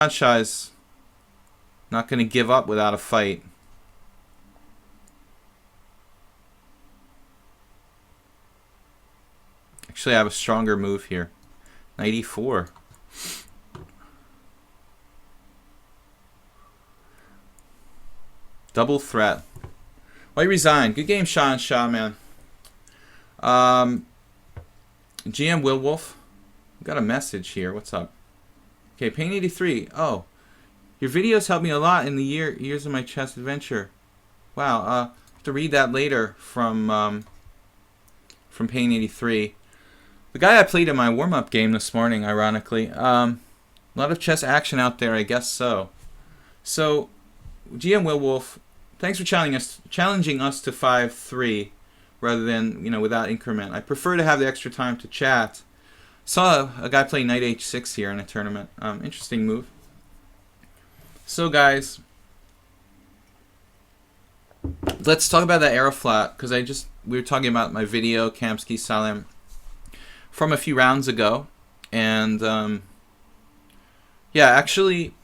Pashall's not going to give up without a fight. Actually, I have a stronger move here. Knight e4. Double threat. White resigned. Good game, Shah and Shah, man. GM Will Wolf. Got a message here. What's up? Okay, Pain 83. Oh, your videos helped me a lot in the years of my chess adventure. Wow. I have to read that later from Pain 83. The guy I played in my warm-up game this morning, ironically. A lot of chess action out there, I guess so. So, GM Will Wolf, thanks for challenging us to 5-3 rather than, without increment. I prefer to have the extra time to chat. Saw a guy play knight h6 here in a tournament. Interesting move. So, guys, let's talk about that Aeroflat, because we were talking about my video, Kamsky Salem, from a few rounds ago. And, yeah, actually,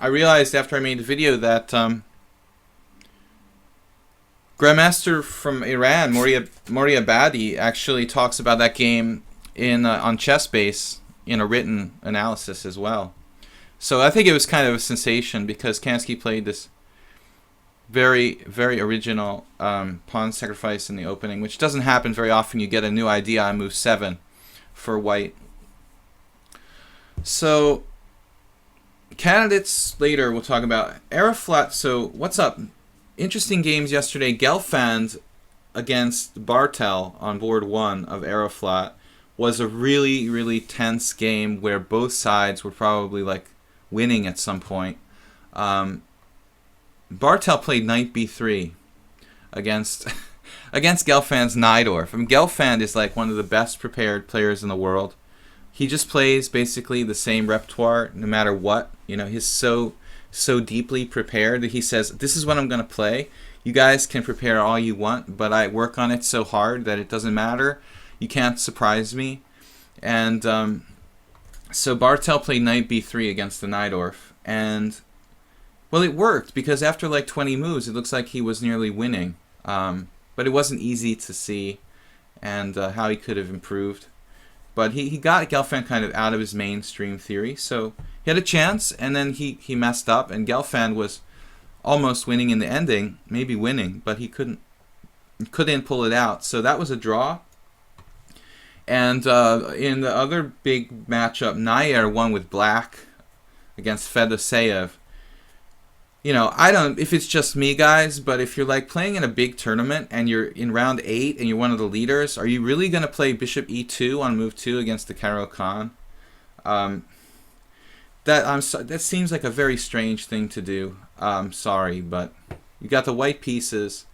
I realized after I made the video that Grandmaster from Iran, Moriabadi, actually talks about that game on ChessBase in a written analysis as well. So I think it was kind of a sensation because Kamsky played this very, very original pawn sacrifice in the opening, which doesn't happen very often. You get a new idea on move 7 for white. So candidates later we'll talk about. Aeroflat, so what's up? Interesting games yesterday. Gelfand against Bartel on board 1 of Aeroflat was a really, really tense game where both sides were probably like winning at some point. Bartel played knight b3 against Gelfand's Najdorf. I mean, Gelfand is like one of the best prepared players in the world. He just plays basically the same repertoire no matter what. He's so deeply prepared that he says, this is what I'm going to play. You guys can prepare all you want, but I work on it so hard that it doesn't matter. You can't surprise me. And so Bartel played knight b3 against the Najdorf. And, well, it worked because after like 20 moves, it looks like he was nearly winning. But it wasn't easy to see and how he could have improved. But he got Gelfand kind of out of his mainstream theory. So he had a chance, and then he messed up. And Gelfand was almost winning in the ending, maybe winning, but he couldn't pull it out. So that was a draw. And in the other big matchup, Nair won with black against Fedoseev. I don't, if it's just me, guys, but if you're like playing in a big tournament and you're in round 8 and you're one of the leaders, are you really going to play bishop e2 on move 2 against the Caro-Kann? That seems like a very strange thing to do. Sorry, but you got the white pieces.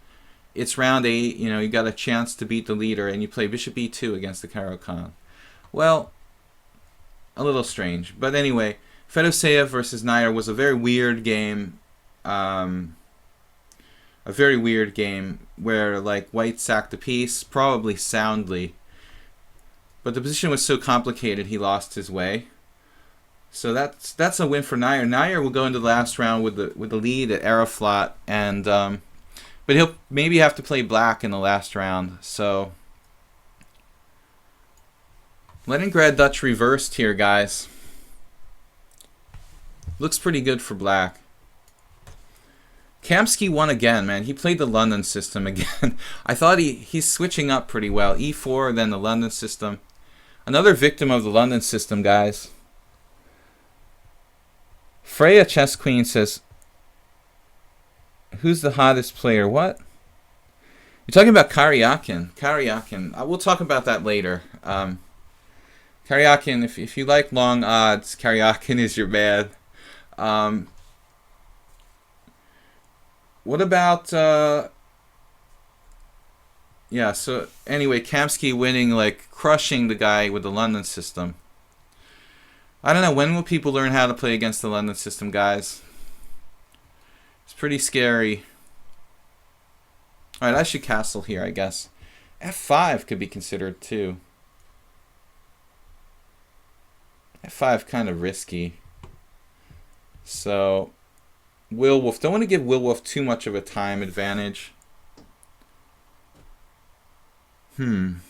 It's round 8, you got a chance to beat the leader, and you play bishop e2 against the Caro-Kann. Well, a little strange. But anyway, Fedoseev versus Nair was a very weird game. A very weird game where like white sacked the piece, probably soundly. But the position was so complicated he lost his way. So that's a win for Nair. Nair will go into the last round with the lead at Aeroflat, and but he'll maybe have to play black in the last round. So Leningrad Dutch reversed here, guys. Looks pretty good for black. Kamsky won again, man. He played the London system again. I thought he's switching up pretty well. E4, then the London system. Another victim of the London system, guys. Freya Chess Queen says, who's the hottest player? What? You're talking about Karyakin. Karyakin. We'll talk about that later. Karyakin, if you like long odds, Karyakin is your man. What about, yeah, so anyway, Kamsky winning, like crushing the guy with the London system. I don't know, when will people learn how to play against the London system, guys? It's pretty scary. Alright, I should castle here, I guess. F5 could be considered too. F5 kind of risky. So Will Wolf, don't want to give Will Wolf too much of a time advantage. I'm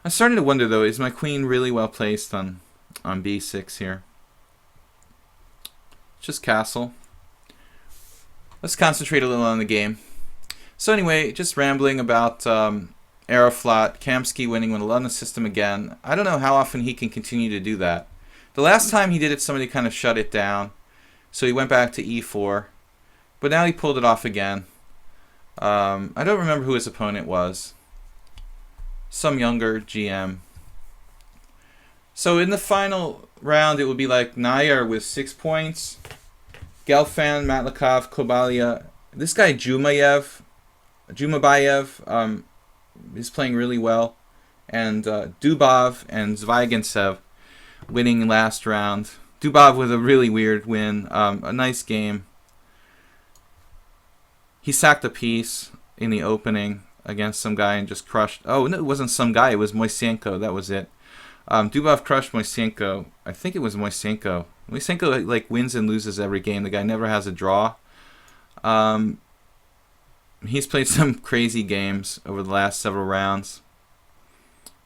starting to wonder though, is my queen really well placed on b6 here? Just castle. Let's concentrate a little on the game. So anyway, just rambling about Aeroflot, Kamsky winning with a London system again. I don't know how often he can continue to do that. The last time he did it, somebody kind of shut it down. So he went back to e4. But now he pulled it off again. I don't remember who his opponent was. Some younger GM. So in the final round, it would be like Nair with 6 points. Gelfand, Matlikov, Kobalia. This guy Jumabayev is playing really well. And Dubov and Zvygintsev winning last round. Dubov with a really weird win. A nice game. He sacked a piece in the opening against some guy and just crushed. Oh, no, it wasn't some guy. It was Moisenko. That was it. Dubov crushed Moisenko. I think it was Moisenko. Moisenko like wins and loses every game. The guy never has a draw. He's played some crazy games over the last several rounds.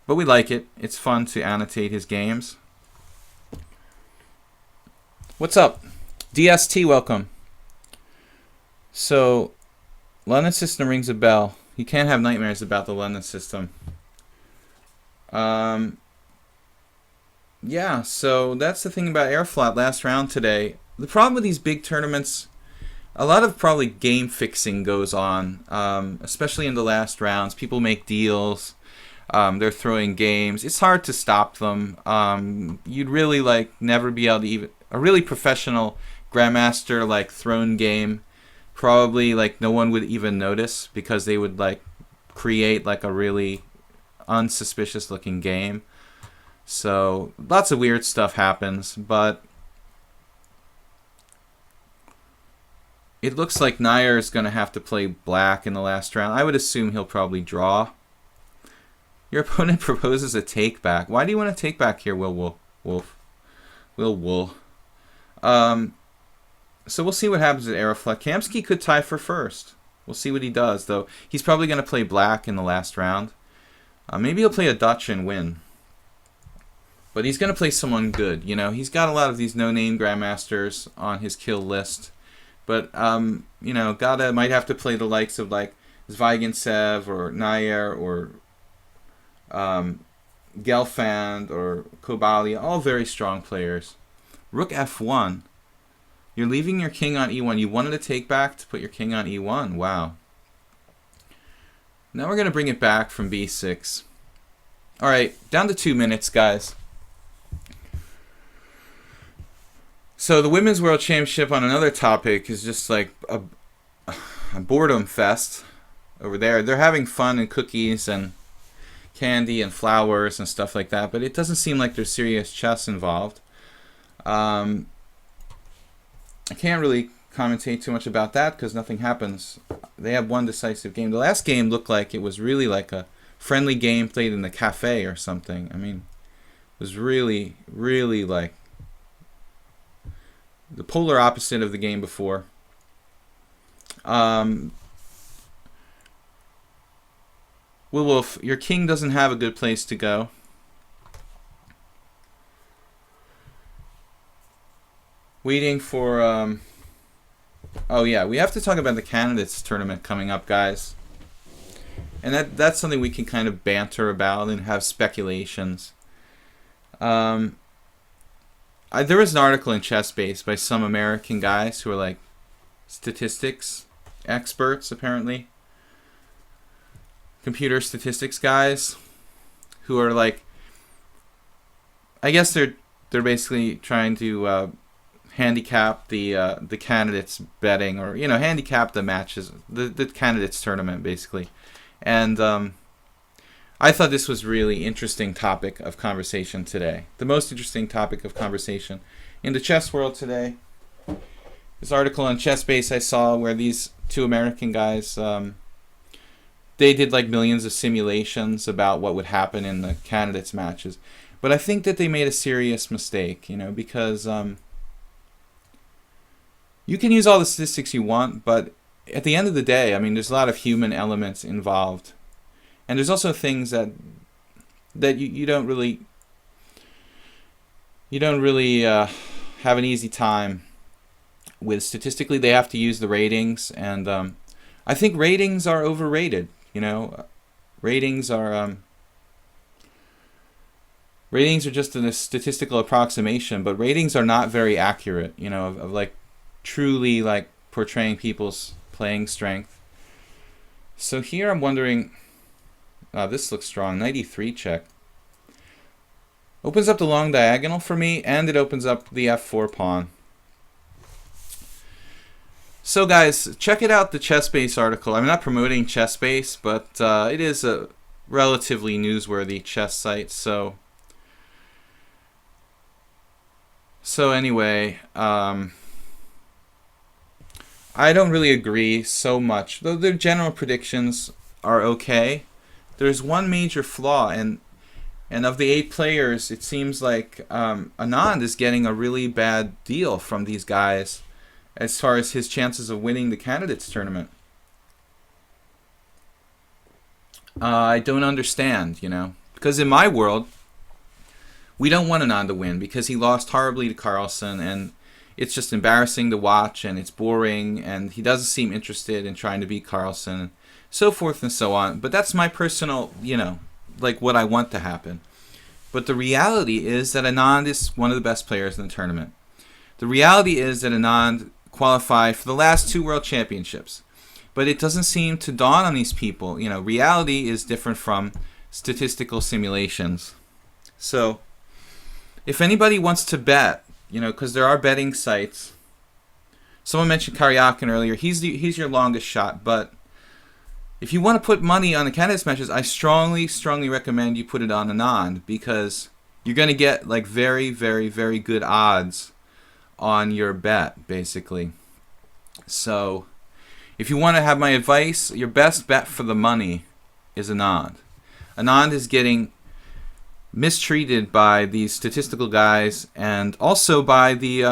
But we like it. It's fun to annotate his games. What's up? DST, welcome. So, London system rings a bell. You can't have nightmares about the London system. Yeah, so that's the thing about Aeroflot last round today. The problem with these big tournaments, a lot of probably game fixing goes on, especially in the last rounds. People make deals. They're throwing games. It's hard to stop them. You'd really like never be able to even... A really professional Grandmaster like throne game, probably like no one would even notice because they would like create like a really unsuspicious looking game. So lots of weird stuff happens, but it looks like Nair is going to have to play black in the last round. I would assume he'll probably draw. Your opponent proposes a take back. Why do you want to take back here, Will Wolf? Will Wool. So we'll see what happens at Aeroflot. Kamsky could tie for first. We'll see what he does, though. He's probably going to play black in the last round. Maybe he'll play a Dutch and win. But he's going to play someone good. You know, he's got a lot of these no-name Grandmasters on his kill list. But, you know, might have to play the likes of, like, Zvygintsev or Nair or Gelfand or Kobalia. All very strong players. Rook f1. You're leaving your king on e1. You wanted to take back to put your king on e1. Wow. Now we're going to bring it back from b6. All right, down to 2 minutes, guys. So the Women's World Championship on another topic is just like a boredom fest over there. They're having fun and cookies and candy and flowers and stuff like that, but it doesn't seem like there's serious chess involved. I can't really commentate too much about that because nothing happens. They have one decisive game. The last game looked like it was really like a friendly game played in the cafe or something. I mean, it was really, really like the polar opposite of the game before. Will Wolf, your king doesn't have a good place to go. Waiting for, oh yeah, we have to talk about the candidates tournament coming up, guys. And that's something we can kind of banter about and have speculations. There was an article in ChessBase by some American guys who are like statistics experts, apparently. Computer statistics guys who are like, I guess they're basically trying to handicap the candidates betting, or you know, handicap the matches, the candidates tournament basically. And I thought this was really interesting topic of conversation today. The most interesting topic of conversation in the chess world today. This article on ChessBase I saw where these two American guys, they did like millions of simulations about what would happen in the candidates matches. But I think that they made a serious mistake, because you can use all the statistics you want, but at the end of the day, I mean, there's a lot of human elements involved. And there's also things that you don't really have an easy time with statistically. They have to use the ratings, and I think ratings are overrated. Ratings are just a statistical approximation, but ratings are not very accurate. Of like truly like portraying people's playing strength. So here I'm wondering. This looks strong. 93 check. Opens up the long diagonal for me, and it opens up the f4 pawn. So guys, check it out, the ChessBase article. I'm not promoting ChessBase, but it is a relatively newsworthy chess site. So anyway, I don't really agree so much, though their general predictions are okay. There's one major flaw, and of the 8 players, it seems like Anand is getting a really bad deal from these guys as far as his chances of winning the candidates tournament. I don't understand, because in my world, we don't want Anand to win because he lost horribly to Carlsen, and it's just embarrassing to watch, and it's boring, and he doesn't seem interested in trying to beat Carlsen, so forth and so on. But that's my personal, like what I want to happen. But the reality is that Anand is one of the best players in the tournament. The reality is that Anand qualified for the last 2 World Championships. But it doesn't seem to dawn on these people. Reality is different from statistical simulations. So if anybody wants to bet, because there are betting sites. Someone mentioned Karyakin earlier. He's your longest shot, but if you want to put money on the candidates matches, I strongly, strongly recommend you put it on Anand, because you're going to get like very, very, very good odds on your bet, basically. So if you want to have my advice, your best bet for the money is Anand. Anand is getting mistreated by these statistical guys, and also by the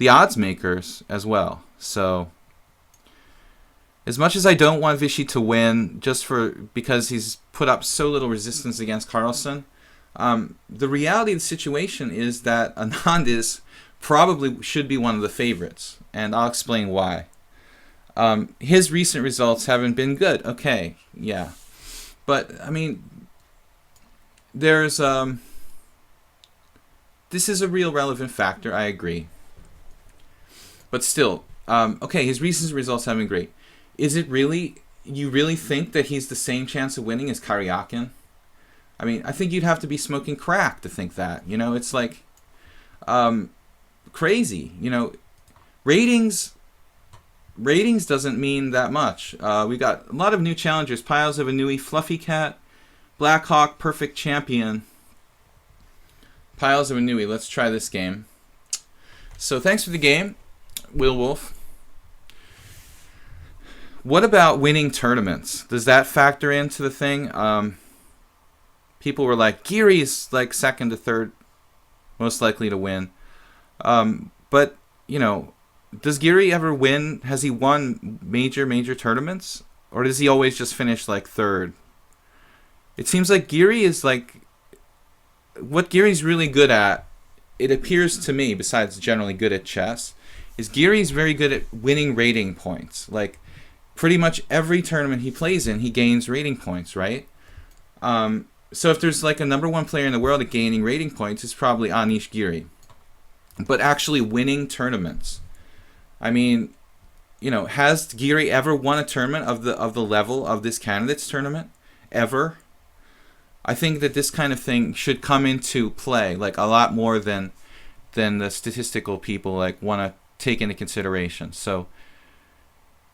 odds makers as well. So as much as I don't want Vishy to win, because he's put up so little resistance against Carlsen, the reality of the situation is that Anand probably should be one of the favorites, and I'll explain why. His recent results haven't been good. Okay, yeah, but I mean, there's this is a real relevant factor. I agree, but still, okay, his recent results haven't been great. Is it really? You really think that he's the same chance of winning as Karyakin? I mean, I think you'd have to be smoking crack to think that. It's like crazy. Ratings doesn't mean that much. We got a lot of new challengers: Piles of Anui, Fluffy Cat, Blackhawk, Perfect Champion. Piles of Anui. Let's try this game. So thanks for the game, Will Wolf. What about winning tournaments? Does that factor into the thing? People were like, Giri's like second to third most likely to win. But, does Giri ever win? Has he won major tournaments? Or does he always just finish like third? It seems like Giri is like, what Giri's really good at, it appears to me, besides generally good at chess, is Giri's very good at winning rating points. Like, pretty much every tournament he plays in, he gains rating points, right? So if there's like a #1 player in the world at gaining rating points, it's probably Anish Giri. But actually winning tournaments, I mean, has Giri ever won a tournament of the level of this candidates tournament? Ever? I think that this kind of thing should come into play, like a lot more than the statistical people like want to take into consideration. So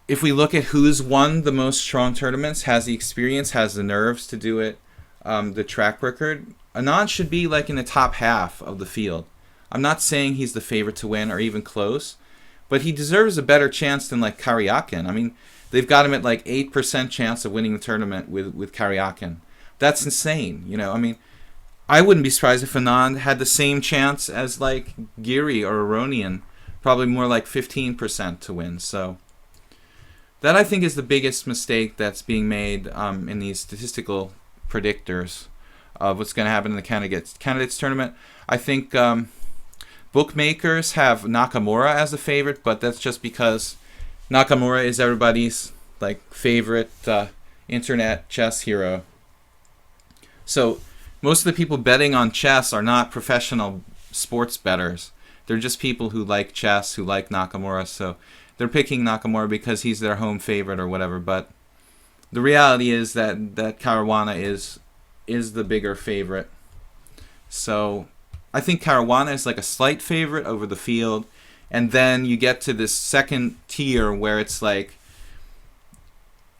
if we look at who's won the most strong tournaments, has the experience, has the nerves to do it, the track record, Anand should be like in the top half of the field. I'm not saying he's the favorite to win or even close, but he deserves a better chance than like Karyakin. I mean, they've got him at like 8% chance of winning the tournament with Karyakin. That's insane. I mean, I wouldn't be surprised if Anand had the same chance as like Giri or Aronian, probably more like 15% to win. So that I think is the biggest mistake that's being made in these statistical predictors of what's going to happen in the candidates tournament. I think bookmakers have Nakamura as a favorite, but that's just because Nakamura is everybody's like favorite internet chess hero. So most of the people betting on chess are not professional sports bettors. They're just people who like chess, who like Nakamura. So they're picking Nakamura because he's their home favorite or whatever. But the reality is that Caruana is the bigger favorite. So I think Caruana is like a slight favorite over the field. And then you get to this second tier where it's like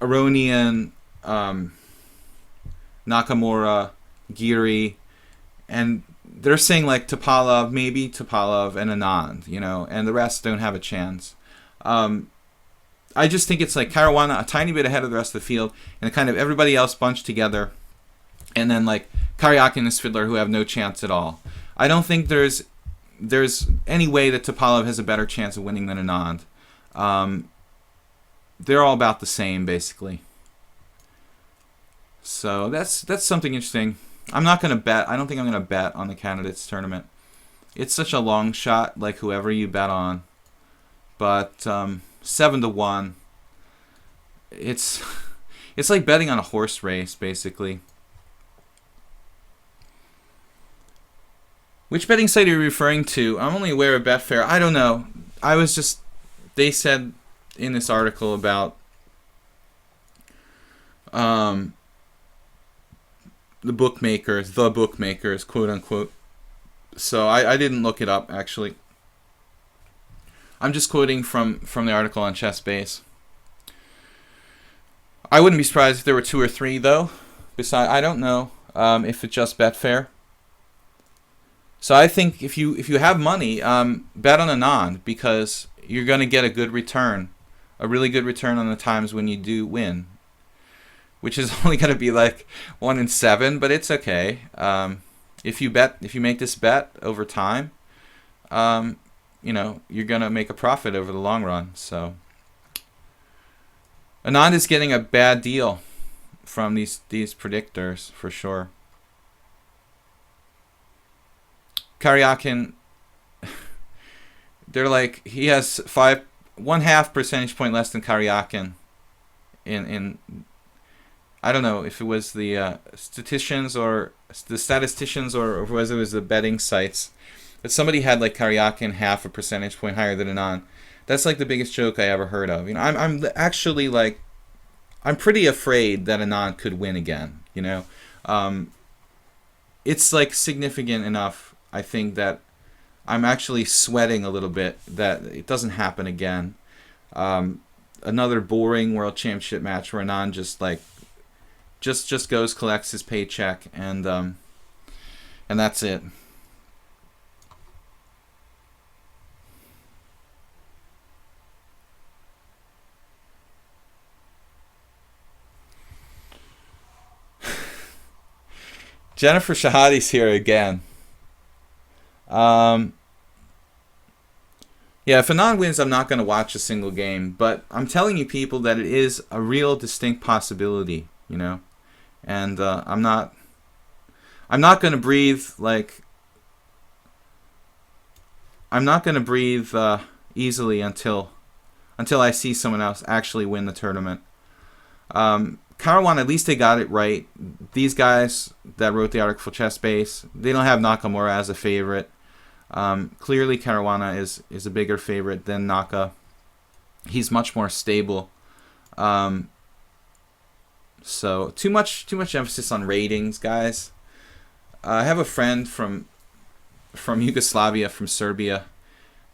Aronian, Nakamura, Giri, and they're saying like Topalov, maybe Topalov and Anand, and the rest don't have a chance. I just think it's like Caruana a tiny bit ahead of the rest of the field, and kind of everybody else bunched together, and then like Karyakin and Svidler who have no chance at all. I don't think there's any way that Topalov has a better chance of winning than Anand. They're all about the same, basically. So that's something interesting. I'm not going to bet. I don't think I'm going to bet on the candidates tournament. It's such a long shot, like whoever you bet on. But 7-1. It's like betting on a horse race, basically. Which betting site are you referring to? I'm only aware of Betfair. I don't know. They said in this article about the bookmakers, quote unquote. So I didn't look it up, actually. I'm just quoting from the article on ChessBase. I wouldn't be surprised if there were 2 or 3, though. Besides, I don't know if it's just Betfair. So I think if you have money, bet on Anand, because you're going to get a good return, a really good return on the times when you do win, which is only going to be like 1 in 7, but it's okay. If you make this bet over time, you're going to make a profit over the long run. So Anand is getting a bad deal from these predictors for sure. Karyakin, they're like, he has 1/2 percentage point less than Karyakin in I don't know if it was the statisticians or if it was the betting sites, but somebody had like Karyakin 1/2 percentage point higher than Anand. That's like the biggest joke I ever heard of. I'm actually like, I'm pretty afraid that Anand could win again. It's like significant enough, I think, that I'm actually sweating a little bit that it doesn't happen again. Another boring world championship match where Anand just goes, collects his paycheck, and that's it. Jennifer Shahadi's here again. Yeah, if Anand wins, I'm not going to watch a single game, but I'm telling you people that it is a real distinct possibility, and I'm not going to breathe easily until I see someone else actually win the tournament. Caruana, at least they got it right. These guys that wrote the article for ChessBase, they don't have Nakamura as a favorite. Clearly, Caruana is a bigger favorite than Naka. He's much more stable. So too much emphasis on ratings, guys. I have a friend from Yugoslavia, from Serbia,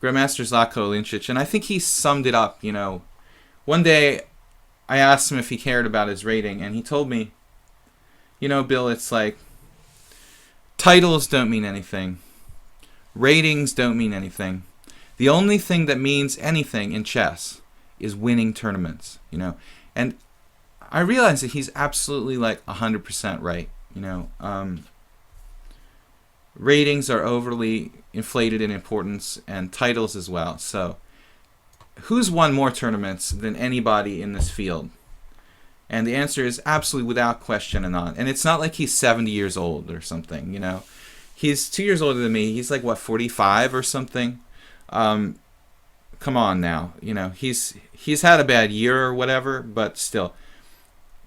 Grandmaster Zlatko Linčić, and I think he summed it up. One day I asked him if he cared about his rating, and he told me, Bill, it's like titles don't mean anything. Ratings don't mean anything. The only thing that means anything in chess is winning tournaments, And I realize that he's absolutely like 100% right, ratings are overly inflated in importance, and titles as well. So who's won more tournaments than anybody in this field? And the answer is absolutely without question Anand. And it's not like he's 70 years old or something, you know. He's 2 years older than me. He's like, what, 45 or something? Come on now. You know, he's had a bad year or whatever, but still.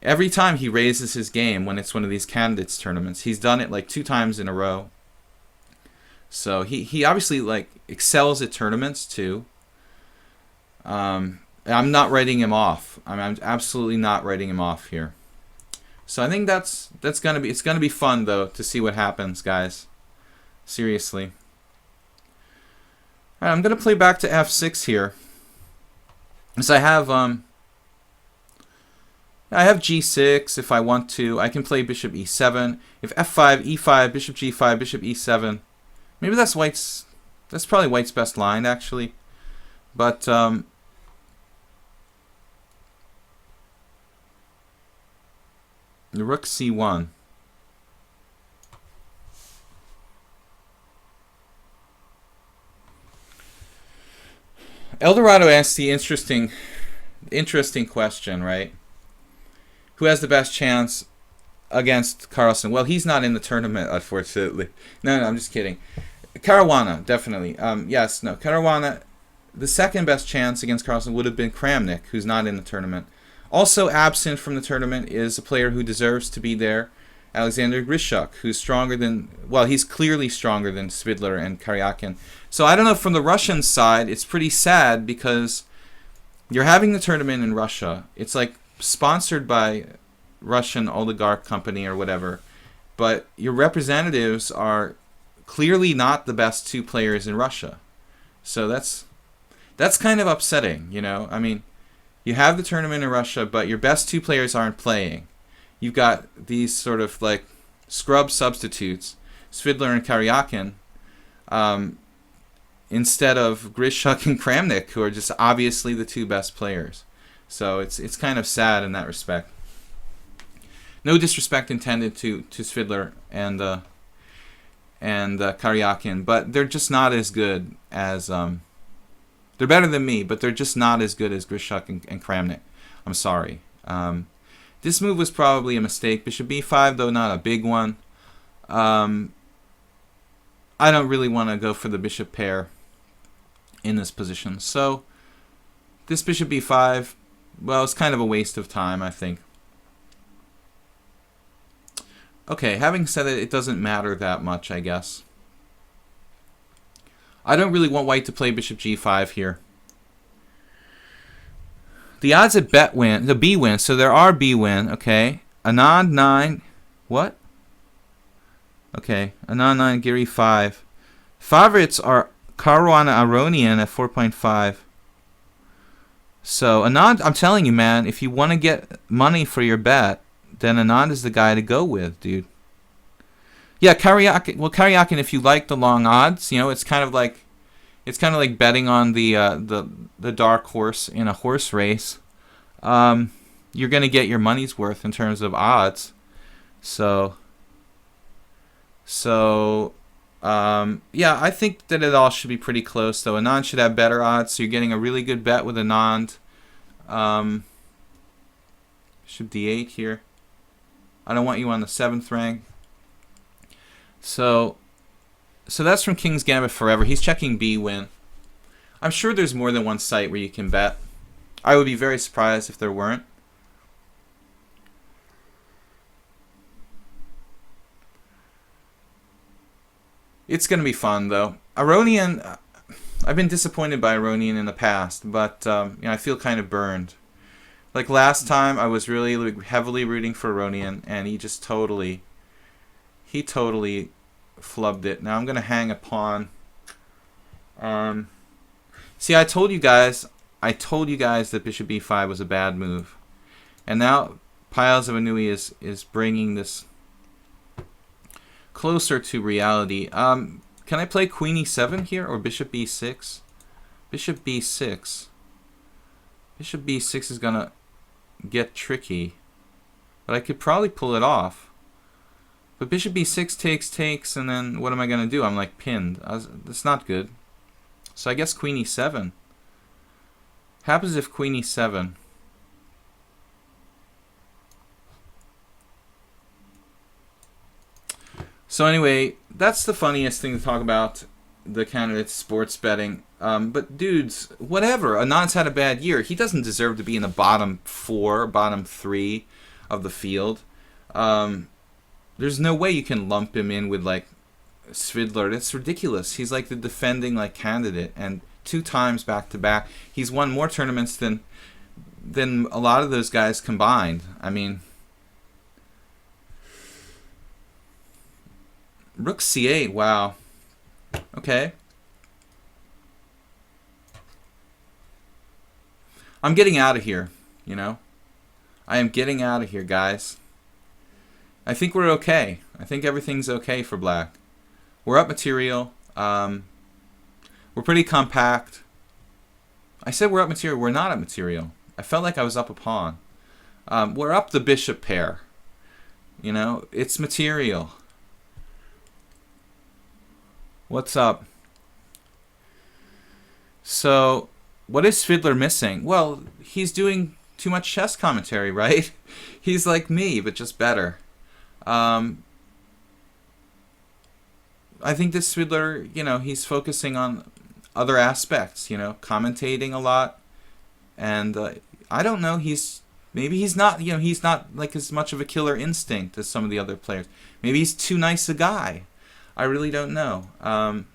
Every time he raises his game when it's one of these candidates tournaments, he's done it like 2 times in a row. So he obviously like excels at tournaments too. I'm not writing him off. I'm absolutely not writing him off here. So I think it's gonna be fun though to see what happens, guys. Seriously. All right, I'm gonna play back to f6 here. So I have g6 if I want to. I can play bishop e7. If f5, e5, bishop g5, bishop e7. Maybe that's probably white's best line actually. But the rook c1. Eldorado asked the interesting question, right? Who has the best chance against Carlsen? Well, he's not in the tournament, unfortunately. No, I'm just kidding. Caruana, definitely. Yes, no. Caruana, the second best chance against Carlsen would have been Kramnik, who's not in the tournament. Also absent from the tournament is a player who deserves to be there, Alexander Grishuk, who's stronger than, well, he's clearly stronger than Svidler and Karyakin. So I don't know, from the Russian side, it's pretty sad because you're having the tournament in Russia. It's like sponsored by Russian oligarch company or whatever, but your representatives are clearly not the best 2 players in Russia. So that's kind of upsetting, you know. I mean, you have the tournament in Russia, but your best 2 players aren't playing. You've got these sort of like scrub substitutes, Svidler and Karyakin, instead of Grishuk and Kramnik, who are just obviously the 2 best players. So it's kind of sad in that respect. No disrespect intended to Svidler and Karyakin, but they're just not as good as they're better than me, but they're just not as good as Grishuk and Kramnik. I'm sorry. This move was probably a mistake. Bishop b5, though not a big one. I don't really want to go for the bishop pair in this position. So this bishop b5, well, it's kind of a waste of time, I think. Okay, having said it, it doesn't matter that much, I guess. I don't really want white to play bishop g5 here. The odds at bet win, the b win, so there are b win, okay. Anand 9, what? Okay, Anand 9, Giri 5. Favorites are Caruana Aronian at 4.5. So Anand, I'm telling you, man, if you want to get money for your bet, then Anand is the guy to go with, dude. Yeah, Karyakin. Well, Karyakin, if you like the long odds, you know, it's kind of like betting on the dark horse in a horse race. You're gonna get your money's worth in terms of odds. So yeah, I think that it all should be pretty close, though. Anand should have better odds, so you're getting a really good bet with Anand. Bishop d8 here. I don't want you on the 7th rank. So that's from King's Gambit Forever. He's checking B win. I'm sure there's more than one site where you can bet. I would be very surprised if there weren't. It's going to be fun, though. Aronian, I've been disappointed by Aronian in the past, but you know, I feel kind of burned. Like last time, I was really heavily rooting for Aronian, and he just totally flubbed it. Now I'm going to hang a pawn. See, I told you guys that bishop b5 was a bad move. And now Piles of Anui is bringing this closer to reality. Can I play queen e7 here or bishop b6? Bishop b6. Bishop b6 is going to get tricky. But I could probably pull it off. But bishop b6 takes, and then what am I going to do? I'm like pinned. That's not good. So I guess queen e7. Happens if queen e7. So anyway, that's the funniest thing to talk about, the candidates sports betting. But dudes, whatever. Anand's had a bad year. He doesn't deserve to be in the bottom 4, bottom 3 of the field. There's no way you can lump him in with like Svidler. That's ridiculous. He's like the defending like candidate, and 2 times back to back. He's won more tournaments than a lot of those guys combined. I mean, rook c8. Wow. Okay. I'm getting out of here, you know. I am getting out of here, guys. I think we're okay. I think everything's okay for black. We're up material. We're pretty compact. I said we're up material. We're not up material. I felt like I was up a pawn. We're up the bishop pair. You know, it's material. What's up? So, what is Svidler missing? Well, he's doing too much chess commentary, right? He's like me, but just better. I think this Svidler, you know, he's focusing on other aspects, you know, commentating a lot. And I don't know, maybe he's not, you know, he's not like as much of a killer instinct as some of the other players. Maybe he's too nice a guy. I really don't know. I'm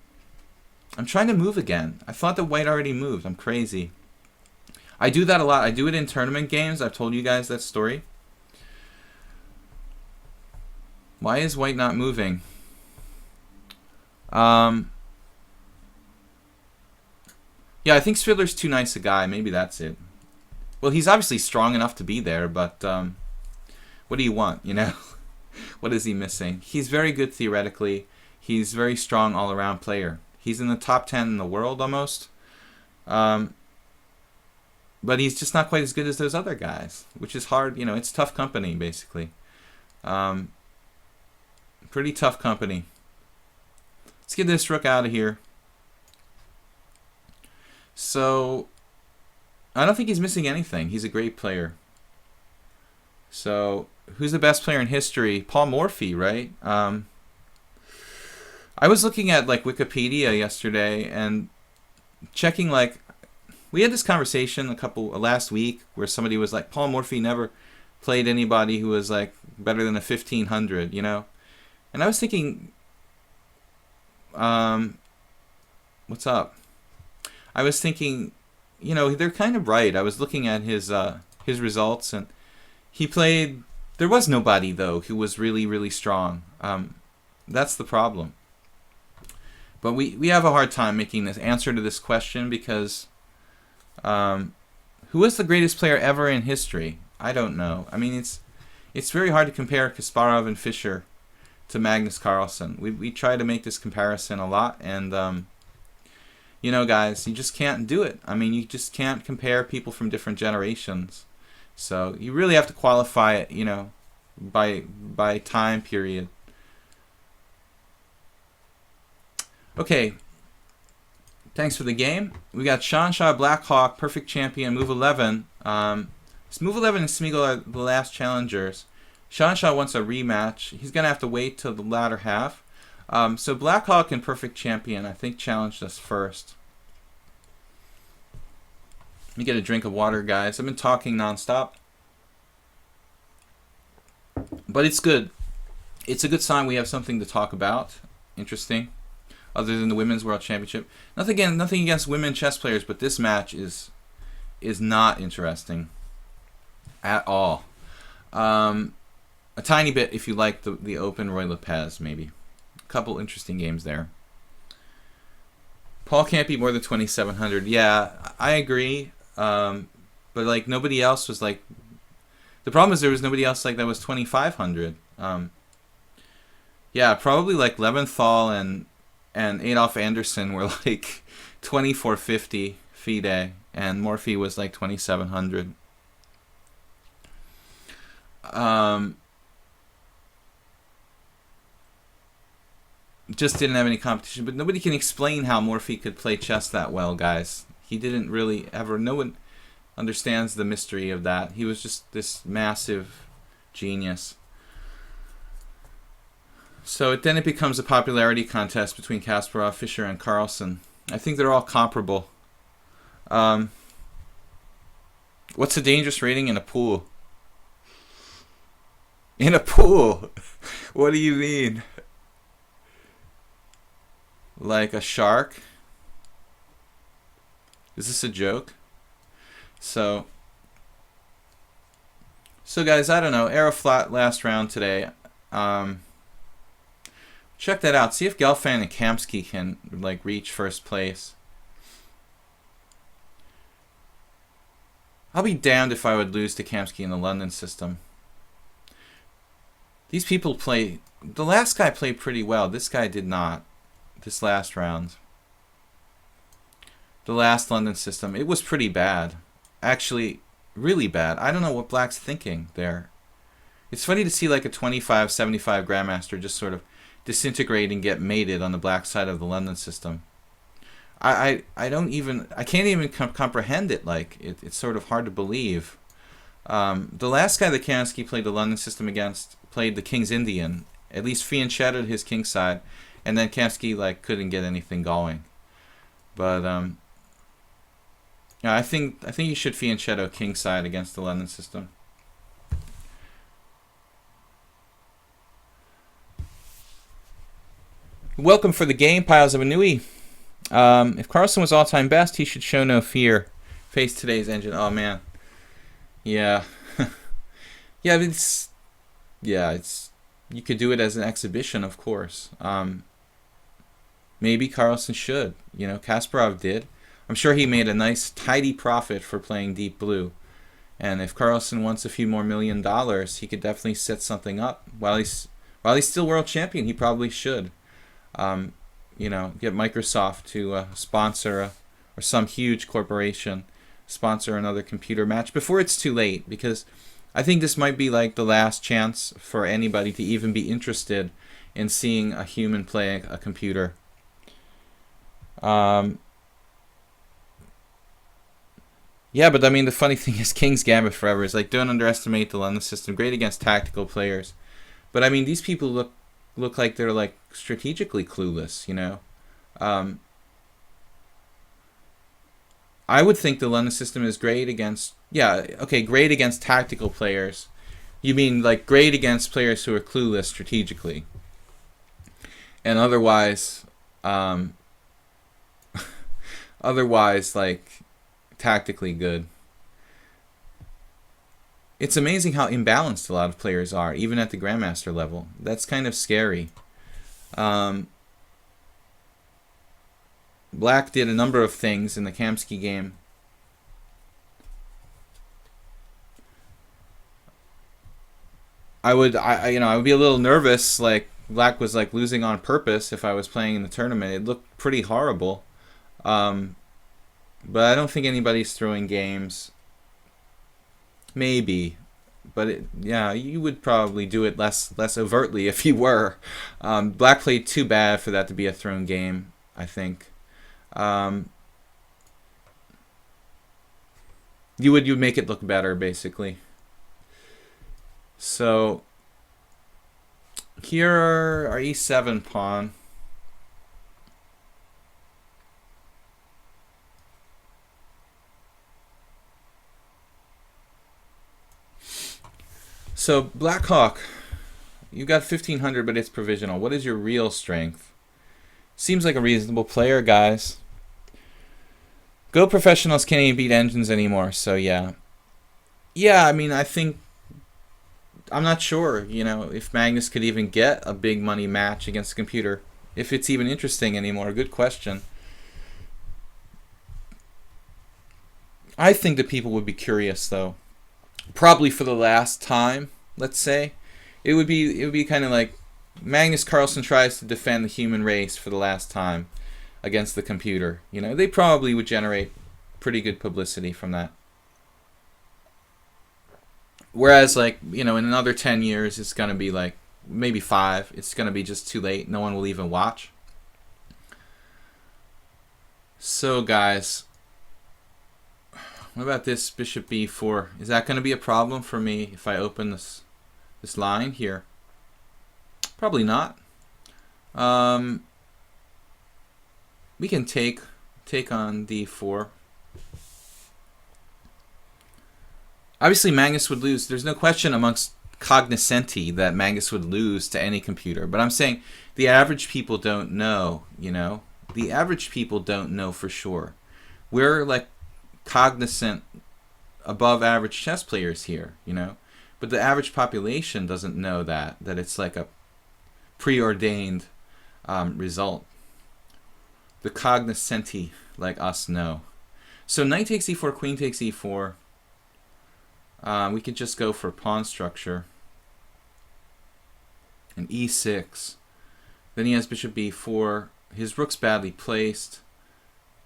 trying to move again. I thought that white already moved. I'm crazy. I do that a lot. I do it in tournament games. I've told you guys that story. Why is white not moving? Yeah, I think Svidler's too nice a guy. Maybe that's it. Well, he's obviously strong enough to be there, but what do you want, you know? What is he missing? He's very good theoretically. He's a very strong all-around player. He's in the top 10 in the world almost. But he's just not quite as good as those other guys, which is hard. You know, it's tough company, basically. Pretty tough company. Let's get this rook out of here. So, I don't think he's missing anything. He's a great player. So, who's the best player in history? Paul Morphy, right? I was looking at like Wikipedia yesterday and checking like, we had this conversation last week where somebody was like, Paul Morphy never played anybody who was like better than a 1500, you know? And I was thinking, what's up? I was thinking, you know, they're kind of right. I was looking at his results, and he played. There was nobody though who was really, really strong. That's the problem. But we have a hard time making this answer to this question because who is the greatest player ever in history? I don't know. I mean, it's very hard to compare Kasparov and Fischer to Magnus Carlsen. We try to make this comparison a lot, and you know, guys, you just can't do it. I mean, you just can't compare people from different generations. So you really have to qualify it, you know, by time period. Okay. Thanks for the game. We got Shansha, Blackhawk, Perfect Champion, Move 11. Move 11 and Smeagol are the last challengers. Shansha wants a rematch. He's going to have to wait till the latter half. So Blackhawk and Perfect Champion, I think, challenged us first. Let me get a drink of water, guys. I've been talking nonstop. But it's good. It's a good sign we have something to talk about. Interesting. Other than the Women's World Championship. Nothing against women chess players, but this match is not interesting at all. A tiny bit if you like the Open Roy Lopez, maybe. A couple interesting games there. Paul can't be more than 2,700. Yeah, I agree. But like nobody else was like. The problem is there was nobody else like that was 2,500. Yeah, probably like Leventhal and Adolf Anderson were like 2,450 FIDE, and Morphy was like 2,700. just didn't have any competition. But nobody can explain how Morphy could play chess that well, guys. He didn't really ever. No one understands the mystery of that. He was just this massive genius. So then it becomes a popularity contest between Kasparov, Fischer, and Carlsen. I think they're all comparable. What's a dangerous rating in a pool? In a pool? What do you mean? Like a shark? Is this a joke? So guys, I don't know. Aeroflot last round today. Check that out. See if Gelfand and Kamsky can like reach first place. I'll be damned if I would lose to Kamsky in the London system. These people play... The last guy played pretty well. This guy did not. This last round. The last London system. It was pretty bad. Actually, really bad. I don't know what Black's thinking there. It's funny to see like a 25-75 Grandmaster just sort of disintegrate and get mated on the Black side of the London system. I can't even comprehend it. Like it's sort of hard to believe. The last guy that Kamsky played the London system against played the King's Indian. At least fianchettoed his king side, and then Kamsky like couldn't get anything going. But yeah, I think you should fianchetto king side against the London system. Welcome for the game, Piles of Anui. If Carlsen was all-time best, he should show no fear. Face today's engine. Oh man. Yeah. Yeah, it's you could do it as an exhibition, of course. Maybe Carlsen should. You know, Kasparov did. I'm sure he made a nice, tidy profit for playing Deep Blue. And if Carlsen wants a few more $1 million, he could definitely set something up. While he's still world champion, he probably should. You know, get Microsoft to sponsor or some huge corporation sponsor another computer match before it's too late, because I think this might be like the last chance for anybody to even be interested in seeing a human play a computer. Yeah, but I mean, the funny thing is King's Gambit Forever is like, don't underestimate the London system. Great against tactical players. But I mean, these people look like they're like strategically clueless, you know. I would think the London system is great against, great against tactical players. You mean like great against players who are clueless strategically. And otherwise, like tactically good. It's amazing how imbalanced a lot of players are, even at the Grandmaster level. That's kind of scary. Black did a number of things in the Kamsky game. I would be a little nervous, like Black was like losing on purpose if I was playing in the tournament. It looked pretty horrible. But I don't think anybody's throwing games. Maybe. But you would probably do it less overtly if you were. Black played too bad for that to be a thrown game, I think. You would make it look better, basically. So here are our e7 pawn. So Blackhawk, you got 1500, but it's provisional. What is your real strength? Seems like a reasonable player, guys. Go professionals can't even beat engines anymore, so yeah. Yeah, I mean, I'm not sure, you know, if Magnus could even get a big money match against a computer. If it's even interesting anymore. Good question. I think that people would be curious, though. Probably for the last time, let's say. It would be kind of like Magnus Carlsen tries to defend the human race for the last time against the computer. You know, they probably would generate pretty good publicity from that. Whereas, like, you know, in another 10 years, it's going to be like, maybe 5. It's going to be just too late. No one will even watch. So, guys, what about this bishop b4? Is that going to be a problem for me if I open this line here? Probably not. We can take on d4. Obviously, Magnus would lose. There's no question amongst cognoscenti that Magnus would lose to any computer. But I'm saying the average people don't know, you know? The average people don't know for sure. We're like cognizant above average chess players here, you know? But the average population doesn't know that it's like a preordained result. The cognoscenti like us know. So knight takes e4, queen takes e4. We could just go for pawn structure. And e6. Then he has bishop b4. His rook's badly placed.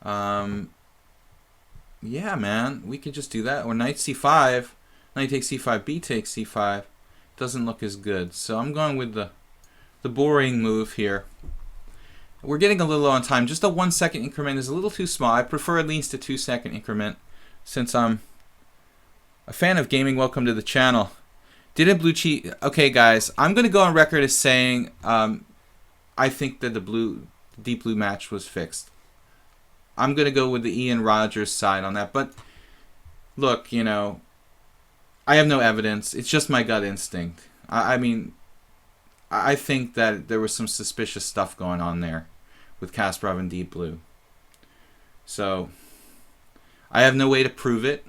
Yeah, man. We could just do that. Or knight c5. Knight takes c5, b takes c5. Doesn't look as good. So I'm going with the boring move here. We're getting a little low on time. Just a 1 second increment is a little too small. I prefer at least a 2 second increment since I'm a fan of gaming. Welcome to the channel. Didn't blue cheat? Okay, guys, I'm going to go on record as saying I think that the deep blue match was fixed. I'm going to go with the Ian Rogers side on that. But look, you know, I have no evidence. It's just my gut instinct. I mean, I think that there was some suspicious stuff going on there with Kasparov and deep blue. So I have no way to prove it.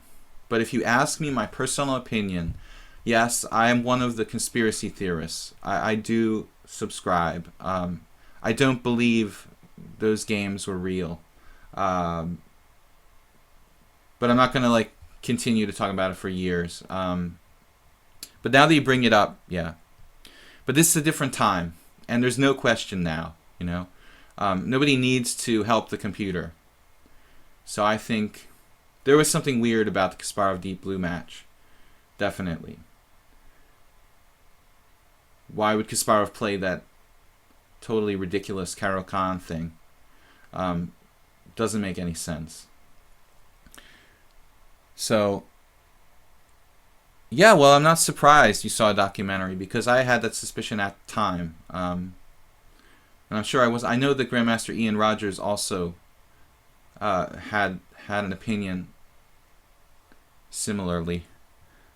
But if you ask me my personal opinion, yes, I am one of the conspiracy theorists. I do subscribe. I don't believe those games were real. But I'm not going to like continue to talk about it for years. But now that you bring it up, yeah. But this is a different time. And there's no question now, you know. Nobody needs to help the computer. So I think there was something weird about the Kasparov deep blue match. Definitely. Why would Kasparov play that totally ridiculous Caro-Kann thing? Doesn't make any sense. So, yeah, well, I'm not surprised you saw a documentary because I had that suspicion at the time. And I'm sure I was. I know that Grandmaster Ian Rogers also had an opinion similarly.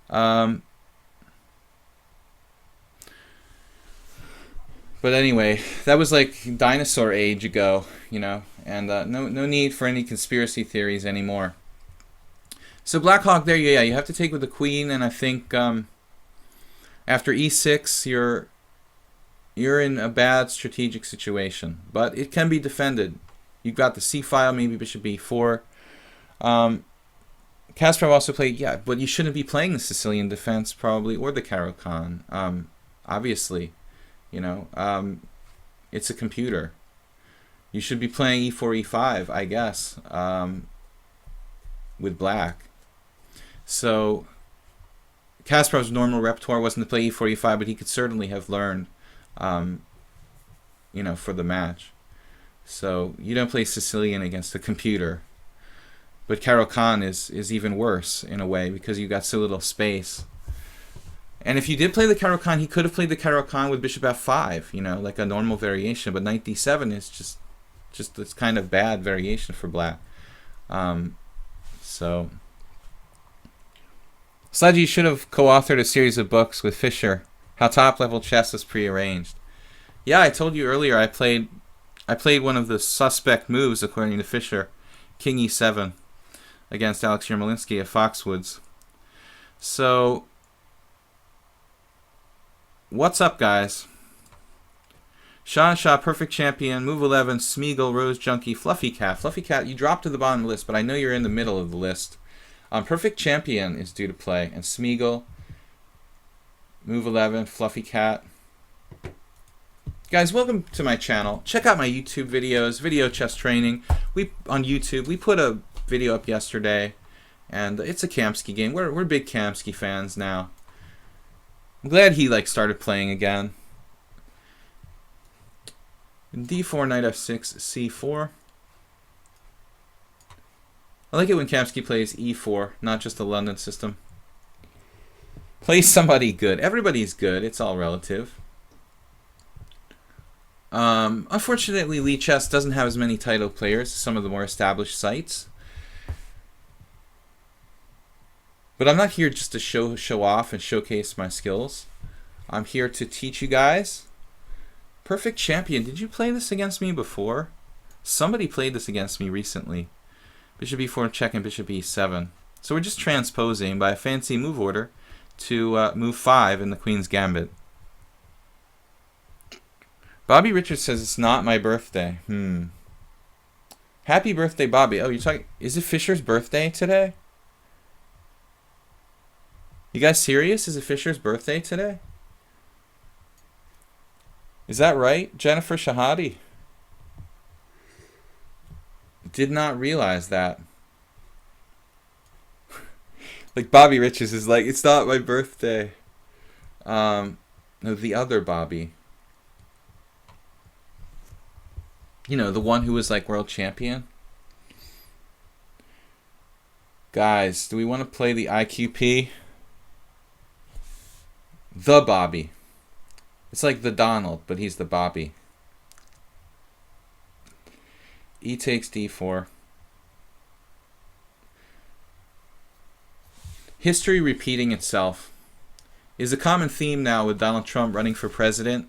But anyway, that was like dinosaur age ago, you know, and no need for any conspiracy theories anymore. So Black Hawk there, yeah, you have to take with the queen, and I think after e6, you're in a bad strategic situation, but it can be defended. You've got the c file, maybe bishop b4. Kasparov also played, yeah, but you shouldn't be playing the Sicilian defense probably, or the Caro-Kann. Obviously, you know, it's a computer. You should be playing e4, e5, I guess, with black. So Kasparov's normal repertoire wasn't to play e4, e5, but he could certainly have learned, you know, for the match. So you don't play Sicilian against a computer. But Caro-Kann is even worse in a way because you got so little space. And if you did play the Caro-Kann, he could have played the Caro-Kann with bishop f5, you know, like a normal variation. But knight d7 is just this kind of bad variation for black. So Sledgy should have co-authored a series of books with Fischer, How Top-Level Chess is Prearranged. Yeah, I told you earlier I played one of the suspect moves according to Fischer, King e7 against Alex Yermolinsky at Foxwoods. So what's up, guys? Sean Shaw, Perfect Champion, Move 11, Smeagol, Rose Junkie, Fluffy Cat. Fluffy Cat, you dropped to the bottom of the list, but I know you're in the middle of the list. Perfect Champion is due to play, and Smeagol, Move 11, Fluffy Cat. Guys, welcome to my channel. Check out my YouTube videos, Video Chess Training. On YouTube, we put a video up yesterday, and it's a Kamsky game. We're big Kamsky fans now. I'm glad he started playing again. D4, knight f6, c4. I like it when Kamsky plays e4, not just the London system. Play somebody good. Everybody's good. It's all relative. Unfortunately, Lee Chess doesn't have as many title players as some of the more established sites. But I'm not here just to show off and showcase my skills. I'm here to teach you guys. Perfect Champion. Did you play this against me before? Somebody played this against me recently. Bishop e4 check and bishop e7. So we're just transposing by a fancy move order to move 5 in the Queen's Gambit. Bobby Richards says it's not my birthday. Happy birthday, Bobby. Oh, you're talking... Is it Fisher's birthday today? You guys serious? Is it Fisher's birthday today? Is that right, Jennifer Shahadi? Did not realize that. Like Bobby Richards is like, it's not my birthday. No, the other Bobby. You know, the one who was like world champion. Guys, do we want to play the IQP? The Bobby. It's like the Donald, but he's the Bobby. E takes d4. History repeating itself is a common theme now with Donald Trump running for president,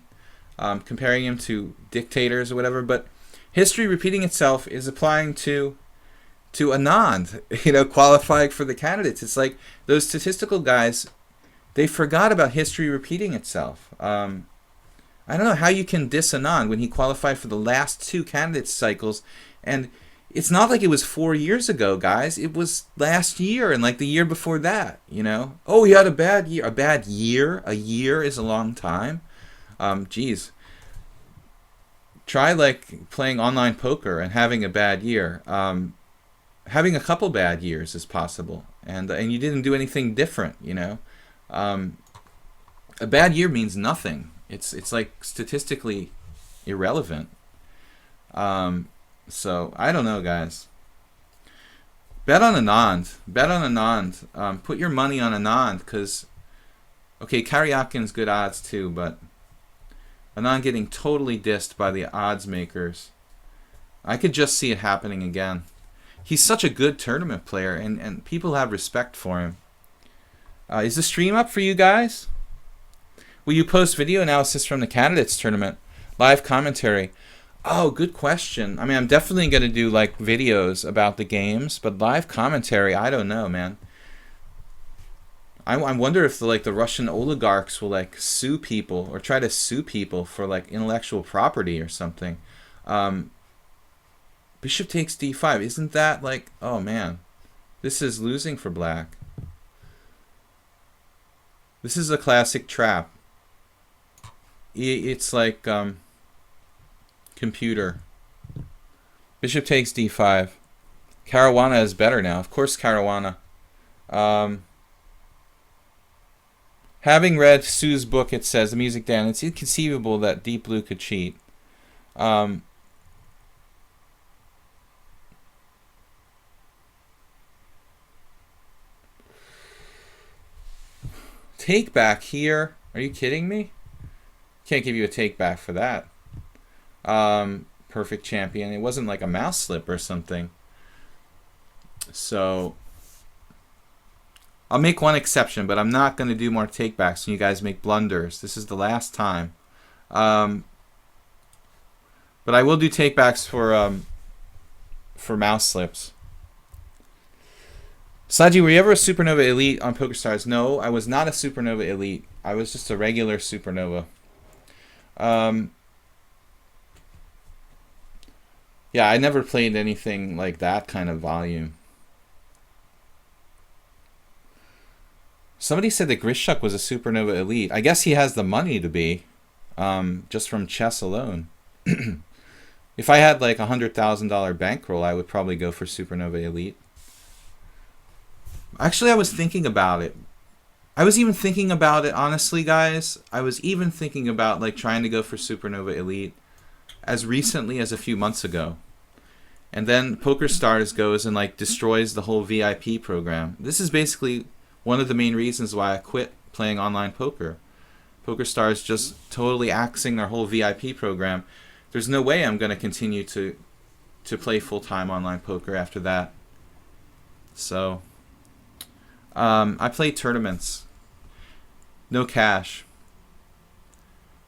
comparing him to dictators or whatever. But history repeating itself is applying to Anand, you know, qualifying for the candidates. It's like those statistical guys, they forgot about history repeating itself. I don't know how you can diss Anand when he qualified for the last 2 candidate cycles, and it's not like it was 4 years ago, guys. It was last year and like the year before that, you know. Oh, he had a bad year. A bad year? A year is a long time. Geez. Try like playing online poker and having a bad year. Having a couple bad years is possible, and you didn't do anything different, you know. A bad year means nothing. It's like statistically irrelevant. So I don't know, guys. Bet on Anand. Bet on Anand. Put your money on Anand, because okay, Karyakin's good odds too, but Anand getting totally dissed by the odds makers. I could just see it happening again. He's such a good tournament player, and people have respect for him. Is the stream up for you guys? Will you post video analysis from the candidates tournament? Live commentary? Oh, good question. I mean, I'm definitely going to do like videos about the games, but live commentary, I don't know, man. I wonder if the Russian oligarchs will like sue people or try to sue people for like intellectual property or something. Bishop takes d5. Isn't that like, oh man, this is losing for black. This is a classic trap. It's like computer. Bishop takes d5. Caruana is better now. Of course, Caruana. Having read Sue's book, it says, The Music Dan, it's inconceivable that Deep Blue could cheat. Take back here? Are you kidding me? Can't give you a take back for that. Perfect champion. It wasn't like a mouse slip or something. So I'll make one exception, but I'm not going to do more takebacks when you guys make blunders. This is the last time. But I will do takebacks for mouse slips. Saji, were you ever a Supernova Elite on PokerStars? No, I was not a Supernova Elite. I was just a regular Supernova. Yeah, I never played anything like that kind of volume. Somebody said that Grishuk was a Supernova Elite. I guess he has the money to be, just from chess alone. If I had like $100,000 bankroll, I would probably go for Supernova Elite. Actually, I was thinking about it. I was even thinking about it, honestly, guys. I was even thinking about like trying to go for Supernova Elite. as recently as a few months ago. And then PokerStars goes and like destroys the whole VIP program. This is basically one of the main reasons why I quit playing online poker. PokerStars just totally axing their whole VIP program. There's no way I'm going to continue to play full-time online poker after that. So I play tournaments. No cash.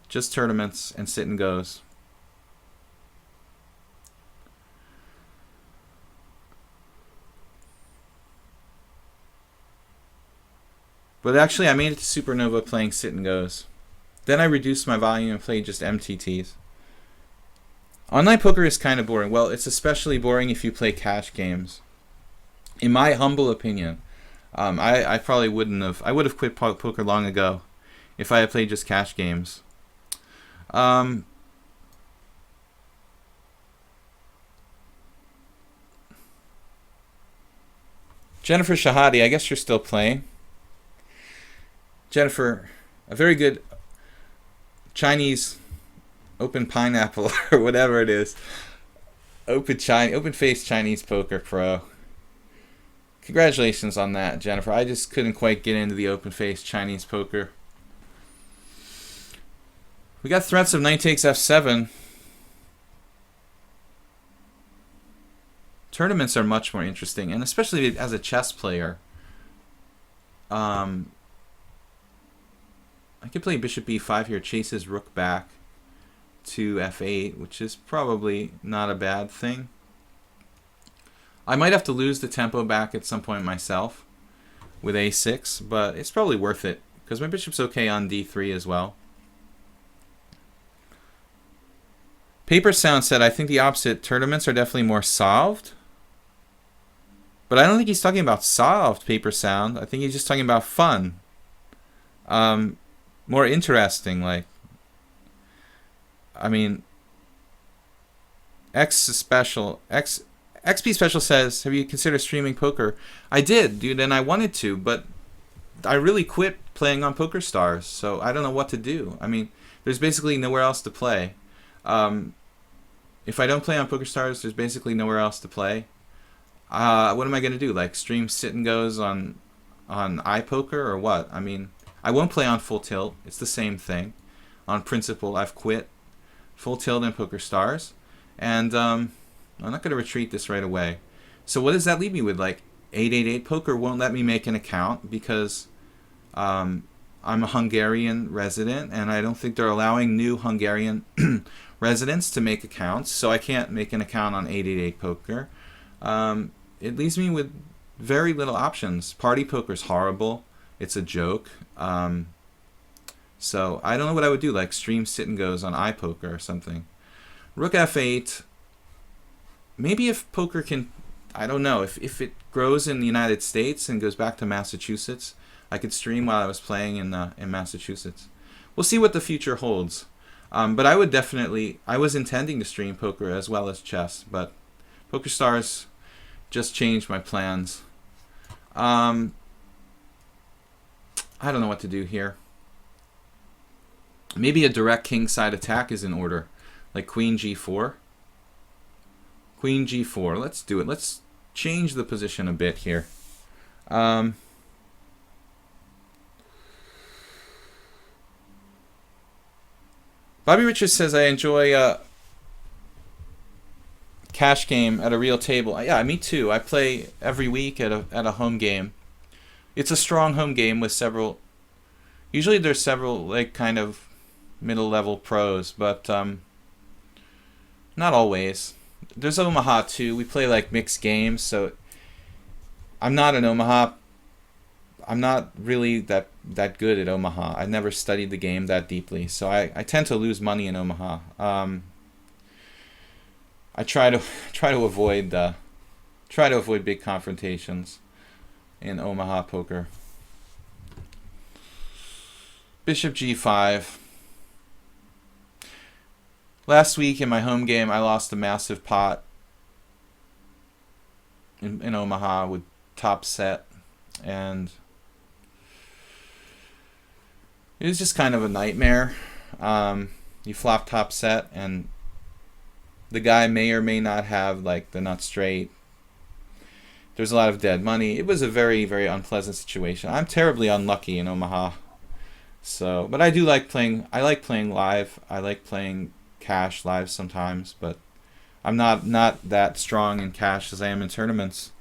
Just tournaments and sit and goes. But actually, I made it to Supernova playing sit and goes. Then I reduced my volume and played just MTTs. Online poker is kind of boring. Well, it's especially boring if you play cash games. In my humble opinion, I probably wouldn't have. I would have quit poker long ago if I had played just cash games. Jennifer Shahadi, I guess you're still playing. Jennifer, a very good Chinese open pineapple or whatever it is. Open face Chinese poker pro. Congratulations on that, Jennifer. I just couldn't quite get into the open face Chinese poker. We got threats of knight takes f7. Tournaments are much more interesting, and especially as a chess player. I could play bishop e5 here, chases rook back to f8, which is probably not a bad thing. I might have to lose the tempo back at some point myself with a6, but it's probably worth it because my bishop's okay on d3 as well. Paper Sound said, I think the opposite. Tournaments are definitely more solved. But I don't think he's talking about solved, Paper Sound. I think he's just talking about fun. More interesting, like. I mean, XP Special says, have you considered streaming poker? I did, dude, and I wanted to, but I really quit playing on PokerStars, so I don't know what to do. I mean, there's basically nowhere else to play. If I don't play on PokerStars, there's basically nowhere else to play. What am I going to do? Like stream sit and goes on iPoker or what? I mean, I won't play on Full Tilt. It's the same thing. On principle, I've quit Full Tilt and PokerStars, and I'm not going to retreat this right away. So what does that leave me with? Like 888 Poker won't let me make an account because I'm a Hungarian resident, and I don't think they're allowing new Hungarian residents to make accounts, so I can't make an account on 888 Poker. It leaves me with very little options. Party Poker's horrible. It's a joke. So I don't know what I would do, like stream sit and goes on iPoker or something. Rook f8. Maybe if poker can, I don't know, if it grows in the United States and goes back to Massachusetts, I could stream while I was playing in Massachusetts. We'll see what the future holds. But I would definitely, I was intending to stream poker as well as chess, but PokerStars just changed my plans. I don't know what to do here. Maybe a direct kingside attack is in order, like queen g4. Queen g4. Let's do it. Let's change the position a bit here. Bobby Richards says, I enjoy a cash game at a real table. Yeah, me too. I play every week at a home game. It's a strong home game with several. Usually there's several like kind of middle level pros, but not always. There's Omaha too. We play like mixed games, so I'm not an Omaha. I'm not really that good at Omaha. I never studied the game that deeply, so I tend to lose money in Omaha. I try to avoid big confrontations in Omaha poker. Bishop g5. Last week in my home game, I lost a massive pot in Omaha with top set, and it was just kind of a nightmare. You flop top set, and The guy may or may not have like the nut straight. There's a lot of dead money. It was a very, very unpleasant situation. I'm terribly unlucky in Omaha. So, but I do like playing. I like playing live. I like playing cash live sometimes, but I'm not that strong in cash as I am in tournaments.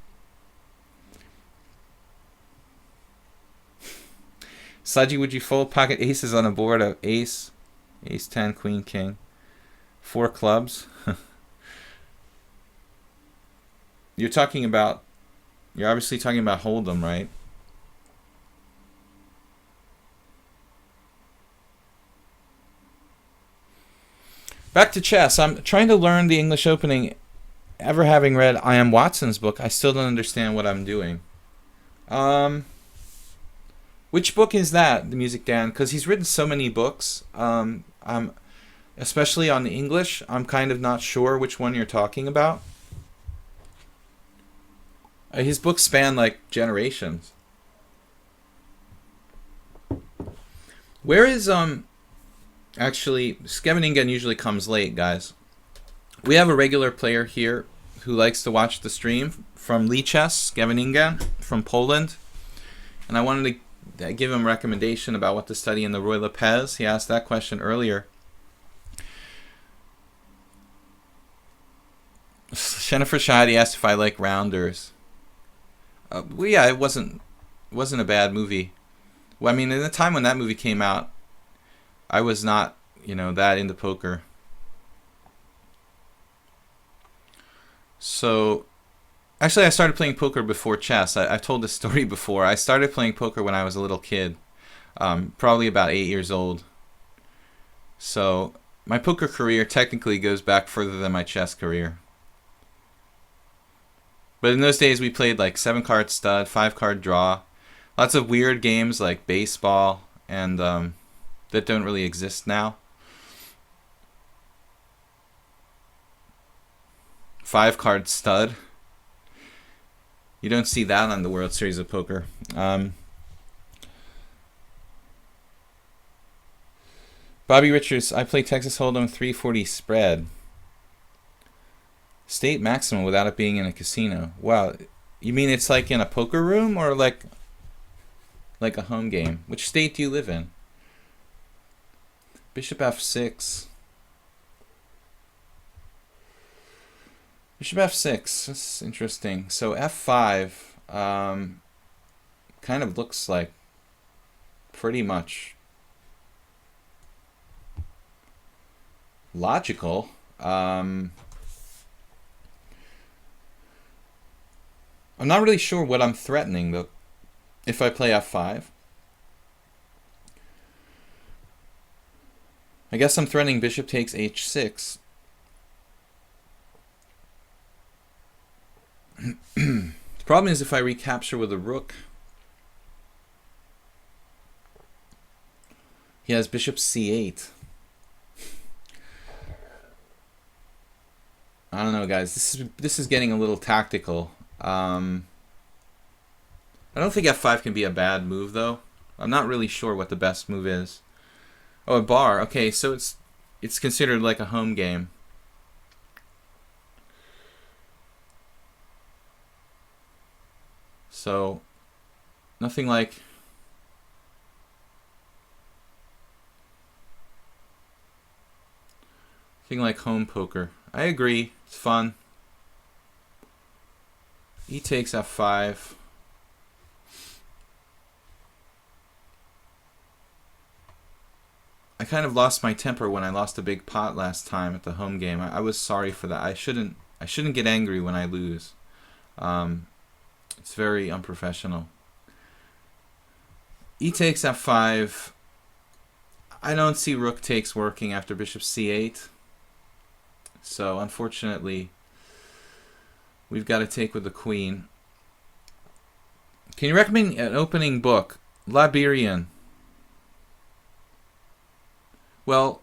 Sludgy, would you fold pocket aces on a board of ace, ace 10, queen, king, 4 clubs? You're obviously talking about Hold'em, right? Back to chess. I'm trying to learn the English opening. Ever having read I.M. Watson's book, I still don't understand what I'm doing. Which book is that, The Music Dan? Because he's written so many books. Especially on the English, I'm kind of not sure which one you're talking about. His books span like generations. Where is actually Scheveningen usually comes late, guys. We have a regular player here who likes to watch the stream from Lichess, Scheveningen, from Poland. And I wanted to give him a recommendation about what to study in the Roy Lopez. He asked that question earlier. Jennifer Shadi asked if I like rounders. Well, yeah, it wasn't a bad movie. Well, I mean, in the time when that movie came out, I was not, that into poker. So, actually, I started playing poker before chess. I've told this story before. I started playing poker when I was a little kid, probably about 8 years old. So, my poker career technically goes back further than my chess career. But in those days, we played like 7-card stud, 5-card draw. Lots of weird games like baseball and that don't really exist now. 5-card stud. You don't see that on the World Series of Poker. Bobby Richards, I play Texas Hold'em 340 spread. State maximum without it being in a casino. Wow, you mean it's like in a poker room or like a home game? Which state do you live in? Bishop f6. Bishop f6. That's interesting. So f5 kind of looks like pretty much logical. I'm not really sure what I'm threatening though. If I play f5, I guess I'm threatening bishop takes h6. The problem is if I recapture with a rook. He has bishop c8. I don't know, guys. This is getting a little tactical. I don't think f5 can be a bad move, though. I'm not really sure what the best move is. Oh, a bar. Okay, so it's considered like a home game. So, nothing like home poker. I agree. It's fun. E takes f5. I kind of lost my temper when I lost a big pot last time at the home game. I was sorry for that. I shouldn't get angry when I lose. It's very unprofessional. E takes f5. I don't see rook takes working after bishop c8. So unfortunately, we've got to take with the queen. Can you recommend an opening book? Liberian. Well,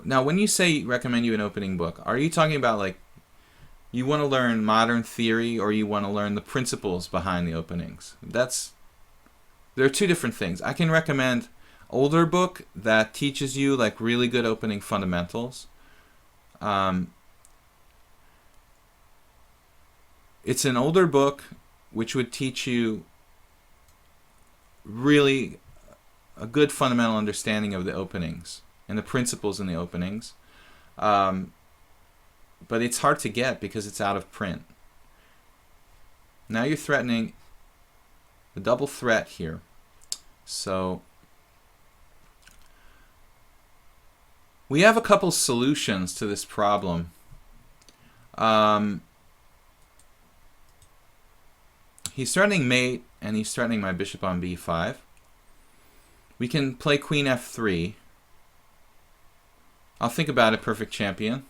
now when you say recommend you an opening book, are you talking about like you want to learn modern theory or you want to learn the principles behind the openings? There are two different things. I can recommend older book that teaches you like really good opening fundamentals. It's an older book which would teach you really a good fundamental understanding of the openings and the principles in the openings. But it's hard to get because it's out of print. Now you're threatening the double threat here. So we have a couple solutions to this problem. He's threatening mate, and he's threatening my bishop on b5. We can play queen f3. I'll think about it, perfect champion.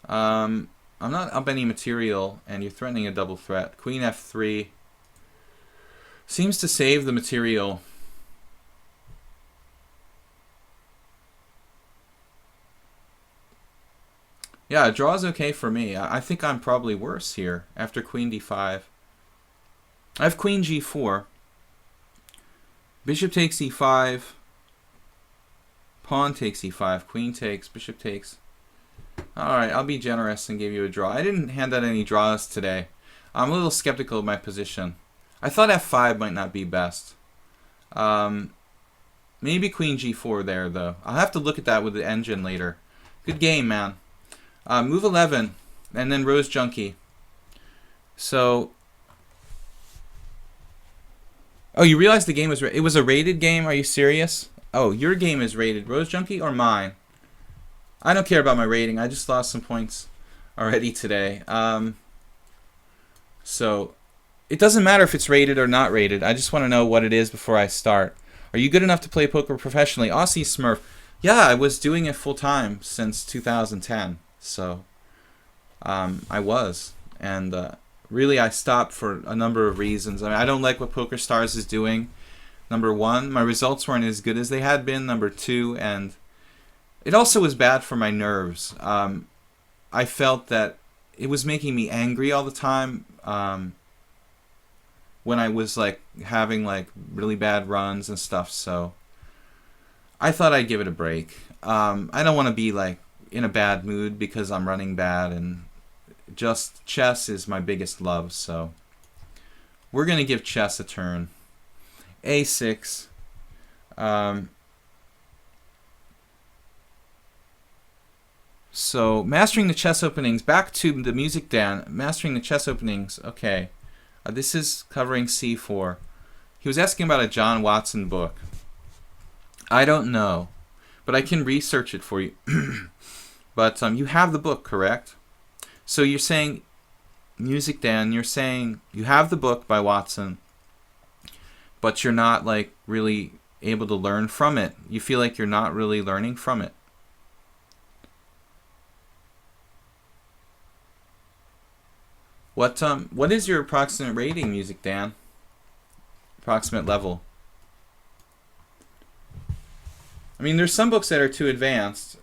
I'm not up any material, and you're threatening a double threat. Queen f3 seems to save the material. Yeah, a draw is okay for me. I think I'm probably worse here after queen d5. I have queen g4. Bishop takes e5. Pawn takes e5. Queen takes. Bishop takes. Alright, I'll be generous and give you a draw. I didn't hand out any draws today. I'm a little skeptical of my position. I thought f5 might not be best. Maybe queen g4 there, though. I'll have to look at that with the engine later. Good game, man. Move 11, and then Rose Junkie. So, oh, you realize the game was it was a rated game? Are you serious? Oh, your game is rated. Rose Junkie or mine? I don't care about my rating. I just lost some points already today. So, it doesn't matter if it's rated or not rated. I just want to know what it is before I start. Are you good enough to play poker professionally? Aussie Smurf. Yeah, I was doing it full time since 2010. So, I was. And really, I stopped for a number of reasons. I mean, I don't like what PokerStars is doing. Number one, my results weren't as good as they had been. Number two, and it also was bad for my nerves. I felt that it was making me angry all the time. When I was like having like really bad runs and stuff. So I thought I'd give it a break. I don't want to be like in a bad mood because I'm running bad, and just chess is my biggest love. So we're going to give chess a turn. A6. So mastering the chess openings. Back to the music, Dan. Mastering the chess openings. Okay. This is covering c4. He was asking about a John Watson book. I don't know, but I can research it for you. But you have the book, correct? So you're saying, Music Dan, you're saying you have the book by Watson, but you're not like really able to learn from it. You feel like you're not really learning from it. What is your approximate rating, Music Dan? Approximate level. I mean, there's some books that are too advanced.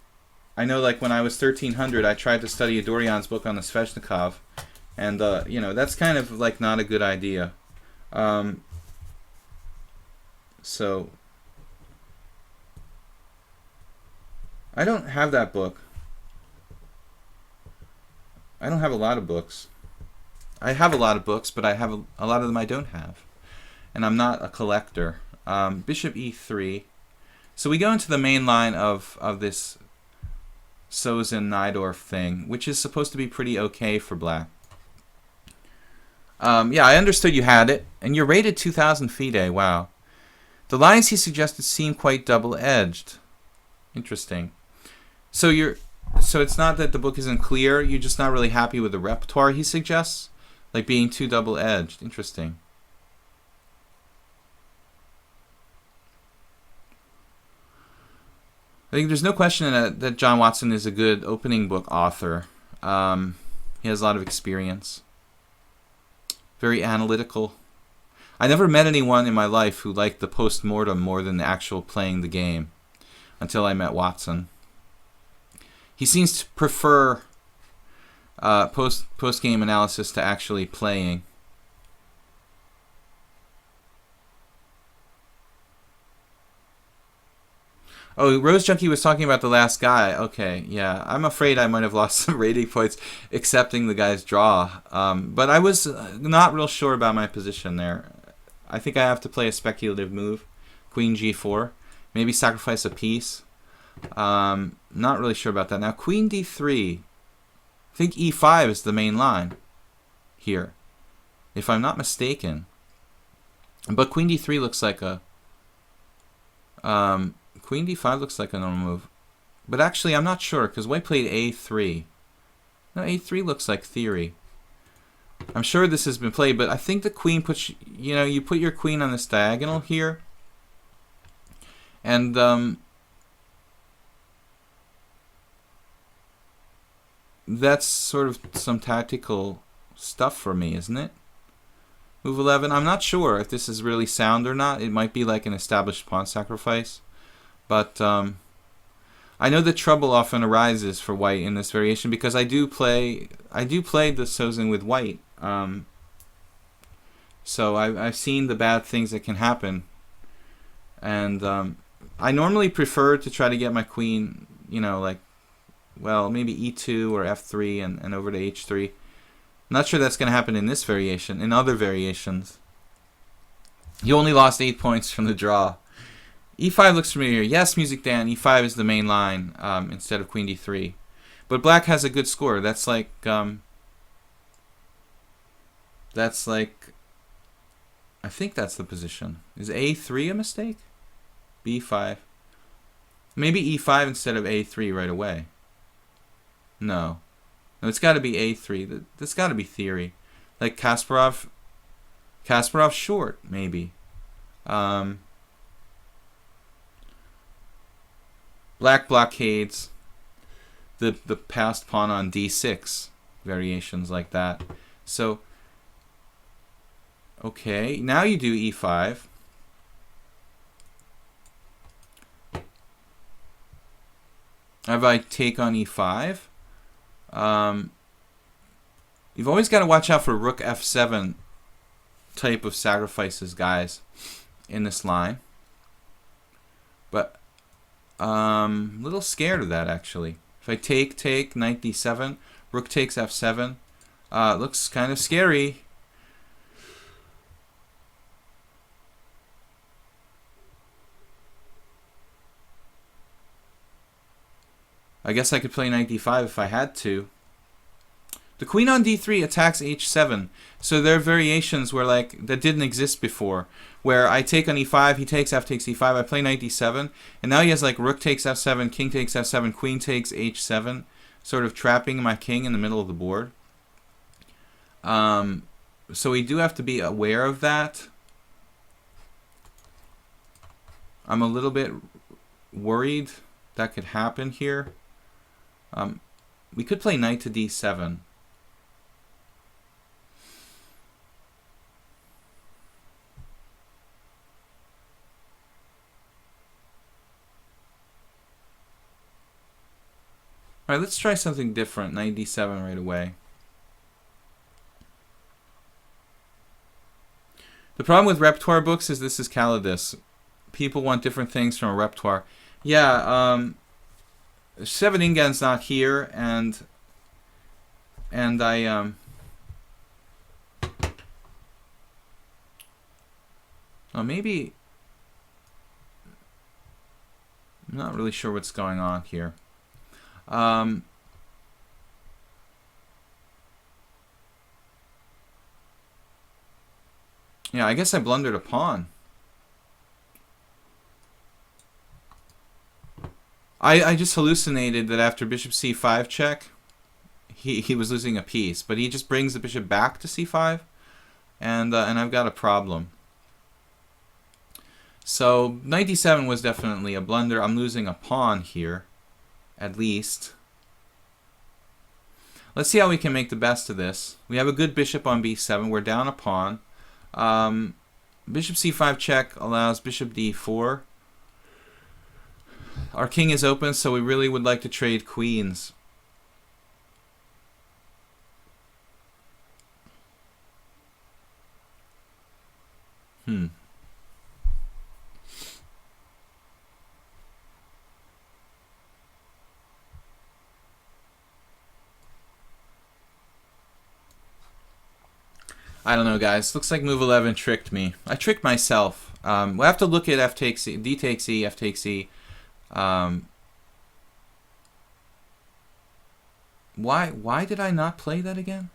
I know, like when I was 1300, I tried to study Dorian's book on the Sveshnikov, and you know, that's kind of like not a good idea. So I don't have that book. I don't have a lot of books. I have a lot of books, but I have a lot of them I don't have. And I'm not a collector. Bishop e3. So we go into the main line of this Sozin-Najdorf thing, which is supposed to be pretty okay for black. Yeah, I understood you had it. And you're rated 2,000 FIDE. Wow. The lines he suggested seem quite double-edged. Interesting. So it's not that the book isn't clear, you're just not really happy with the repertoire he suggests? Like being too double-edged. Interesting. I think there's no question that John Watson is a good opening book author. He has a lot of experience. Very analytical. I never met anyone in my life who liked the post-mortem more than the actual playing the game until I met Watson. He seems to prefer post-game analysis to actually playing. Oh, Rose Junkie was talking about the last guy. Okay, yeah. I'm afraid I might have lost some rating points accepting the guy's draw. But I was not real sure about my position there. I think I have to play a speculative move. Queen G4. Maybe sacrifice a piece. Not really sure about that. Now, Queen D3. I think E5 is the main line here, if I'm not mistaken. But Queen D3 looks like a... Queen D5 looks like a normal move. But actually, I'm not sure, because White played A3. No, A3 looks like theory. I'm sure this has been played, but I think the queen puts... You know, you put your queen on this diagonal here. And, that's sort of some tactical stuff for me, isn't it? Move 11. I'm not sure if this is really sound or not. It might be like an established pawn sacrifice. But I know that trouble often arises for white in this variation because I do play the Sozin with white. So I've seen the bad things that can happen. And I normally prefer to try to get my queen, you know, like, well, maybe E2 or F3 and over to H3. I'm not sure that's going to happen in this variation. In other variations, you only lost 8 points from the draw. E5 looks familiar. Yes, Music Dan, E5 is the main line instead of Queen D3. But black has a good score. That's like, I think that's the position. Is A3 a mistake? B5. Maybe E5 instead of A3 right away. No, it's got to be A3. That's got to be theory. Like Kasparov short, maybe. Black blockades the passed pawn on D6. Variations like that. So, okay, now you do E5. Have I take on E5? You've always got to watch out for Rook F7 type of sacrifices, guys, in this line. But I'm a little scared of that, actually. If I take, knight D7, Rook takes F7. It looks kind of scary. I guess I could play knight D5 if I had to. The queen on D3 attacks H7. So there are variations where that didn't exist before. Where I take on E5, he takes F takes E5, I play knight D7, and now he has rook takes F7, king takes F7, queen takes H7, sort of trapping my king in the middle of the board. So we do have to be aware of that. I'm a little bit worried that could happen here. We could play knight to D7. Alright, let's try something different. Knight D7 right away. The problem with repertoire books is this is Calidus. People want different things from a repertoire. Yeah, Seven Ingan's not here, and I oh, maybe I'm not really sure what's going on here. Yeah, I guess I blundered a pawn. I just hallucinated that after bishop c5 check, he was losing a piece, but he just brings the bishop back to c5, and I've got a problem. So knight d7 was definitely a blunder. I'm losing a pawn here, at least. Let's see how we can make the best of this. We have a good bishop on b7. We're down a pawn. Bishop c5 check allows bishop d4. Our king is open, so we really would like to trade queens. I don't know, guys. Looks like move 11 tricked me. I tricked myself. We'll have to look at f takes e, d takes e, f takes e. Why did I not play that again?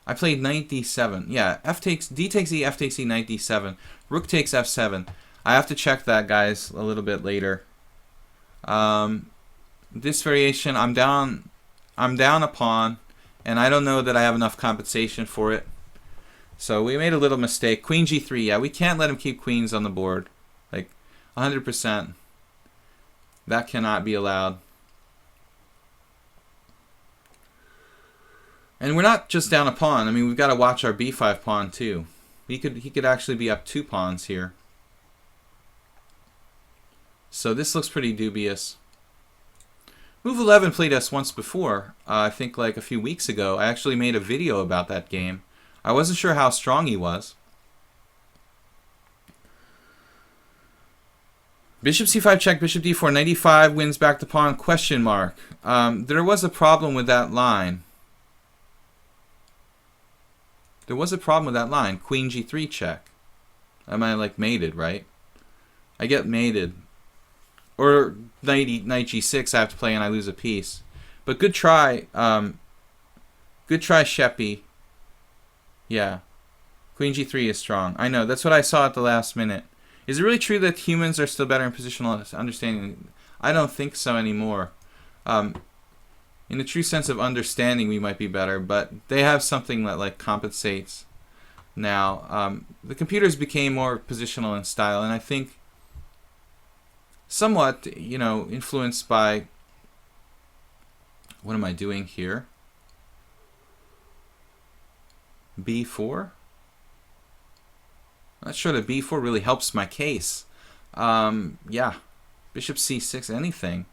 I played knight d7. Yeah, d takes e, f takes e, knight d7. Rook takes f7. I have to check that, guys, a little bit later. This variation, I'm down a pawn, and I don't know that I have enough compensation for it. So we made a little mistake. Queen g3. Yeah, we can't let him keep queens on the board. Like 100%. That cannot be allowed. And we're not just down a pawn. I mean, we've got to watch our b5 pawn too. He could actually be up 2 pawns here. So this looks pretty dubious. Move 11 played us once before. I think like a few weeks ago. I actually made a video about that game. I wasn't sure how strong he was. Bishop c5 check, bishop d4, knight e5 wins back the pawn, question mark. There was a problem with that line. There was a problem with that line. Queen g3 check. I might have like mated, right? I get mated. Or knight g6 I have to play and I lose a piece. But good try. Good try, Sheppy. Yeah. Queen g3 is strong. I know. That's what I saw at the last minute. Is it really true that humans are still better in positional understanding? I don't think so anymore. In the true sense of understanding, we might be better, but they have something that like compensates now. The computers became more positional in style, and I think somewhat, you know, influenced by, what am I doing here? b4? Not sure that b4 really helps my case. Yeah, bishop c6, anything,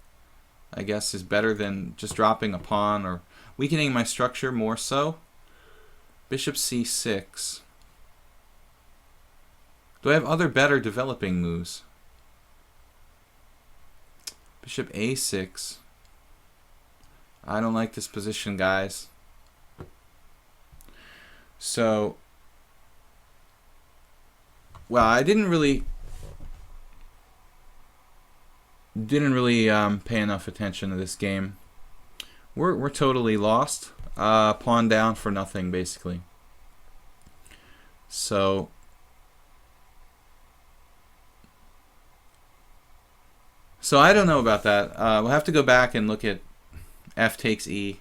I guess, is better than just dropping a pawn or weakening my structure more so. Bishop c6. Do I have other better developing moves? Bishop a6. I don't like this position, guys. So, well, I didn't really pay enough attention to this game. We're totally lost. Pawn down for nothing, basically. So I don't know about that. We'll have to go back and look at f takes e,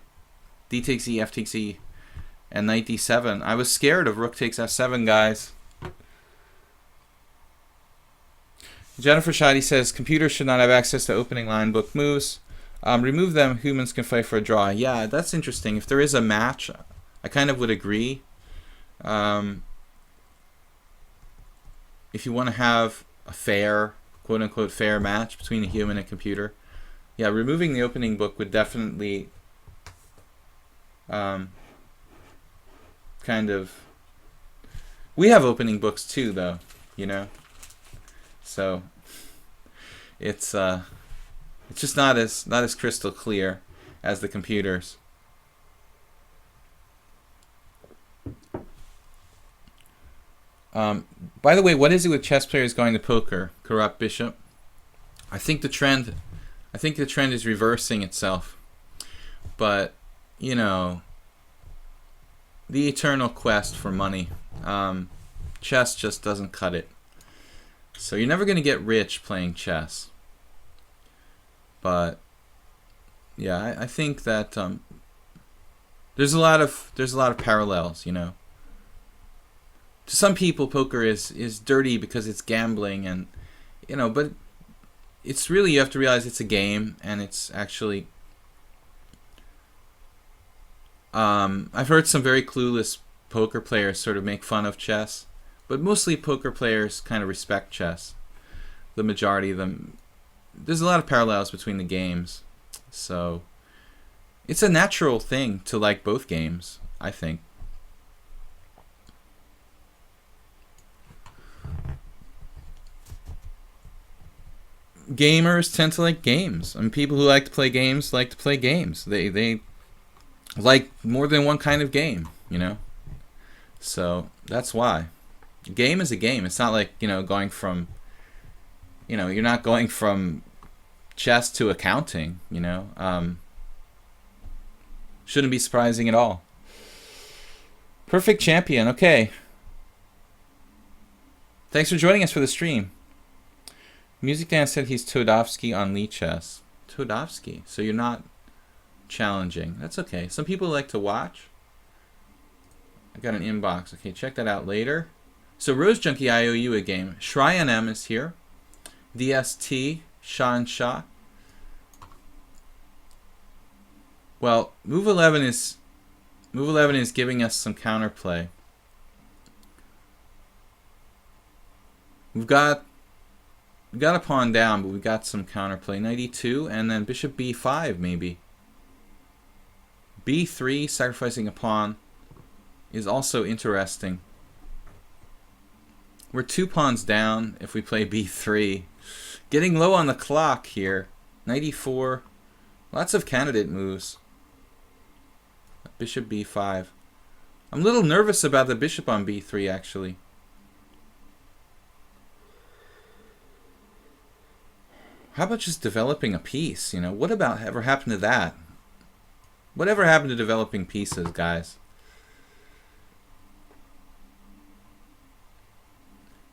d takes e, f takes e, and knight d7. I was scared of rook takes f7, guys. Jennifer Shadi says, computers should not have access to opening line book moves. Remove them, humans can fight for a draw. Yeah, that's interesting. If there is a match, I kind of would agree. If you want to have a fair, quote-unquote, fair match between a human and computer, yeah, removing the opening book would definitely kind of... We have opening books too, though, you know? So it's just not as crystal clear as the computers. By the way, what is it with chess players going to poker? Corrupt bishop. I think the trend is reversing itself. But you know, the eternal quest for money. Chess just doesn't cut it. So you're never going to get rich playing chess. But yeah, I think that there's a lot of parallels, you know. To some people, poker is dirty because it's gambling, and you know, but it's really, you have to realize it's a game, and it's actually I've heard some very clueless poker players sort of make fun of chess. But mostly poker players kind of respect chess. The majority of them. There's a lot of parallels between the games. So it's a natural thing to like both games, I think. Gamers tend to like games. I mean, people who like to play games like to play games. They like more than one kind of game, you know. So that's why. A game is a game. It's not like, going from, you're not going from chess to accounting, Shouldn't be surprising at all. Perfect champion. Okay. Thanks for joining us for the stream. Music Dan said he's Todovsky on Lee chess. Todovsky. So you're not challenging. That's okay. Some people like to watch. I got an inbox. Okay, check that out later. So Rose Junkie, I owe you a game. Shryan M is here. DST, Shah and Shah. Well, move 11 is giving us some counterplay. We've got a pawn down, but we've got some counterplay. Knight e2, and then bishop b5 maybe. b3, sacrificing a pawn, is also interesting. We're 2 pawns down if we play b3. Getting low on the clock here. Knight e4. Lots of candidate moves. Bishop b5. I'm a little nervous about the bishop on b3 actually. How about just developing a piece? What about ever happened to that? Whatever happened to developing pieces, guys?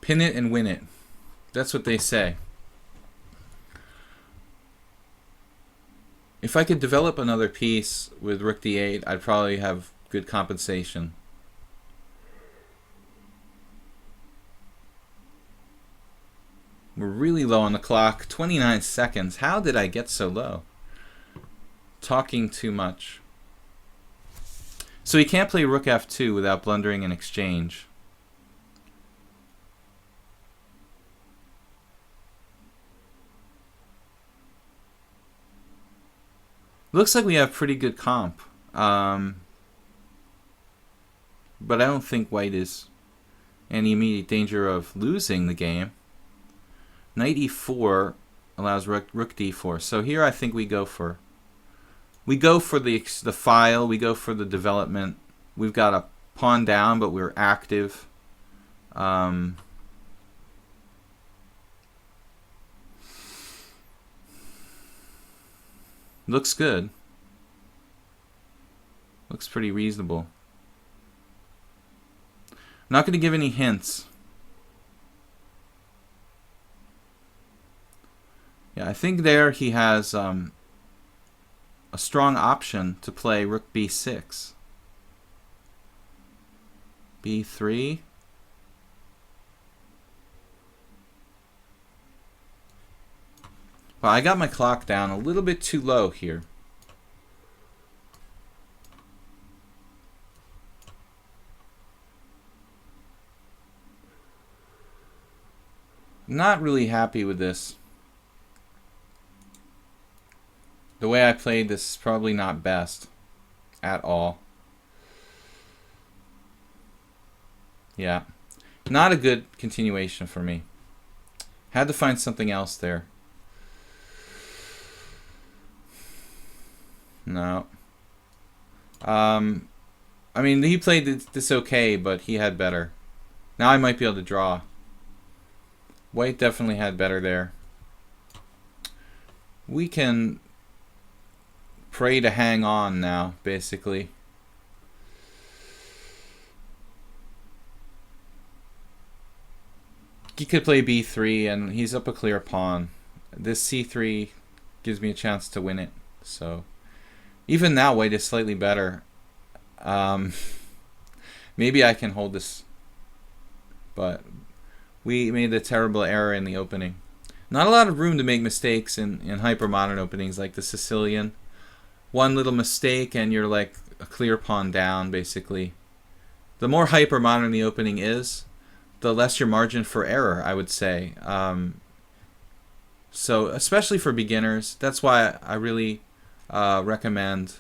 Pin it and win it. That's what they say. If I could develop another piece with rook d8, I'd probably have good compensation. We're really low on the clock. 29 seconds. How did I get so low? Talking too much. So he can't play rook f2 without blundering an exchange. Looks like we have pretty good comp. But I don't think white is any immediate danger of losing the game. Knight e4 allows rook d4. So here I think we go for the file, we go for the development. We've got a pawn down, but we're active. Looks good. Looks pretty reasonable. I'm not going to give any hints. Yeah, I think there he has a strong option to play rook b6. b3. Well, I got my clock down a little bit too low here. Not really happy with this. The way I played this is probably not best at all. Yeah, not a good continuation for me. Had to find something else there. No. I mean, he played this okay, but he had better. Now I might be able to draw. White definitely had better there. We can pray to hang on now, basically. He could play b3, and he's up a clear pawn. This c3 gives me a chance to win it. So even now, white is slightly better. Maybe I can hold this, but we made a terrible error in the opening. Not a lot of room to make mistakes in hyper-modern openings like the Sicilian. One little mistake and you're like a clear pawn down, basically. The more hyper-modern the opening is, the less your margin for error, I would say. So especially for beginners, that's why I really recommend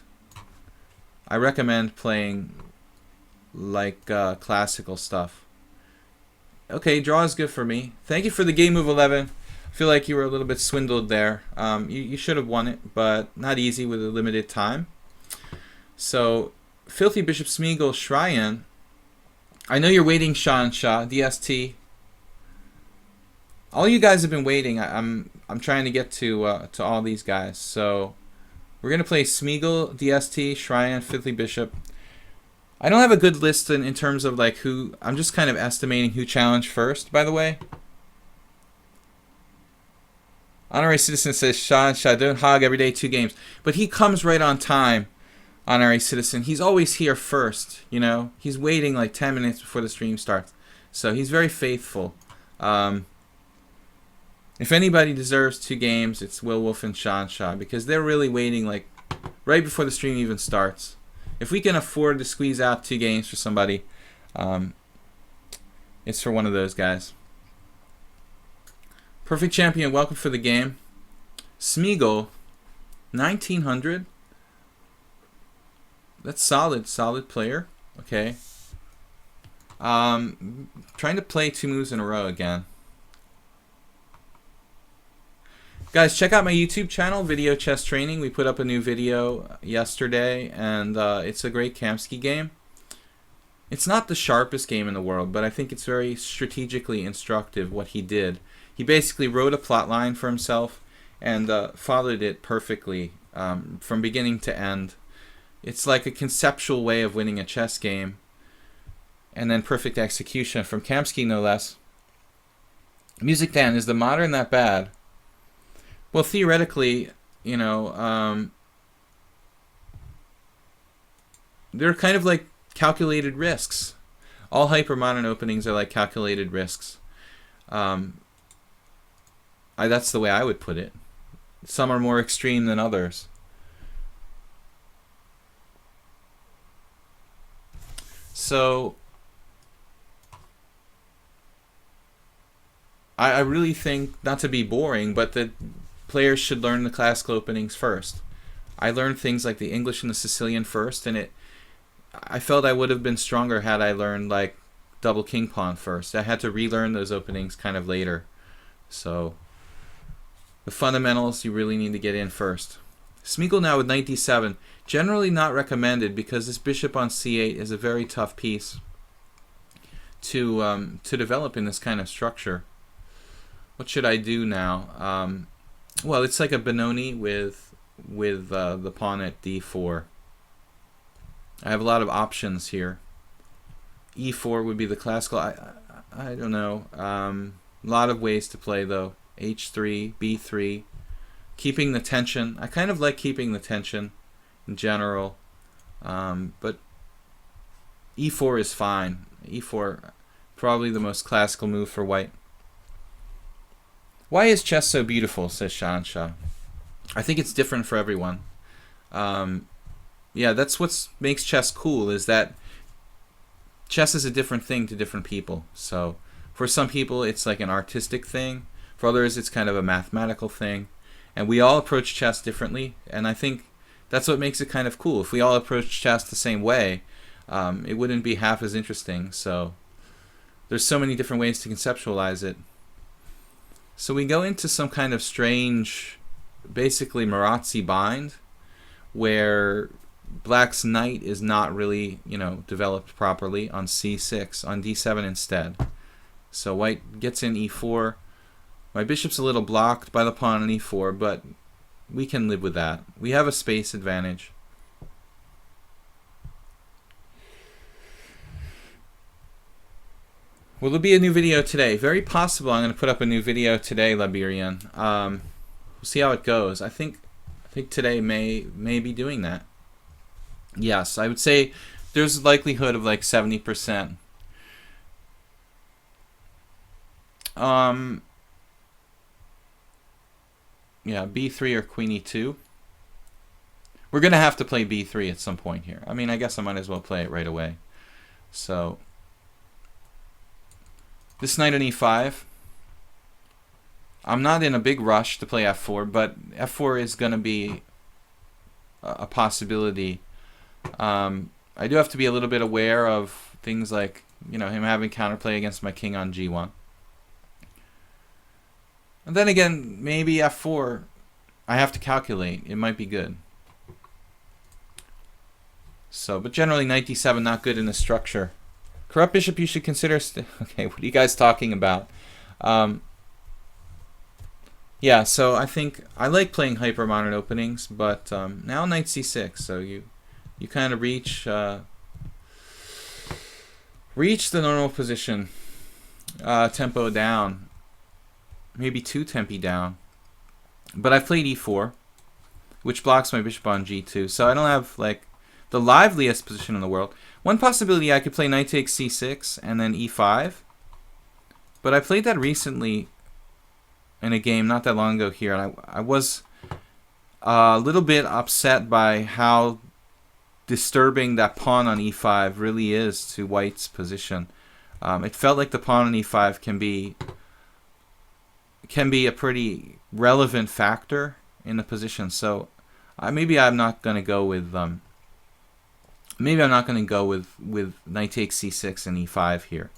playing like classical stuff. Okay, draw is good for me. Thank you for the game move 11. I feel like you were a little bit swindled there. You should have won it, but not easy with a limited time. So, Filthy Bishop Smeagol Shryan I know you're waiting, Sean Shaw, DST. All you guys have been waiting. I'm trying to get to all these guys. So we're gonna play Smeagol, DST, Shryan, Fifthly Bishop. I don't have a good list in terms of like who. I'm just kind of estimating who challenged first. By the way, Honorary Citizen says Sean Shaw don't hog every day 2 games, but he comes right on time. Honorary Citizen, he's always here first. You know, he's waiting like 10 minutes before the stream starts, so he's very faithful. If anybody deserves 2 games, it's Will Wolf and Sean Shaw, because they're really waiting like right before the stream even starts. If we can afford to squeeze out 2 games for somebody, it's for one of those guys. Perfect Champion, welcome for the game. Smeagol, 1900. That's solid player. Okay. Trying to play 2 moves in a row again. Guys, check out my YouTube channel, Video Chess Training. We put up a new video yesterday, and it's a great Kamsky game. It's not the sharpest game in the world, but I think it's very strategically instructive what he did. He basically wrote a plot line for himself and followed it perfectly from beginning to end. It's like a conceptual way of winning a chess game, and then perfect execution from Kamsky, no less. Music Dan, is the modern that bad? Well, theoretically, you know, they're kind of like calculated risks. All hypermodern openings are like calculated risks. That's the way I would put it. Some are more extreme than others. So I really think, not to be boring, but that players should learn the classical openings first. I learned things like the English and the Sicilian first, and I felt I would have been stronger had I learned like double king pawn first. I had to relearn those openings kind of later. So the fundamentals you really need to get in first. Smeagol now with knight d7. Generally not recommended because this bishop on c8 is a very tough piece to develop in this kind of structure. What should I do now? Well, it's like a Benoni with the pawn at d4. I have a lot of options here. e4 would be the classical. I don't know. A lot of ways to play though. h3, b3. Keeping the tension. I kind of like keeping the tension in general. But e4 is fine. e4, probably the most classical move for white. Why is chess so beautiful, says Sean Shaw. I think it's different for everyone. Yeah, that's what makes chess cool, is that chess is a different thing to different people. So for some people, it's like an artistic thing. For others, it's kind of a mathematical thing. And we all approach chess differently. And I think that's what makes it kind of cool. If we all approach chess the same way, it wouldn't be half as interesting. So there's so many different ways to conceptualize it. So we go into some kind of strange, basically Marazzi bind, where black's knight is not really, developed properly on c6, on d7 instead. So white gets in e4. My bishop's a little blocked by the pawn on e4, but we can live with that. We have a space advantage. Will there be a new video today? Very possible I'm going to put up a new video today, Liberian. We'll see how it goes. I think today may be doing that. Yes, I would say there's a likelihood of like 70%. Yeah, b3 or queen e2. We're going to have to play b3 at some point here. I mean, I guess I might as well play it right away. So this knight on e5. I'm not in a big rush to play f4, but f4 is going to be a possibility. I do have to be a little bit aware of things like, him having counterplay against my king on g1. And then again, maybe f4, I have to calculate. It might be good. So, but generally knight d7 not good in the structure. Corrupt bishop, you should consider... Okay, what are you guys talking about? Yeah, so I think I like playing hyper-modern openings, but now knight c6, so you kind of reach the normal position, tempo down, maybe 2 tempi down. But I've played e4, which blocks my bishop on g2, so I don't have like the liveliest position in the world. One possibility, I could play knight takes c6 and then e5, but I played that recently in a game not that long ago here, and I was a little bit upset by how disturbing that pawn on e5 really is to white's position. It felt like the pawn on e5 can be a pretty relevant factor in the position. So maybe I'm not going to go with with knight takes c6 and e5 here.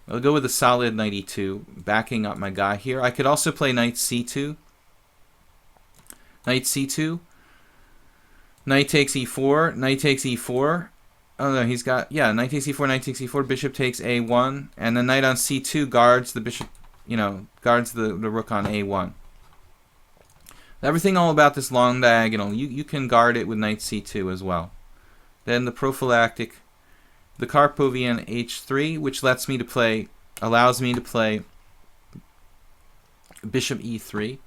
I'll go with a solid knight e2, backing up my guy here. I could also play knight c2. Knight c2. Knight takes e4. Knight takes e4. Oh no, he's got, yeah, knight takes e4, knight takes e4, bishop takes a1, and the knight on c2 guards the bishop, guards the rook on a1. Everything all about this long diagonal, you can guard it with knight c2 as well. Then the prophylactic, the Karpovian h3, which allows me to play bishop e3.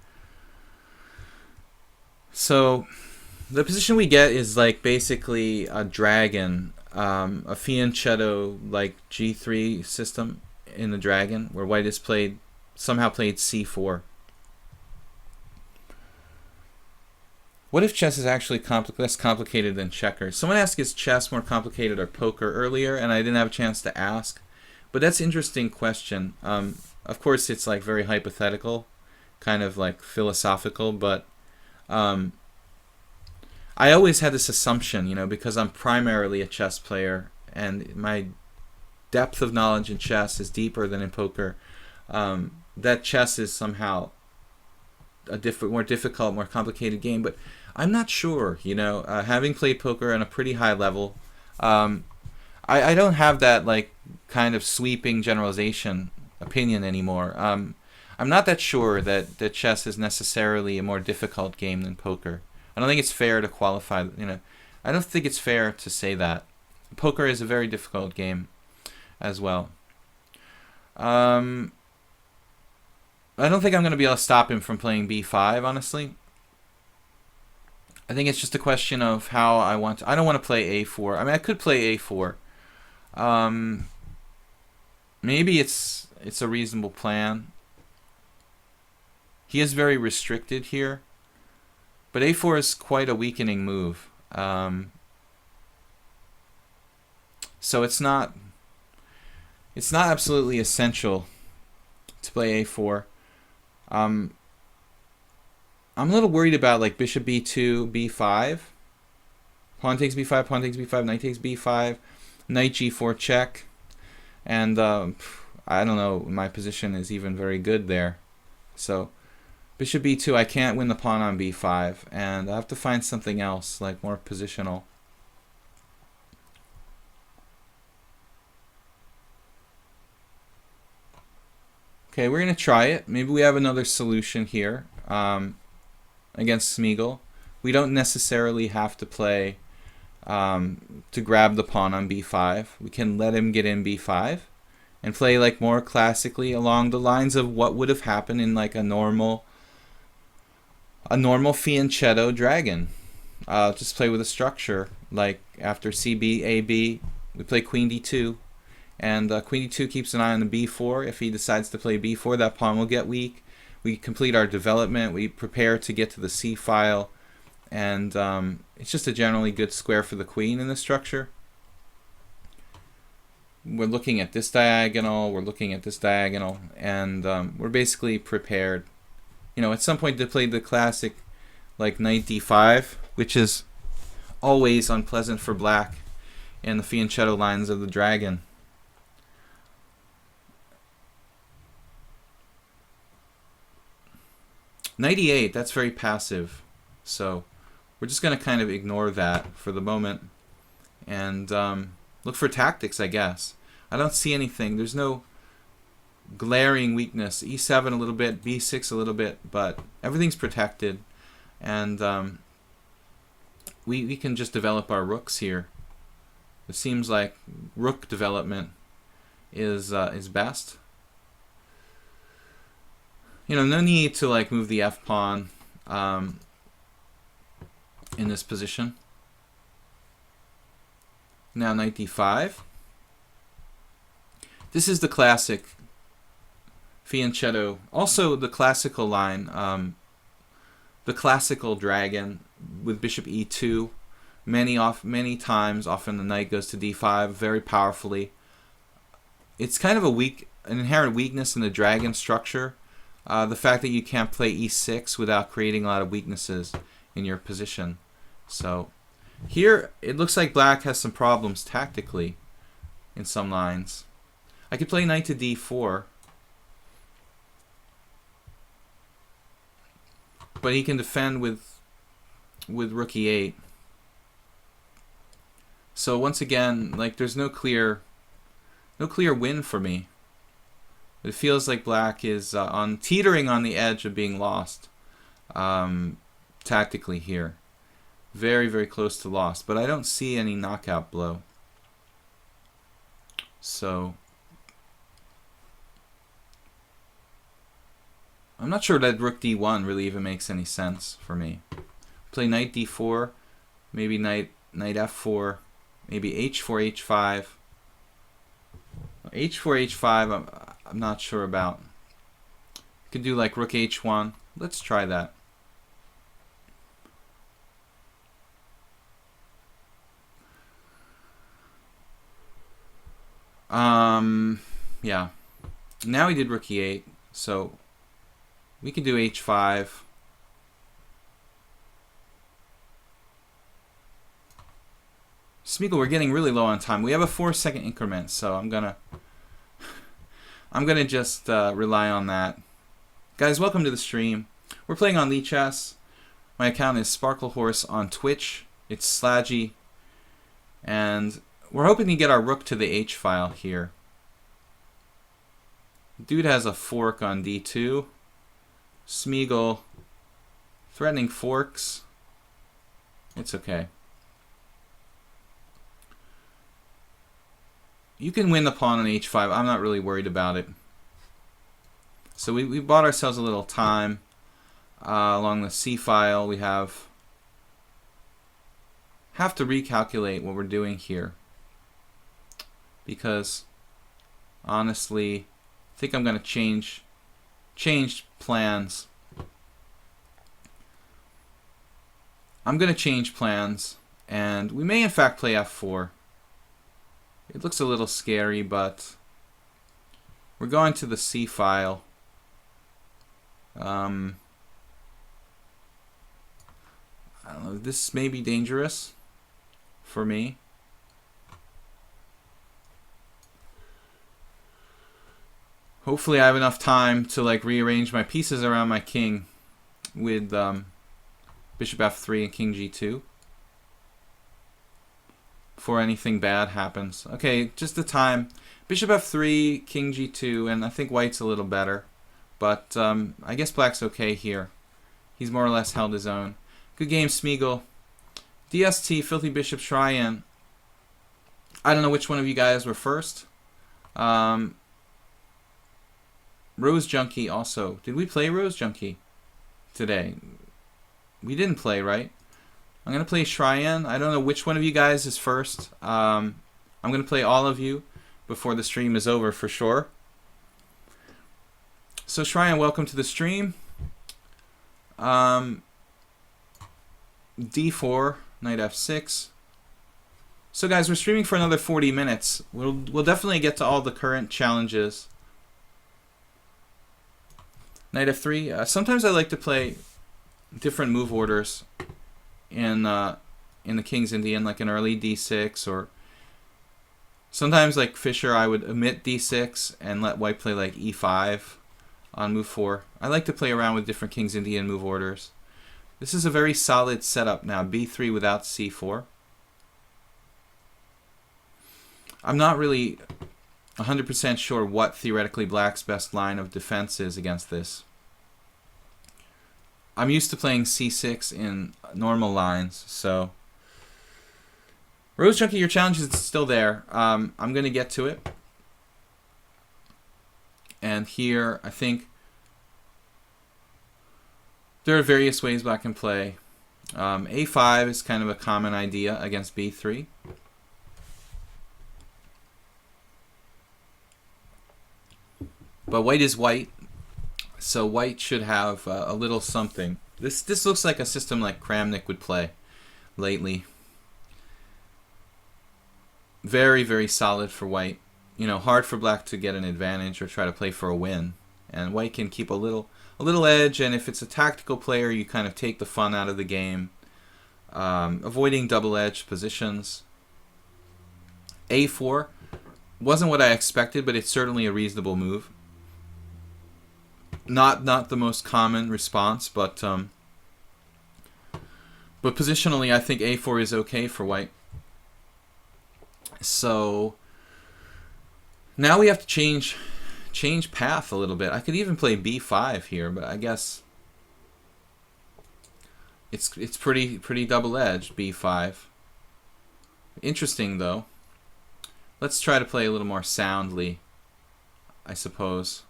So the position we get is like basically a dragon, a fianchetto like g3 system in the dragon, where white has somehow played c4. What if chess is actually less complicated than checkers? Someone asked, is chess more complicated or poker earlier, and I didn't have a chance to ask. But that's an interesting question. Of course, it's like very hypothetical, kind of like philosophical, but I always had this assumption, because I'm primarily a chess player, and my depth of knowledge in chess is deeper than in poker, that chess is somehow a more difficult, more complicated game. But I'm not sure, having played poker on a pretty high level, I don't have that like kind of sweeping generalization opinion anymore. I'm not that sure that chess is necessarily a more difficult game than poker. I don't think it's fair to qualify, I don't think it's fair to say that. Poker is a very difficult game as well. I don't think I'm going to be able to stop him from playing b5, honestly. I think it's just a question of how I want to. I don't want to play a4. I mean, I could play a4. Maybe it's a reasonable plan. He is very restricted here, but a4 is quite a weakening move. So it's not absolutely essential to play a4. I'm a little worried about like bishop b2, b5, pawn takes b5, pawn takes b5, knight takes b5, knight g4 check, and I don't know, my position is even very good there. So bishop b2, I can't win the pawn on b5, and I have to find something else, like more positional. Okay, we're going to try it. Maybe we have another solution here against Smeagol. We don't necessarily have to play to grab the pawn on b5. We can let him get in b5 and play like more classically along the lines of what would have happened in like a normal fianchetto dragon. Just play with a structure like after cb, ab, we play queen d2. And queen d2 keeps an eye on the b4. If he decides to play b4, that pawn will get weak. We complete our development. We prepare to get to the c file. And it's just a generally good square for the queen in this structure. We're looking at this diagonal. We're looking at this diagonal. And we're basically prepared. At some point to play the classic like knight d5, which is always unpleasant for black in the fianchetto lines of the dragon. 98, that's very passive. So we're just going to kind of ignore that for the moment and look for tactics, I guess. I don't see anything. There's no glaring weakness. E7 a little bit, B6 a little bit, but everything's protected, and we can just develop our rooks here. It seems like rook development is best. You know, no need to like move the F pawn in this position. Now knight d5. This is the classic fianchetto. Also the classical line, the classical dragon with bishop e2. Many times, often the knight goes to d5 very powerfully. It's kind of an inherent weakness in the dragon structure. The fact that you can't play e6 without creating a lot of weaknesses in your position. So here it looks like black has some problems tactically in some lines. I could play knight to d4, but he can defend with rook e8. So once again, like there's no clear win for me. It feels like black is teetering on the edge of being lost tactically here. Very, very close to lost, but I don't see any knockout blow. So I'm not sure that rook d1 really even makes any sense for me. Play knight d4, maybe knight f4, maybe h4, h5. h4, h5 I'm not sure about. Could do like rook h1. Let's try that. Yeah. Now he did rook e8, so we can do h5. Smeagol, we're getting really low on time. We have a 4-second increment, so I'm gonna just rely on that. Guys, welcome to the stream. We're playing on Lichess. My account is Sparklehorse on Twitch. It's Slaggy, and we're hoping to get our rook to the H file here. Dude has a fork on D2. Smeagol threatening forks. It's okay. You can win the pawn on H5. I'm not really worried about it. So we bought ourselves a little time along the C file. We have to recalculate what we're doing here, because honestly, I think I'm going to change plans. I'm going to change plans, and we may in fact play F4. It looks a little scary, but we're going to the C file. I don't know, this may be dangerous for me. Hopefully I have enough time to like rearrange my pieces around my king with bishop f3 and king g2 before anything bad happens. Okay, just the time. Bishop f3, king g2, and I think white's a little better. But I guess black's okay here. He's more or less held his own. Good game, Smeagol. DST, Filthy Bishop Shryan. I don't know which one of you guys were first. Rose Junkie also. Did we play Rose Junkie today? We didn't play, right? I'm going to play Shryan. I don't know which one of you guys is first. I'm going to play all of you before the stream is over for sure. So Shryan, welcome to the stream. D4, knight f6. So guys, we're streaming for another 40 minutes. We'll definitely get to all the current challenges. Knight f3. Sometimes I like to play different move orders in the King's Indian, like an early d6, or sometimes like Fischer, I would omit d6 and let white play like e5 on move 4. I like to play around with different King's Indian move orders. This is a very solid setup now. b3 without c4. I'm not really 100% sure what theoretically black's best line of defense is against this. I'm used to playing c6 in normal lines, so Rose Junkie, your challenge is still there. I'm going to get to it. And here, I think there are various ways black can play. A5 is kind of a common idea against b3. But white is white, so white should have a little something. This looks like a system like Kramnik would play lately. Very, very solid for white. You know, hard for black to get an advantage or try to play for a win. And white can keep a little edge, and if it's a tactical player, you kind of take the fun out of the game. Avoiding double-edged positions. A4 wasn't what I expected, but it's certainly a reasonable move. Not the most common response, but positionally, I think A4 is okay for white. So now we have to change path a little bit. I could even play B5 here, but I guess it's pretty double-edged, B5. Interesting though. Let's try to play a little more soundly, I suppose.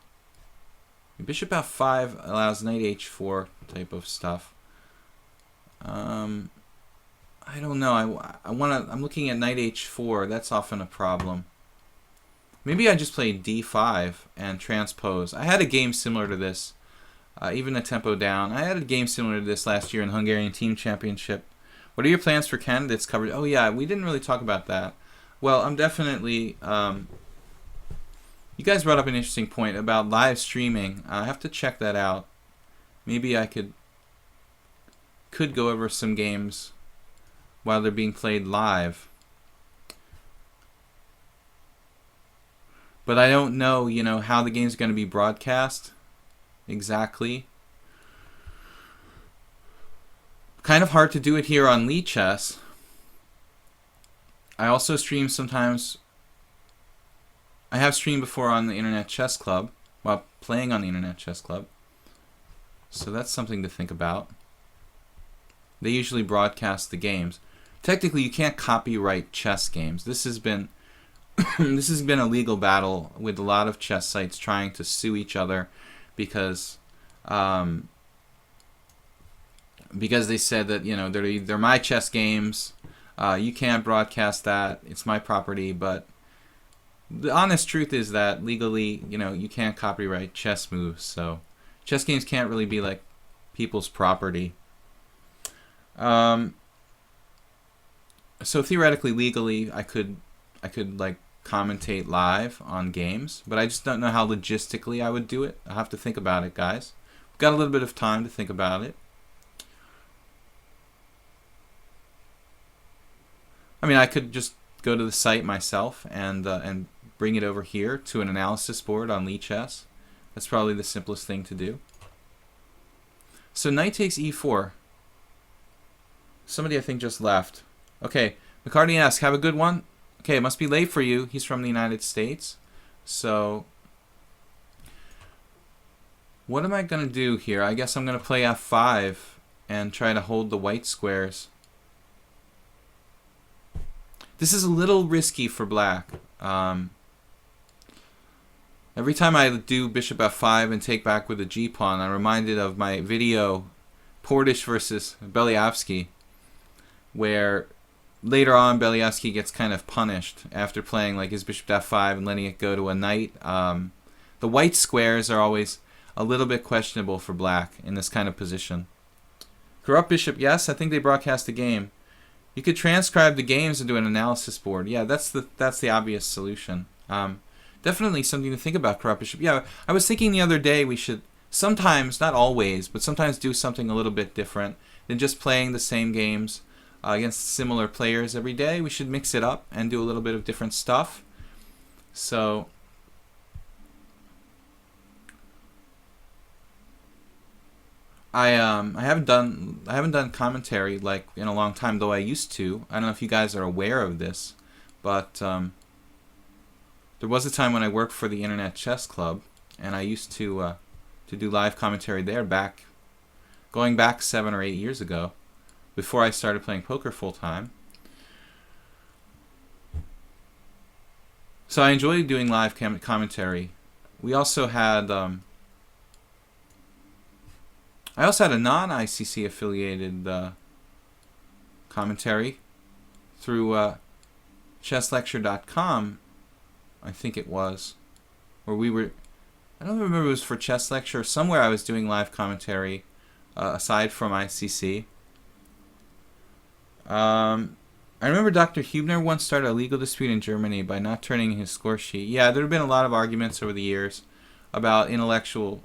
Bishop F5 allows knight H4 type of stuff. I don't know. I'm looking at knight H4. That's often a problem. Maybe I just play D5 and transpose. I had a game similar to this, even a tempo down. I had a game similar to this last year in Hungarian Team Championship. What are your plans for candidates coverage? Oh yeah, we didn't really talk about that. Well, I'm definitely. You guys brought up an interesting point about live streaming. I have to check that out. Maybe I could go over some games while they're being played live. But I don't know, how the game's going to be broadcast exactly. Kind of hard to do it here on Lichess. I also stream sometimes. I have streamed before on the Internet Chess Club, while playing on the Internet Chess Club. So that's something to think about. They usually broadcast the games. Technically, you can't copyright chess games. This has been this has been a legal battle with a lot of chess sites trying to sue each other because they said that they're my chess games. You can't broadcast that. It's my property. But the honest truth is that legally, you can't copyright chess moves. So chess games can't really be like people's property. So theoretically, legally, I could like commentate live on games, but I just don't know how logistically I would do it. I'll have to think about it, guys. We've got a little bit of time to think about it. I mean, I could just go to the site myself and bring it over here to an analysis board on Lichess. That's probably the simplest thing to do. So knight takes e4. Somebody I think just left. Okay, McCartney asks, have a good one? Okay, it must be late for you. He's from the United States. So what am I going to do here? I guess I'm going to play f5 and try to hold the white squares. This is a little risky for black. Every time I do bishop f5 and take back with a g-pawn, I'm reminded of my video Portish versus Beliavsky, where later on Beliavsky gets kind of punished after playing like his bishop to f5 and letting it go to a knight. The white squares are always a little bit questionable for black in this kind of position. Corrupt bishop, yes, I think they broadcast the game. You could transcribe the games and do an analysis board. Yeah, that's the obvious solution. Definitely something to think about, corrupt bishop. Yeah, I was thinking the other day we should sometimes, not always, but sometimes do something a little bit different than just playing the same games against similar players every day. We should mix it up and do a little bit of different stuff. So I haven't done commentary like in a long time, though I used to. I don't know if you guys are aware of this, but there was a time when I worked for the Internet Chess Club, and I used to do live commentary there going back 7 or 8 years ago, before I started playing poker full time. So I enjoyed doing live commentary. We also had I also had a non-ICC affiliated commentary through chesslecture.com, I think it was, where we were, I don't remember if it was for Chess Lecture, somewhere I was doing live commentary aside from ICC. I remember Dr. Hubner once started a legal dispute in Germany by not turning in his score sheet. Yeah, there have been a lot of arguments over the years about intellectual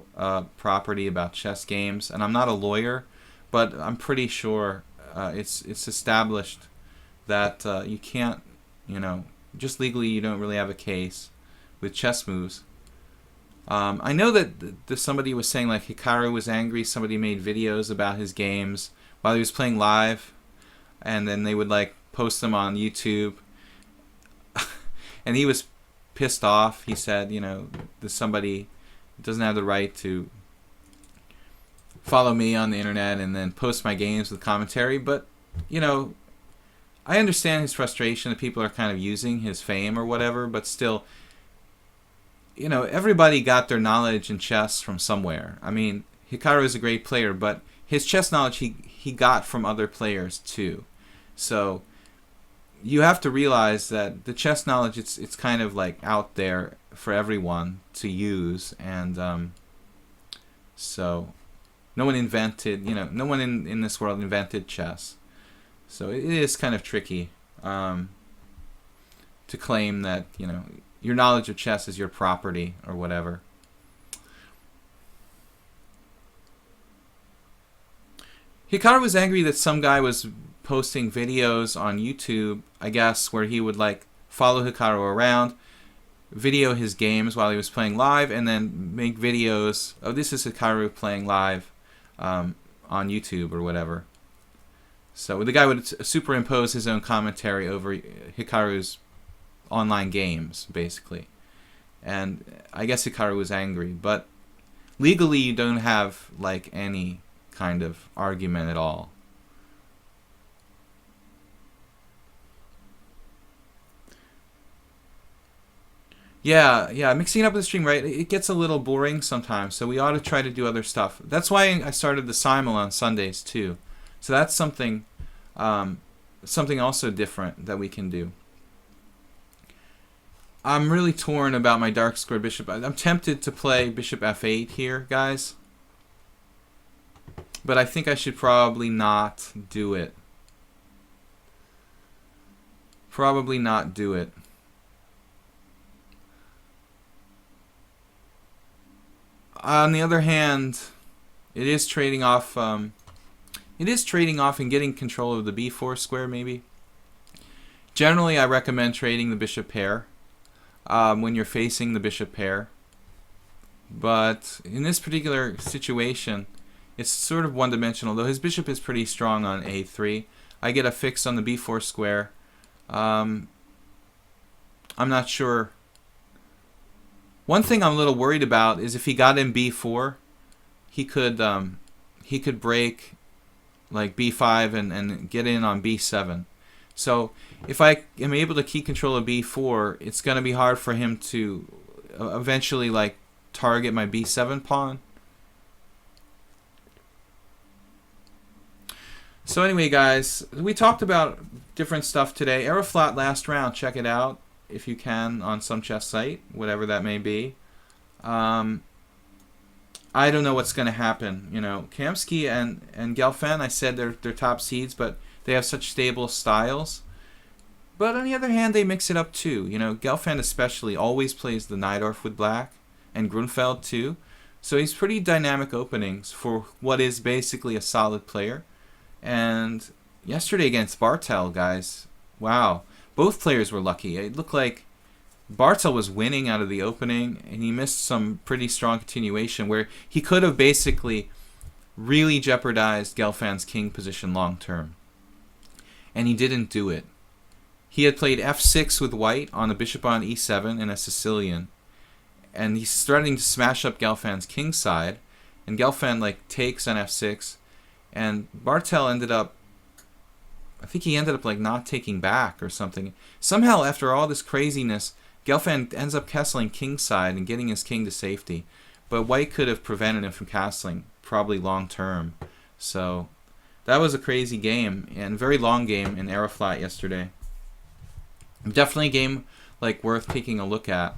property, about chess games, and I'm not a lawyer, but I'm pretty sure it's established that you can't, just legally you don't really have a case with chess moves. I know that somebody was saying like Hikaru was angry, somebody made videos about his games while he was playing live, and then they would like post them on YouTube, and he was pissed off. He said, that somebody doesn't have the right to follow me on the internet and then post my games with commentary. But I understand his frustration that people are kind of using his fame or whatever, but still, everybody got their knowledge in chess from somewhere. I mean, Hikaru is a great player, but his chess knowledge he got from other players too. So you have to realize that the chess knowledge, it's kind of like out there for everyone to use, and so no one invented, no one in this world invented chess. So it is kind of tricky to claim that, your knowledge of chess is your property or whatever. Hikaru was angry that some guy was posting videos on YouTube, I guess, where he would like follow Hikaru around, video his games while he was playing live, and then make videos, oh, this is Hikaru playing live on YouTube or whatever. So the guy would superimpose his own commentary over Hikaru's online games, basically. And I guess Hikaru was angry, but legally you don't have like any kind of argument at all. Yeah, mixing it up with the stream, right? It gets a little boring sometimes, so we ought to try to do other stuff. That's why I started the Simul on Sundays too. So that's something also different that we can do. I'm really torn about my dark square bishop. I'm tempted to play bishop f8 here, guys. But I think I should probably not do it. Probably not do it. On the other hand, it is trading off. It is trading off and getting control of the b4 square, maybe. Generally, I recommend trading the bishop pair when you're facing the bishop pair. But in this particular situation, it's sort of one-dimensional. Though his bishop is pretty strong on a3, I get a fix on the b4 square. I'm not sure. One thing I'm a little worried about is if he got in b4, he could break like b5 and get in on b7. So if I am able to keep control of b4, it's going to be hard for him to eventually like target my b7 pawn. So anyway, guys, we talked about different stuff today. Aeroflot last round, check it out if you can on some chess site, whatever that may be. I don't know what's going to happen. Kamsky and Gelfand, I said they're top seeds, but they have such stable styles. But on the other hand, they mix it up too. Gelfand especially always plays the Najdorf with black, and Grunfeld too. So he's pretty dynamic openings for what is basically a solid player. And yesterday against Bartel, guys, wow, both players were lucky. It looked like Bartel was winning out of the opening, and he missed some pretty strong continuation where he could have basically really jeopardized Gelfand's king position long term. And he didn't do it. he had played f6 with white on a bishop on e7 and a Sicilian. And he's starting to smash up Gelfand's king side. And Gelfand like takes on f6. And Bartel ended up, I think he ended up like not taking back or something. Somehow after all this craziness, Gelfand ends up castling kingside and getting his king to safety. But white could have prevented him from castling, probably long term. So that was a crazy game and very long game in Aeroflat yesterday. Definitely a game like worth taking a look at.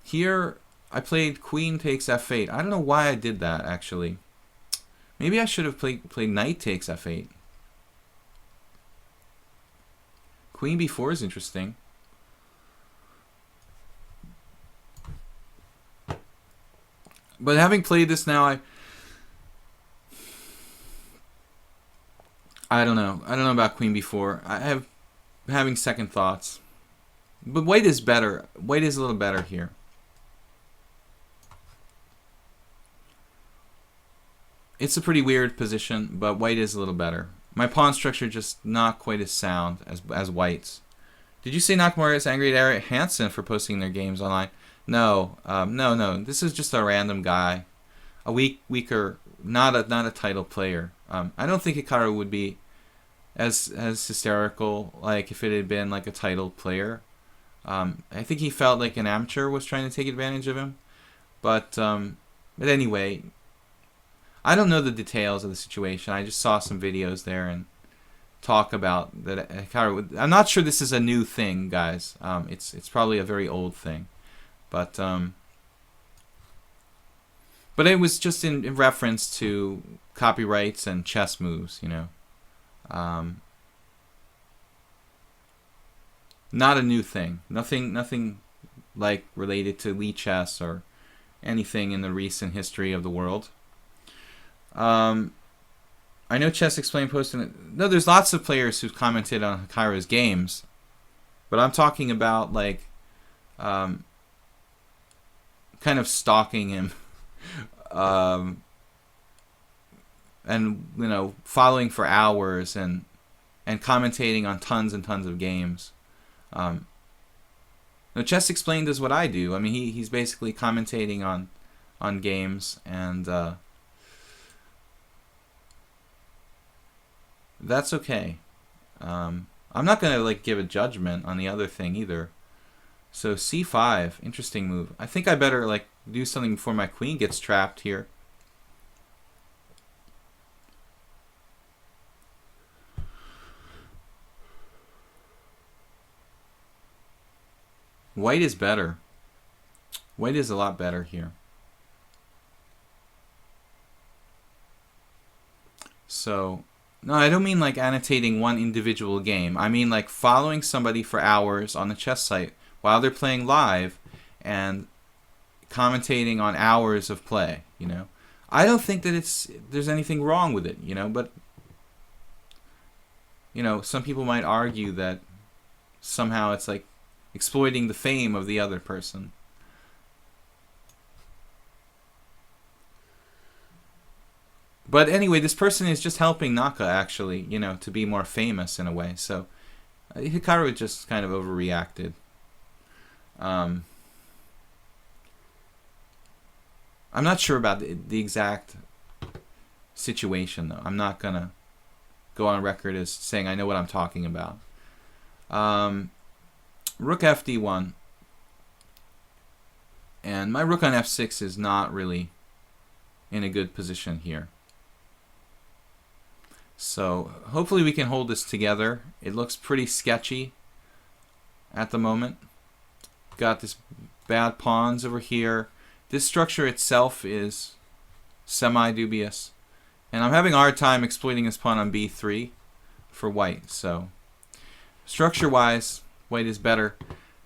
Here I played queen takes f8. I don't know why I did that actually. Maybe I should have played knight takes f8. Queen b4 is interesting. But having played this now, I don't know. I don't know about queen b4. I'm having second thoughts. But white is better. White is a little better here. It's a pretty weird position, but white is a little better. My pawn structure just not quite as sound as white's. Did you say Nakamura is angry at Eric Hansen for posting their games online? No, no. This is just a random guy, a weaker, not a title player. I don't think Hikaru would be as hysterical like if it had been like a title player. I think he felt like an amateur was trying to take advantage of him, but anyway, I don't know the details of the situation. I just saw some videos there and talk about that. Hikaru, I'm not sure this is a new thing, guys. It's probably a very old thing. But it was just in reference to copyrights and chess moves, you know. Not a new thing. Nothing like related to Lee chess or anything in the recent history of the world. I know Chess Explained posted it. No, there's lots of players who've commented on Hikaru's games, but I'm talking about like kind of stalking him, and you know, following for hours and commentating on tons and tons of games. Now, Chess Explained is what I do. I mean, he's basically commentating on games, and that's okay. I'm not gonna like give a judgment on the other thing either. So c5, interesting move. I think I better like do something before my queen gets trapped here. White is better. White is a lot better here. So, no, I don't mean like annotating one individual game. I mean like following somebody for hours on the chess site while they're playing live and commentating on hours of play, you know. I don't think that there's anything wrong with it, you know, but you know, some people might argue that somehow it's like exploiting the fame of the other person. But anyway, this person is just helping Naka actually, you know, to be more famous in a way. So Hikaru just kind of overreacted. I'm not sure about the exact situation, though. I'm not going to go on record as saying I know what I'm talking about. Rook fd1. And my rook on f6 is not really in a good position here. So hopefully we can hold this together. It looks pretty sketchy at the moment. Got this bad pawns over here. This structure itself is semi-dubious. And I'm having a hard time exploiting this pawn on b3 for white. So structure-wise, white is better.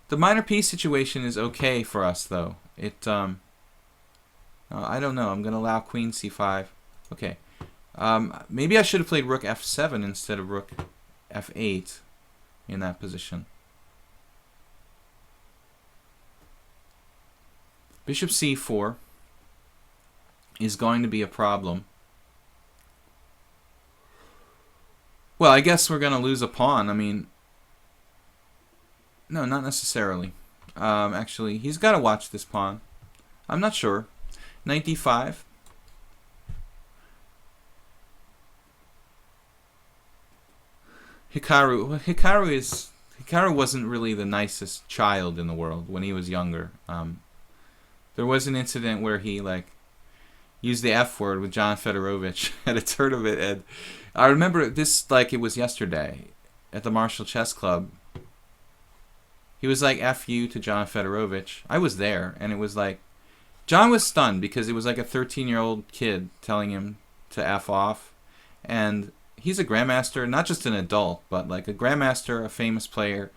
The minor piece situation is okay for us, though. I don't know. I'm going to allow queen c5. Okay. Maybe I should have played rook f7 instead of rook f8 in that position. Bishop c4 is going to be a problem. Well, I guess we're gonna lose a pawn. I mean, no, not necessarily. Actually, he's got to watch this pawn. I'm not sure. Knight d5. Hikaru wasn't really the nicest child in the world when he was younger. There was an incident where he used the F word with John Fedorovich at a tournament, and I remember this like it was yesterday at the Marshall Chess Club. He was like F you to John Fedorovich. I was there, and it was like John was stunned because it was like a 13-year-old kid telling him to F off, and he's a grandmaster, not just an adult, but like a grandmaster, a famous player,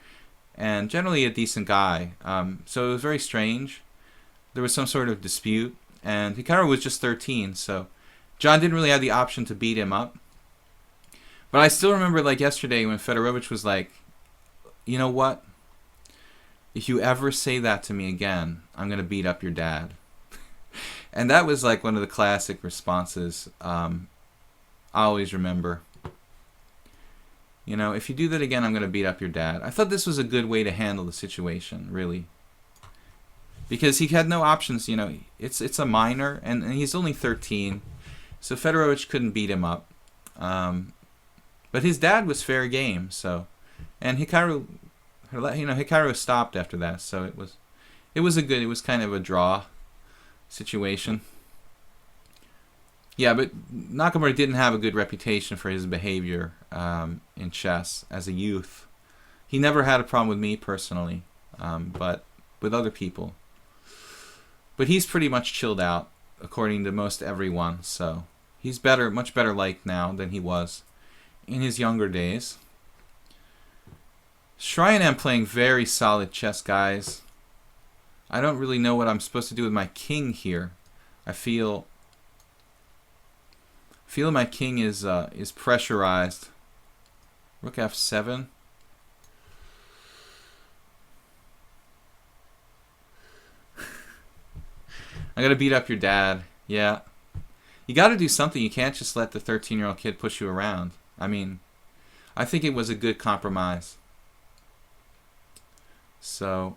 and generally a decent guy. So it was very strange. There was some sort of dispute, and Hikaru was just 13, so John didn't really have the option to beat him up. But I still remember like yesterday when Fedorovich was like, you know what? If you ever say that to me again, I'm going to beat up your dad. And that was like one of the classic responses I always remember. You know, if you do that again, I'm going to beat up your dad. I thought this was a good way to handle the situation, really. Because he had no options, you know. It's a minor, and he's only 13. So Fedorovich couldn't beat him up. But his dad was fair game, so. And Hikaru stopped after that, so it was kind of a draw situation. Yeah, but Nakamura didn't have a good reputation for his behavior in chess as a youth. He never had a problem with me personally, but with other people. But he's pretty much chilled out, according to most everyone, so he's much better liked now than he was in his younger days. Shrine playing very solid chess, guys. I don't really know what I'm supposed to do with my king here. I feel my king is pressurized. Rook f7. I'm gonna beat up your dad. Yeah, you got to do something. You can't just let the 13-year-old kid push you around. I mean, I think it was a good compromise. So,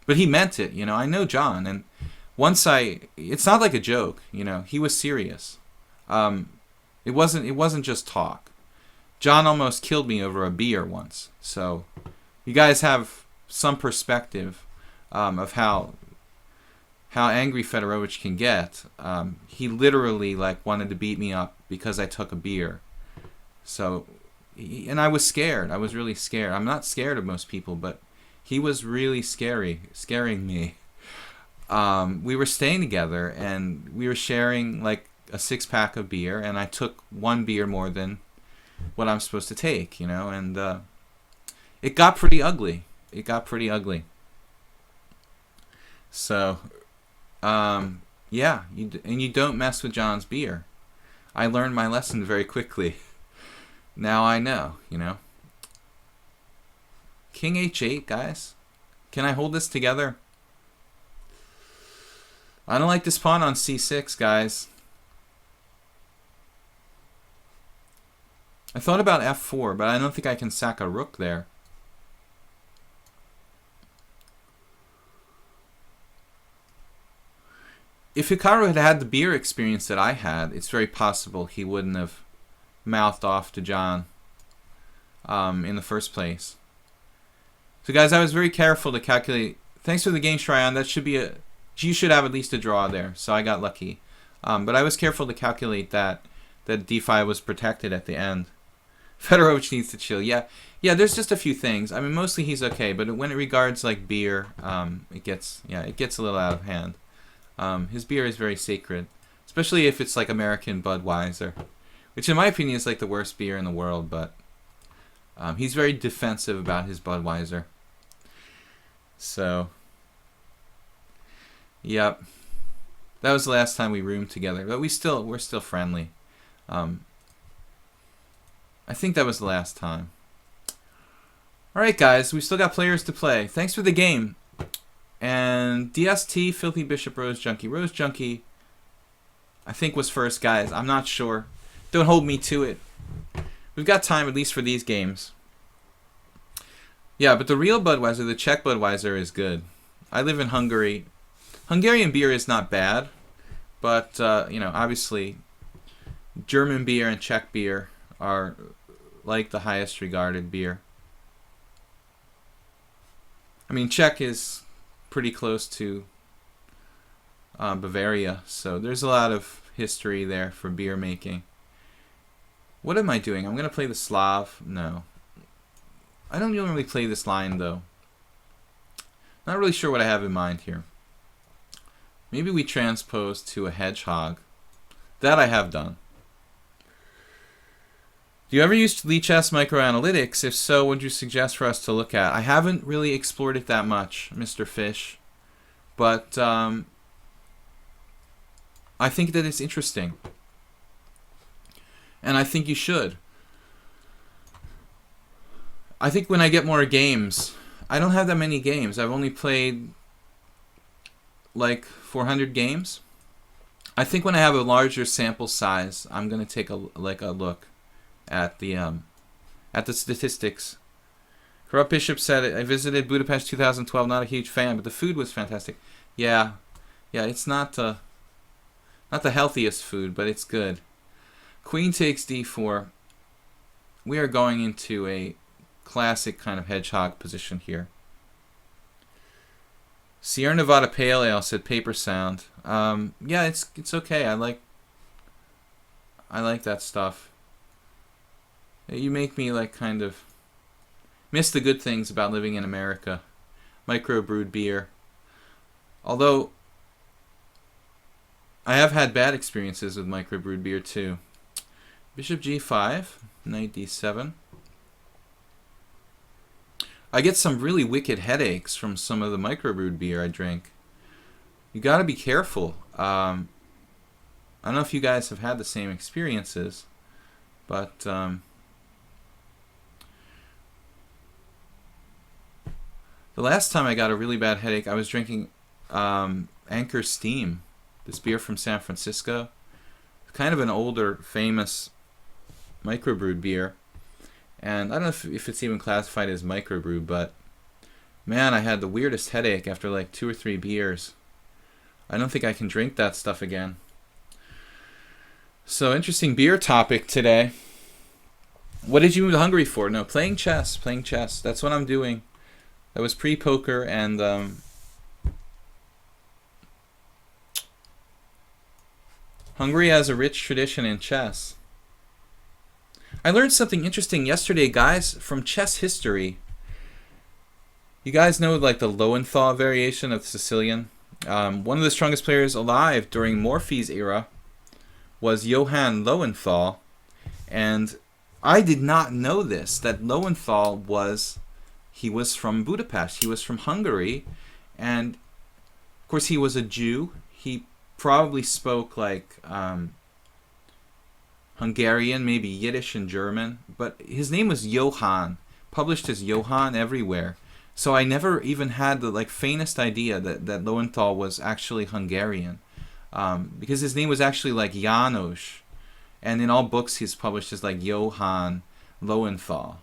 but he meant it, you know. I know John, and it's not like a joke, you know. He was serious. It wasn't just talk. John almost killed me over a beer once. So, you guys have some perspective of how angry Fedorovich can get. He literally wanted to beat me up because I took a beer. So. And I was scared. I was really scared. I'm not scared of most people, but he was really scaring me. We were staying together, and we were sharing like a 6-pack of beer, and I took one beer more than what I'm supposed to take, you know, and it got pretty ugly. So, yeah, you don't mess with John's beer. I learned my lesson very quickly. Now I know, you know. King h8, guys. Can I hold this together? I don't like this pawn on c6, guys. I thought about f4, but I don't think I can sack a rook there. If Hikaru had had the beer experience that I had, it's very possible he wouldn't have mouthed off to John in the first place. So guys, I was very careful to calculate. Thanks for the game, Shryan. That should be you should have at least a draw there, so I got lucky. But I was careful to calculate that d5 was protected at the end. Fedorovich needs to chill. Yeah, there's just a few things. I mean, mostly he's okay, but when it regards like beer, it gets a little out of hand. His beer is very sacred, especially if it's like American Budweiser, which in my opinion is like the worst beer in the world, but he's very defensive about his Budweiser. So, yep. That was the last time we roomed together, but we're still friendly. I think that was the last time. Alright guys, we still got players to play. Thanks for the game. And DST, Filthy Bishop, Rose Junkie. Rose Junkie, I think was first, guys. I'm not sure. Don't hold me to it. we've got time at least for these games. Yeah, but the real Budweiser, the Czech Budweiser, is good. I live in Hungary. Hungarian beer is not bad, but obviously, German beer and Czech beer are like the highest regarded beer. I mean, Czech is pretty close to Bavaria, so there's a lot of history there for beer making. What am I doing? I'm going to play the Slav? No. I don't normally play this line, though. Not really sure what I have in mind here. Maybe we transpose to a hedgehog. That I have done. Do you ever use Lichess microanalytics? If so, what would you suggest for us to look at? I haven't really explored it that much, Mr. Fish. But I think that it's interesting. And I think you should. I think when I get more games, I don't have that many games. I've only played like 400 games. I think when I have a larger sample size, I'm gonna take a look at the statistics. Corrupt Bishop said, I visited Budapest 2012. Not a huge fan, but the food was fantastic. Yeah, it's not the healthiest food, but it's good. Queen takes d4. We are going into a classic kind of hedgehog position here. Sierra Nevada Pale Ale said Paper Sound. Yeah, it's okay. I like that stuff. You make me like kind of miss the good things about living in America. Microbrewed beer. Although I have had bad experiences with microbrewed beer too. Bishop g5, knight d7. I get some really wicked headaches from some of the microbrewed beer I drink. You gotta be careful. I don't know if you guys have had the same experiences, but the last time I got a really bad headache, I was drinking Anchor Steam, this beer from San Francisco. Kind of an older, famous microbrewed beer. And I don't know if it's even classified as microbrew, but man, I had the weirdest headache after like 2 or 3 beers. I don't think I can drink that stuff again. So, interesting beer topic today. What did you move to Hungary for? No, playing chess. That's what I'm doing. That was pre-poker, and Hungary has a rich tradition in chess. I learned something interesting yesterday, guys, from chess history. You guys know like the Lowenthal variation of Sicilian? One of the strongest players alive during Morphy's era was Johann Lowenthal. And I did not know this, that Lowenthal was from Budapest. He was from Hungary. And, of course, he was a Jew. He probably spoke like Hungarian, maybe Yiddish and German, but his name was Johann, published as Johann everywhere. So I never even had the like faintest idea that Lowenthal was actually Hungarian, because his name was actually like János, and in all books he's published as like Johann Lowenthal.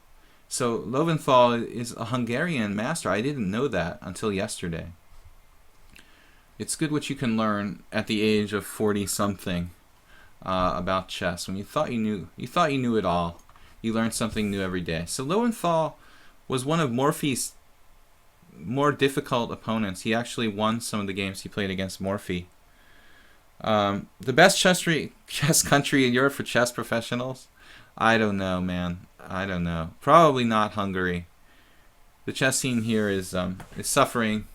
So Lowenthal is a Hungarian master. I didn't know that until yesterday. It's good what you can learn at the age of 40-something. About chess. When you thought you knew it all, you learned something new every day. So Lowenthal was one of Morphy's more difficult opponents. He actually won some of the games he played against Morphy. The best chess country in Europe for chess professionals? I don't know, man. I don't know. Probably not Hungary. The chess scene here is suffering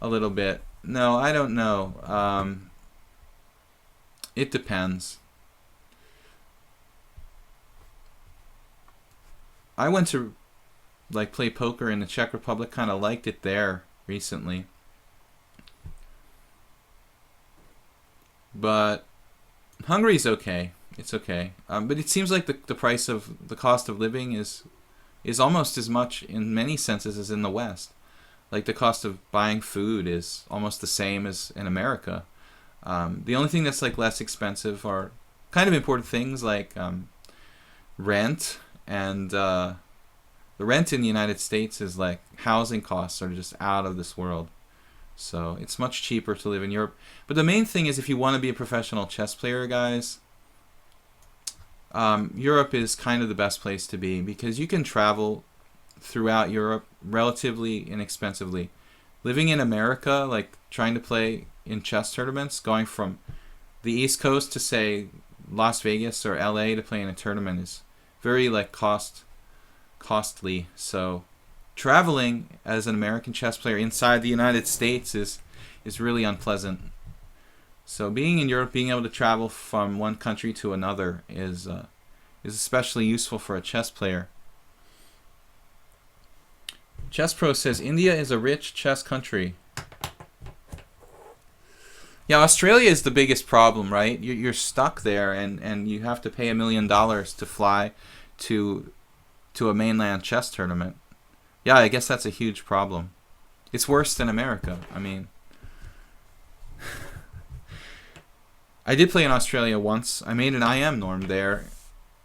a little bit. No, I don't know. It depends. I went to like play poker in the Czech Republic, kind of liked it there recently. But Hungary's okay. It's okay. But it seems like the price of the cost of living is almost as much in many senses as in the West. Like the cost of buying food is almost the same as in America. The only thing that's like less expensive are kind of important things like rent, and the rent in the United States is like, housing costs are just out of this world. So it's much cheaper to live in Europe. But the main thing is, if you want to be a professional chess player, guys, Europe is kind of the best place to be, because you can travel throughout Europe relatively inexpensively. Living in America, like trying to play in chess tournaments, going from the East Coast to, say, Las Vegas or LA to play in a tournament is very like costly. So traveling as an American chess player inside the United States is really unpleasant. So being in Europe, being able to travel from one country to another is especially useful for a chess player. Chess Pro says India is a rich chess country. Yeah, Australia is the biggest problem, right? You're stuck there, and you have to pay $1 million to fly to a mainland chess tournament. Yeah, I guess that's a huge problem. It's worse than America. I mean, I did play in Australia once. I made an IM norm there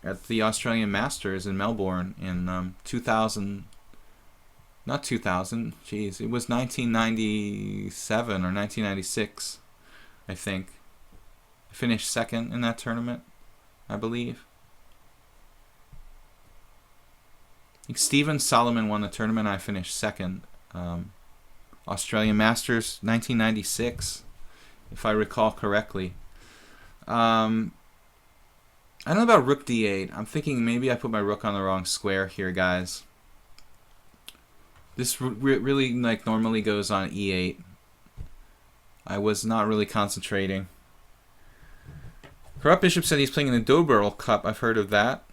at the Australian Masters in Melbourne in 2000. Not 2000. Jeez, it was 1997 or 1996, I think. I finished second in that tournament, I believe. I think Steven Solomon won the tournament. I finished second. Australian Masters 1996, if I recall correctly. I don't know about rook d8. I'm thinking maybe I put my rook on the wrong square here, guys. This really like normally goes on e8. I was not really concentrating. Corrupt Bishop said he's playing in the Dobrel Cup. I've heard of that.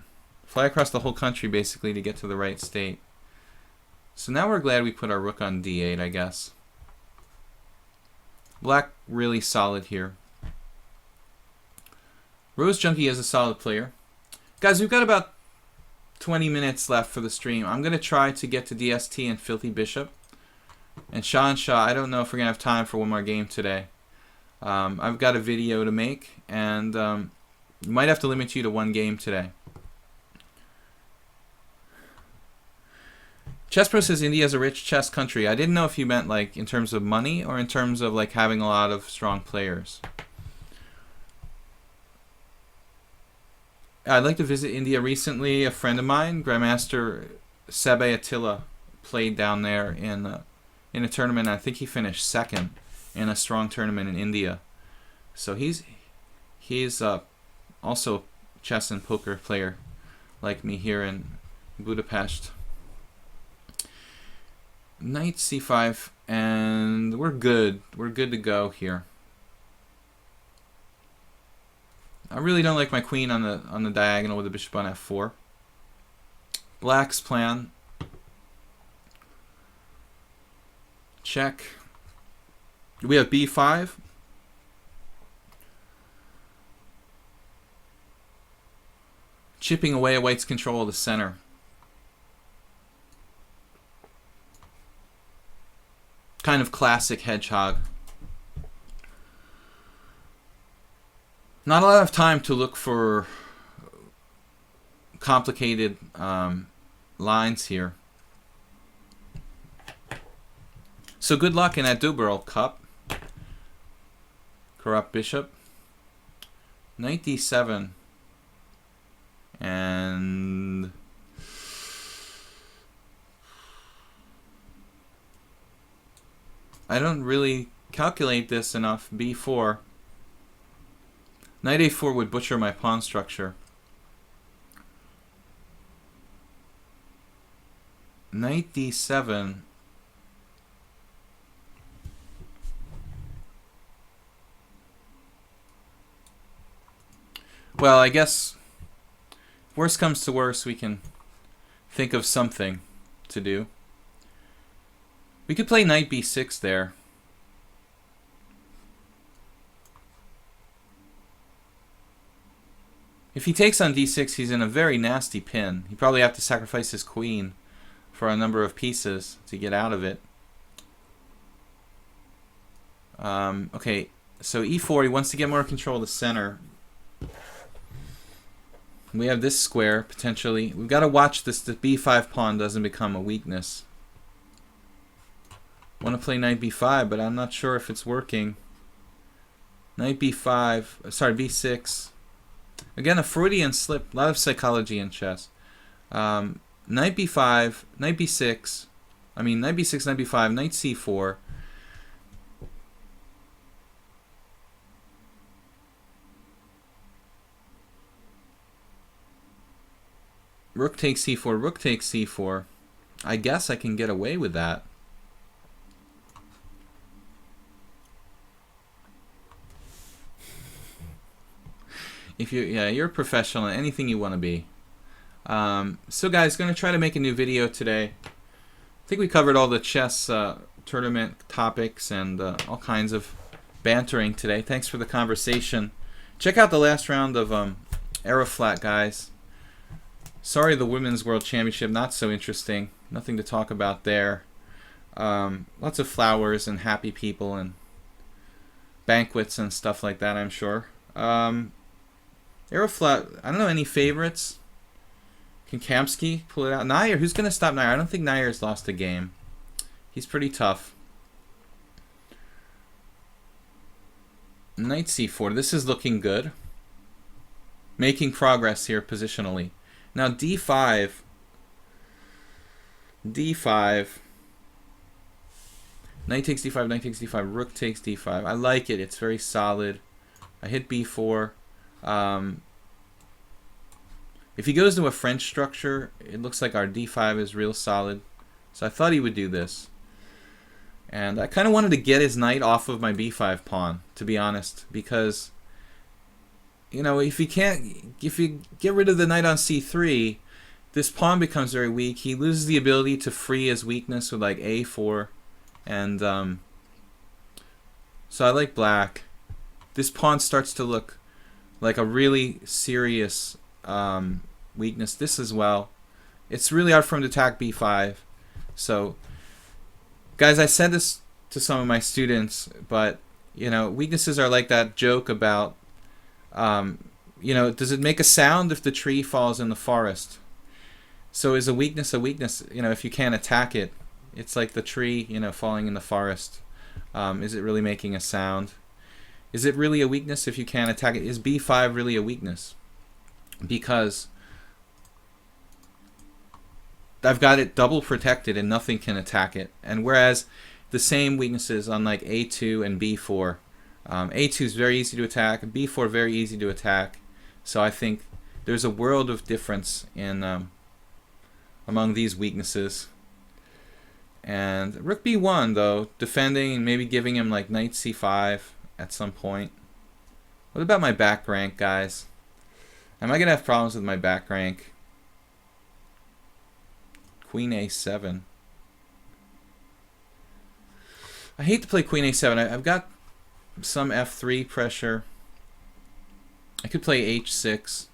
Fly across the whole country basically to get to the right state. So now we're glad we put our rook on d8, I guess. Black really solid here. Rose Junkie is a solid player. Guys, we've got about 20 minutes left for the stream. I'm going to try to get to DST and Filthy Bishop. And Shah, I don't know if we're going to have time for one more game today. I've got a video to make, and might have to limit you to one game today. Chess Pro says India is a rich chess country. I didn't know if you meant like in terms of money or in terms of like having a lot of strong players. I'd like to visit India recently. A friend of mine, Grandmaster Sebe Attila, played down there in a tournament. I think he finished second in a strong tournament in India. So he's also a chess and poker player like me here in Budapest. Knight c5, and we're good. We're good to go here. I really don't like my queen on the diagonal with the bishop on f4. Black's plan. Check. We have b5. Chipping away at white's control of the center. Kind of classic hedgehog. Not a lot of time to look for complicated lines here. So good luck in that Dobrel Cup. Corrupt Bishop. Knight d7. And I don't really calculate this enough. b4. Knight a4 would butcher my pawn structure. Knight d7. Well, I guess worst comes to worst, we can think of something to do. We could play knight b6 there. If he takes on d6, he's in a very nasty pin. He'd probably have to sacrifice his queen for a number of pieces to get out of it. Okay, so e4, he wants to get more control of the center. We have this square, potentially. We've got to watch this. The b5 pawn doesn't become a weakness. Want to play knight b5, but I'm not sure if it's working. Knight b5, sorry, b6. Again, a Freudian slip. A lot of psychology in chess. Knight b5, knight b6. I mean, knight b6, knight b5, knight c4. Rook takes c4, rook takes c4. I guess I can get away with that. If you, yeah, you're a professional in anything you want to be. So guys, going to try to make a new video today. I think we covered all the chess tournament topics and all kinds of bantering today. Thanks for the conversation. Check out the last round of Aeroflat, guys. Sorry, the Women's World Championship, not so interesting. Nothing to talk about there. Lots of flowers and happy people and banquets and stuff like that, I'm sure. Aeroflat, I don't know, any favorites? Can Kamsky pull it out? Nair, who's going to stop Nair? I don't think Nair's lost a game. He's pretty tough. Knight c4, this is looking good. Making progress here positionally. Now d5, knight takes d5, knight takes d5, rook takes d5. I like it. It's very solid. I hit b4. If he goes to a French structure, it looks like our d5 is real solid. So I thought he would do this. And I kind of wanted to get his knight off of my b5 pawn, to be honest, because you know, if you get rid of the knight on c3, this pawn becomes very weak. He loses the ability to free his weakness with like a4, and so I like black. This pawn starts to look like a really serious weakness. This as well. It's really hard for him to attack b5. So, guys, I said this to some of my students, but you know, weaknesses are like that joke about. You know, does it make a sound if the tree falls in the forest? So is a weakness a weakness? You know, if you can't attack it, it's like the tree, you know, falling in the forest. Is it really making a sound? Is it really a weakness if you can't attack it? Is b5 really a weakness? Because I've got it double protected and nothing can attack it. And whereas the same weaknesses on like a2 and b4, a2 is very easy to attack, b4 very easy to attack. So I think there's a world of difference in among these weaknesses. And rook b1 though, defending and maybe giving him like knight c5 at some point. What about my back rank, guys? Am I gonna have problems with my back rank? Queen a7. I hate to play queen a7. I've got some f3 pressure. I could play h6.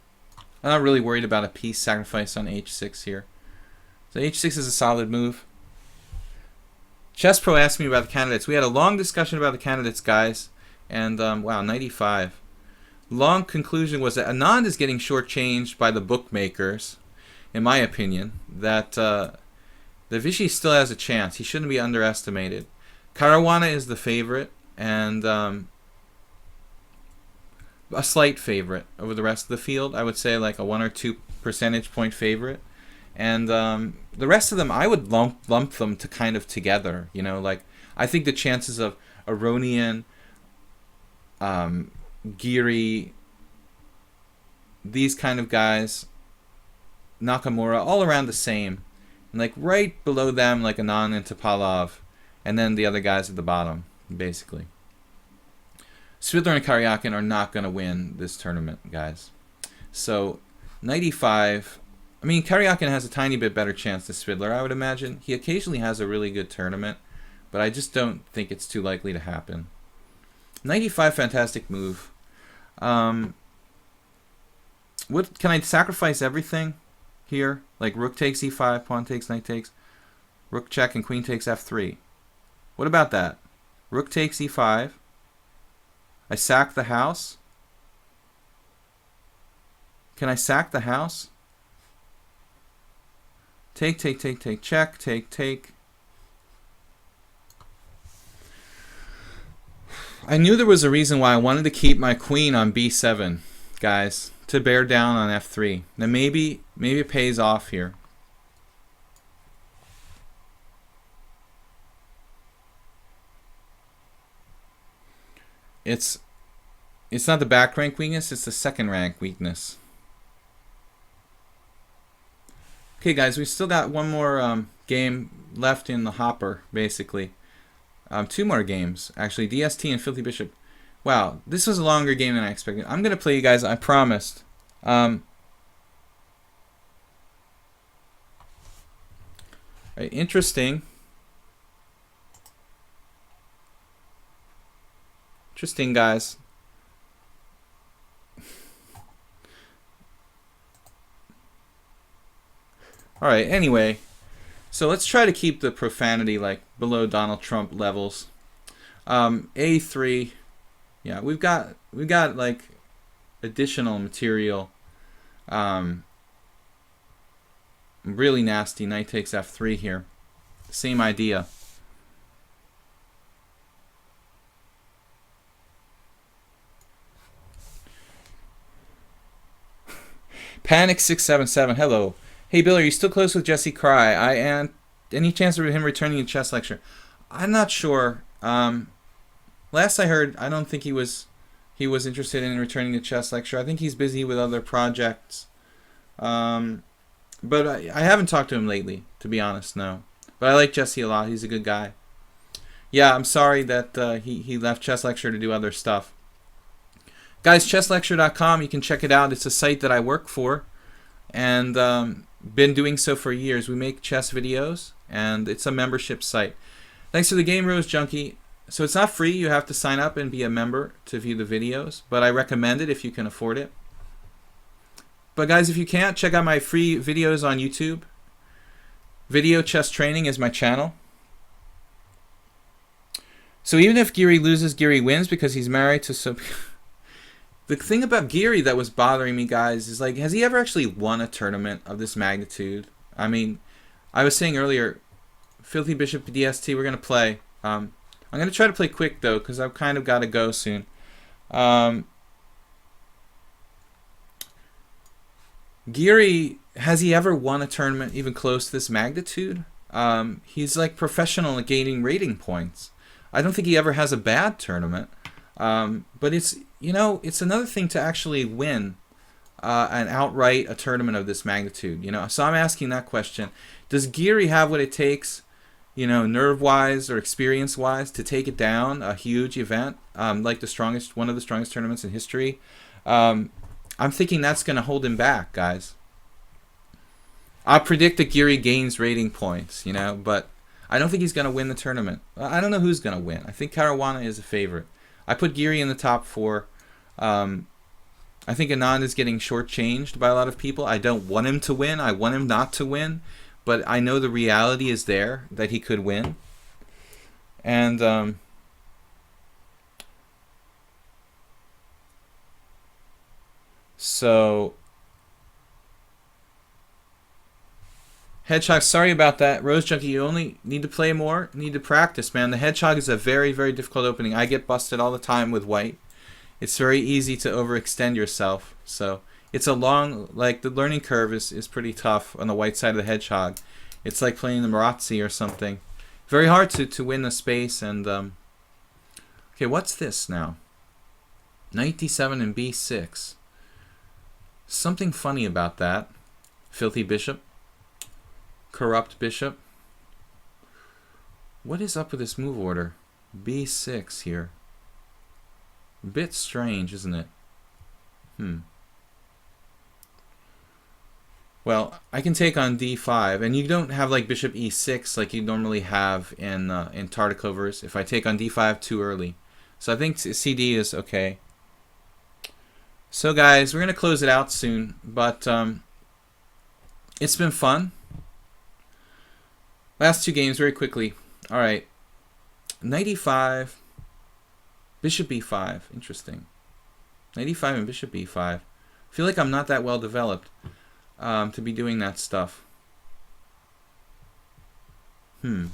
I'm not really worried about a piece sacrifice on h6 here. So h6 is a solid move. Chess Pro asked me about the candidates. We had a long discussion about the candidates, guys. And wow, knight e5. Long conclusion was that Anand is getting shortchanged by the bookmakers, in my opinion. That Vichy still has a chance. He shouldn't be underestimated. Caruana is the favorite, and a slight favorite over the rest of the field. I would say like a 1 or 2 percentage point favorite. And the rest of them, I would lump them to kind of together. You know, like I think the chances of Aronian, Giri, these kind of guys, Nakamura, all around the same. And like right below them, like Anand and Topalov, and then the other guys at the bottom, basically. Svidler and Karyakin are not going to win this tournament, guys. So, knight e5. I mean, Karyakin has a tiny bit better chance than Svidler, I would imagine. He occasionally has a really good tournament, but I just don't think it's too likely to happen. Knight e5, fantastic move. What can I sacrifice everything here? Like rook takes e5, pawn takes, knight takes, rook check, and queen takes f3. What about that? Rook takes e5. I sack the house. Can I sack the house? Take, take, take, take, check, take, take. I knew there was a reason why I wanted to keep my queen on b7, guys, to bear down on f3. Now maybe it pays off here. It's not the back rank weakness, it's the second rank weakness. Okay, guys, we've still got one more game left in the hopper, basically. Two more games, actually. DST and Filthy Bishop. Wow, this was a longer game than I expected. I'm going to play you guys, I promised. Right, interesting. Interesting, guys. Alright, anyway. So let's try to keep the profanity like below Donald Trump levels. A3. Yeah, we've got like additional material. Really nasty. Knight takes f3 here. Same idea. Panic 677. Hello. Hey Bill, are you still close with Jesse Cry? I am. Any chance of him returning a chess lecture? I'm not sure. Last I heard, I don't think he was interested in returning a chess lecture. I think he's busy with other projects. But I haven't talked to him lately, to be honest. No. But I like Jesse a lot. He's a good guy. Yeah, I'm sorry that he left chess lecture to do other stuff. Guys, chesslecture.com. You can check it out. It's a site that I work for, and been doing so for years. We make chess videos, and it's a membership site. Thanks for the game, Rose Junkie. So it's not free. You have to sign up and be a member to view the videos, but I recommend it if you can afford it. But guys, if you can't, check out my free videos on YouTube. Video Chess Training is my channel. So even if Geary loses, Geary wins because he's married to some... The thing about Geary that was bothering me, guys, is like, has he ever actually won a tournament of this magnitude? I mean, I was saying earlier, Filthy Bishop DST, we're going to play. I'm going to try to play quick, though, because I've kind of got to go soon. Geary, has he ever won a tournament even close to this magnitude? He's like professional at gaining rating points. I don't think he ever has a bad tournament. But it's, you know, it's another thing to actually win and outright a tournament of this magnitude, you know. So I'm asking that question. Does Geary have what it takes, you know, nerve-wise or experience-wise to take it down, a huge event, like one of the strongest tournaments in history? I'm thinking that's going to hold him back, guys. I predict that Geary gains rating points, you know, but I don't think he's going to win the tournament. I don't know who's going to win. I think Caruana is a favorite. I put Geary in the top 4. I think Anand is getting shortchanged by a lot of people. I don't want him to win. I want him not to win. But I know the reality is there that he could win. And so... Hedgehog, sorry about that. Rose Junkie, you only need to play more, need to practice, man. The Hedgehog is a very, very difficult opening. I get busted all the time with white. It's very easy to overextend yourself. So it's a long, like the learning curve is pretty tough on the white side of the Hedgehog. It's like playing the Marazzi or something. Very hard to win the space. And okay, what's this now? Knight d7 and b6. Something funny about that. Filthy Bishop. Corrupt Bishop. What is up with this move order? b6 here. A bit strange, isn't it? Well, I can take on d5, and you don't have like bishop e6 like you normally have in Tartakovers if I take on d5 too early. So I think CD is okay. So guys, we're going to close it out soon, but it's been fun. Last 2 games very quickly. Alright. Knight e5. Bishop b5. Interesting. Knight e5 and bishop b5. feel like I'm not that well developed to be doing that stuff. Hmm.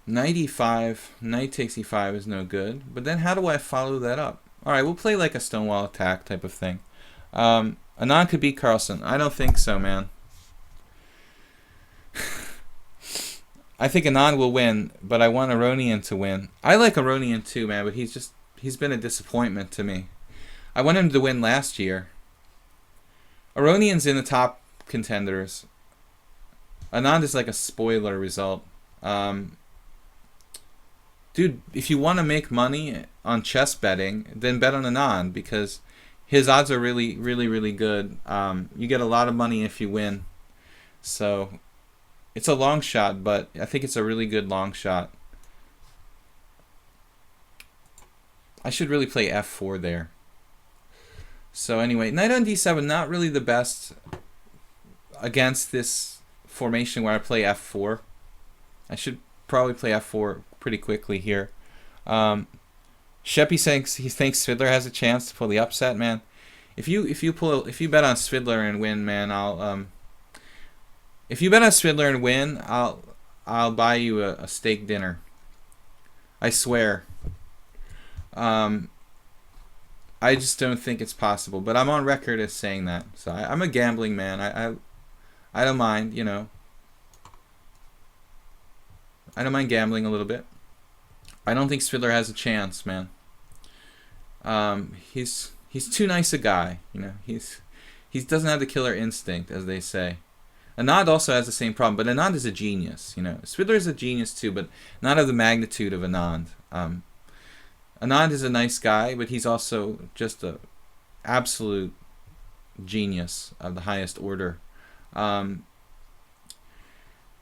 Knight e5, knight takes e5 is no good. But then how do I follow that up? Alright, we'll play like a stonewall attack type of thing. Anand could beat Carlsen. I don't think so, man. I think Anand will win, but I want Aronian to win. I like Aronian too, man, but he's been a disappointment to me. I want him to win last year. Aronian's in the top contenders. Anand is like a spoiler result. Dude, if you want to make money on chess betting, then bet on Anand, because his odds are really, really, really good. You get a lot of money if you win. So it's a long shot, but I think it's a really good long shot. I should really play f4 there. So anyway, knight on d7, not really the best against this formation where I play f4. I should probably play f4 pretty quickly here. Sheppy thinks Svidler has a chance to pull the upset, man. If you bet on Svidler and win, man, if you bet on Svidler and win, I'll buy you a steak dinner. I swear. I just don't think it's possible, but I'm on record as saying that. So I'm a gambling man. I don't mind, you know. I don't mind gambling a little bit. I don't think Svidler has a chance, man. He's too nice a guy, you know. He doesn't have the killer instinct, as they say. Anand also has the same problem, but Anand is a genius, you know. Svidler is a genius too, but not of the magnitude of Anand. Anand is a nice guy, but he's also just a absolute genius of the highest order.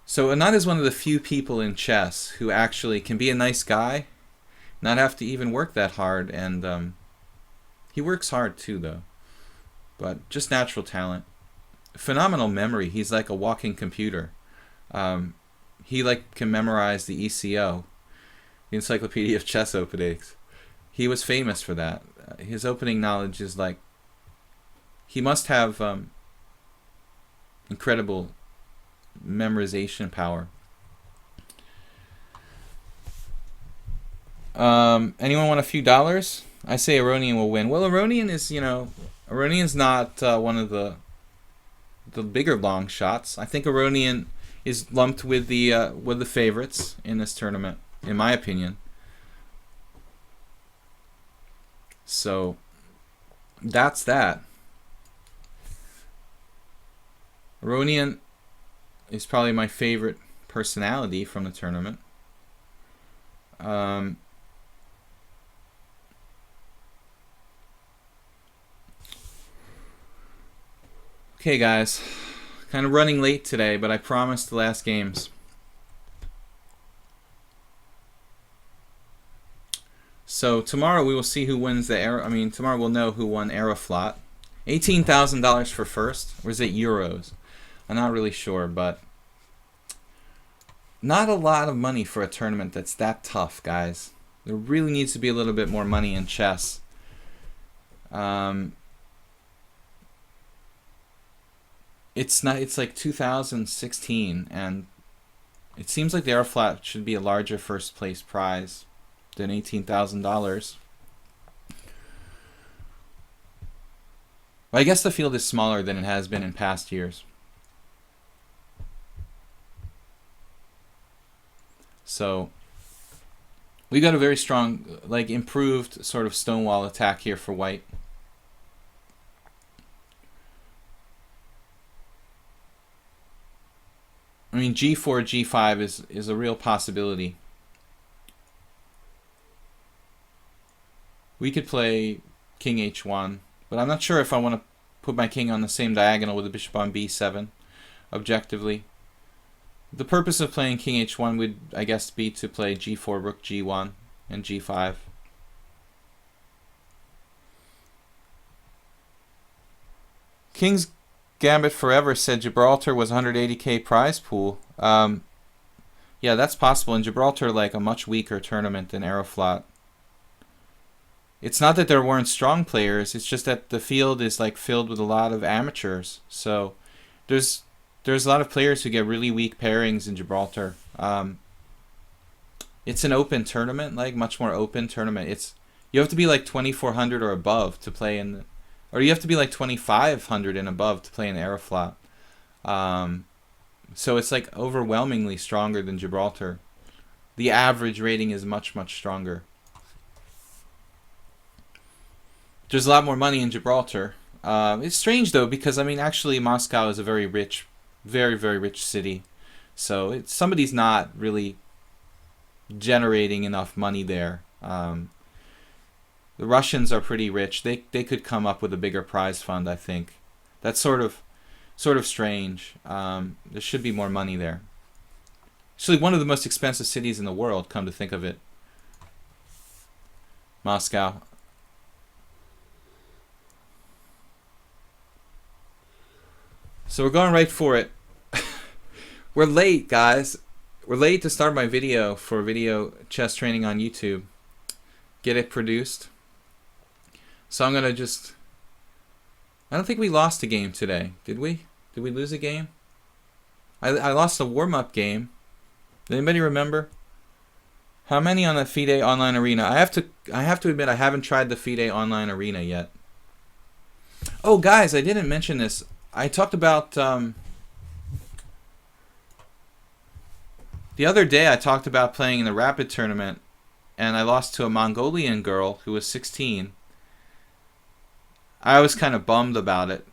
So Anand is one of the few people in chess who actually can be a nice guy, not have to even work that hard, and he works hard too, though. But just natural talent, phenomenal memory. He's like a walking computer. He like can memorize the ECO, the Encyclopedia of Chess Openings. He was famous for that. His opening knowledge is like, he must have incredible memorization power. Anyone want a few dollars? I say Aronian will win. Well, Aronian is, you know, Aronian's not one of the bigger long shots. I think Aronian is lumped with the favorites in this tournament, in my opinion. So that's that. Aronian is probably my favorite personality from the tournament. Okay, guys. Kind of running late today, but I promised the last games. So tomorrow we will see who wins the Aero. I mean, tomorrow we'll know who won Aeroflot. $18,000 for first, or is it euros? I'm not really sure, but not a lot of money for a tournament that's that tough, guys. There really needs to be a little bit more money in chess. It's like 2016, and it seems like the Aeroflot should be a larger first place prize than $18,000. But I guess the field is smaller than it has been in past years. So we got a very strong, like, improved sort of stonewall attack here for white. I mean, g4, g5 is a real possibility. We could play king h1, but I'm not sure if I want to put my king on the same diagonal with the bishop on b7, objectively. The purpose of playing king h1 would, I guess, be to play g4, rook g1, and g5. King's Gambit Forever said Gibraltar was 180k prize pool. Yeah, that's possible. In Gibraltar, like a much weaker tournament than Aeroflot. It's not that there weren't strong players. It's just that the field is like filled with a lot of amateurs. So there's a lot of players who get really weak pairings in Gibraltar. It's an open tournament, like much more open tournament. You have to be like 2400 or above to play in, or you have to be like 2500 and above to play in Aeroflot. So it's like overwhelmingly stronger than Gibraltar. The average rating is much, much stronger. There's a lot more money in Gibraltar. It's strange though, because I mean, actually, Moscow is a very rich, very, very rich city. So somebody's not really generating enough money there. The Russians are pretty rich. They could come up with a bigger prize fund, I think. That's sort of strange. There should be more money there. Actually, one of the most expensive cities in the world, come to think of it. Moscow. So we're going right for it. We're late, guys. We're late to start my video for video chess training on YouTube. Get it produced. So I'm going to just... I don't think we lost a game today. Did we? Did we lose a game? I lost a warm-up game. Does anybody remember? How many on the FIDE Online Arena? I have to admit I haven't tried the FIDE Online Arena yet. Oh, guys, I didn't mention this. I talked about... the other day I talked about playing in the Rapid tournament, and I lost to a Mongolian girl who was 16. I was kind of bummed about it,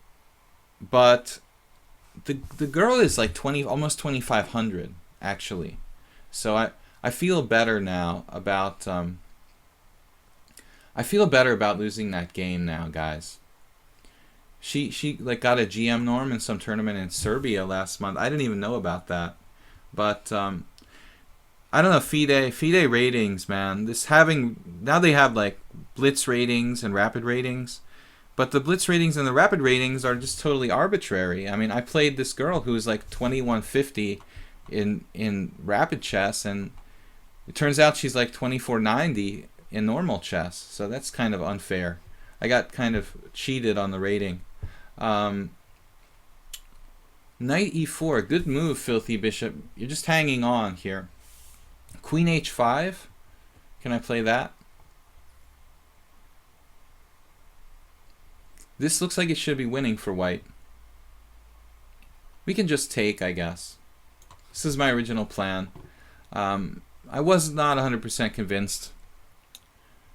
but the girl is like almost 2,500 actually. So I feel better now about I feel better about losing that game now, guys. She like got a GM norm in some tournament in Serbia last month. I didn't even know about that, but I don't know, FIDE ratings, man. Now they have like blitz ratings and rapid ratings. But the blitz ratings and the rapid ratings are just totally arbitrary. I mean, I played this girl who was like 2150 in rapid chess, and it turns out she's like 2490 in normal chess. So that's kind of unfair. I got kind of cheated on the rating. Knight e4, good move, Filthy Bishop. You're just hanging on here. Queen h5, can I play that? This looks like it should be winning for white. We can just take, I guess. This is my original plan. I was not 100% convinced.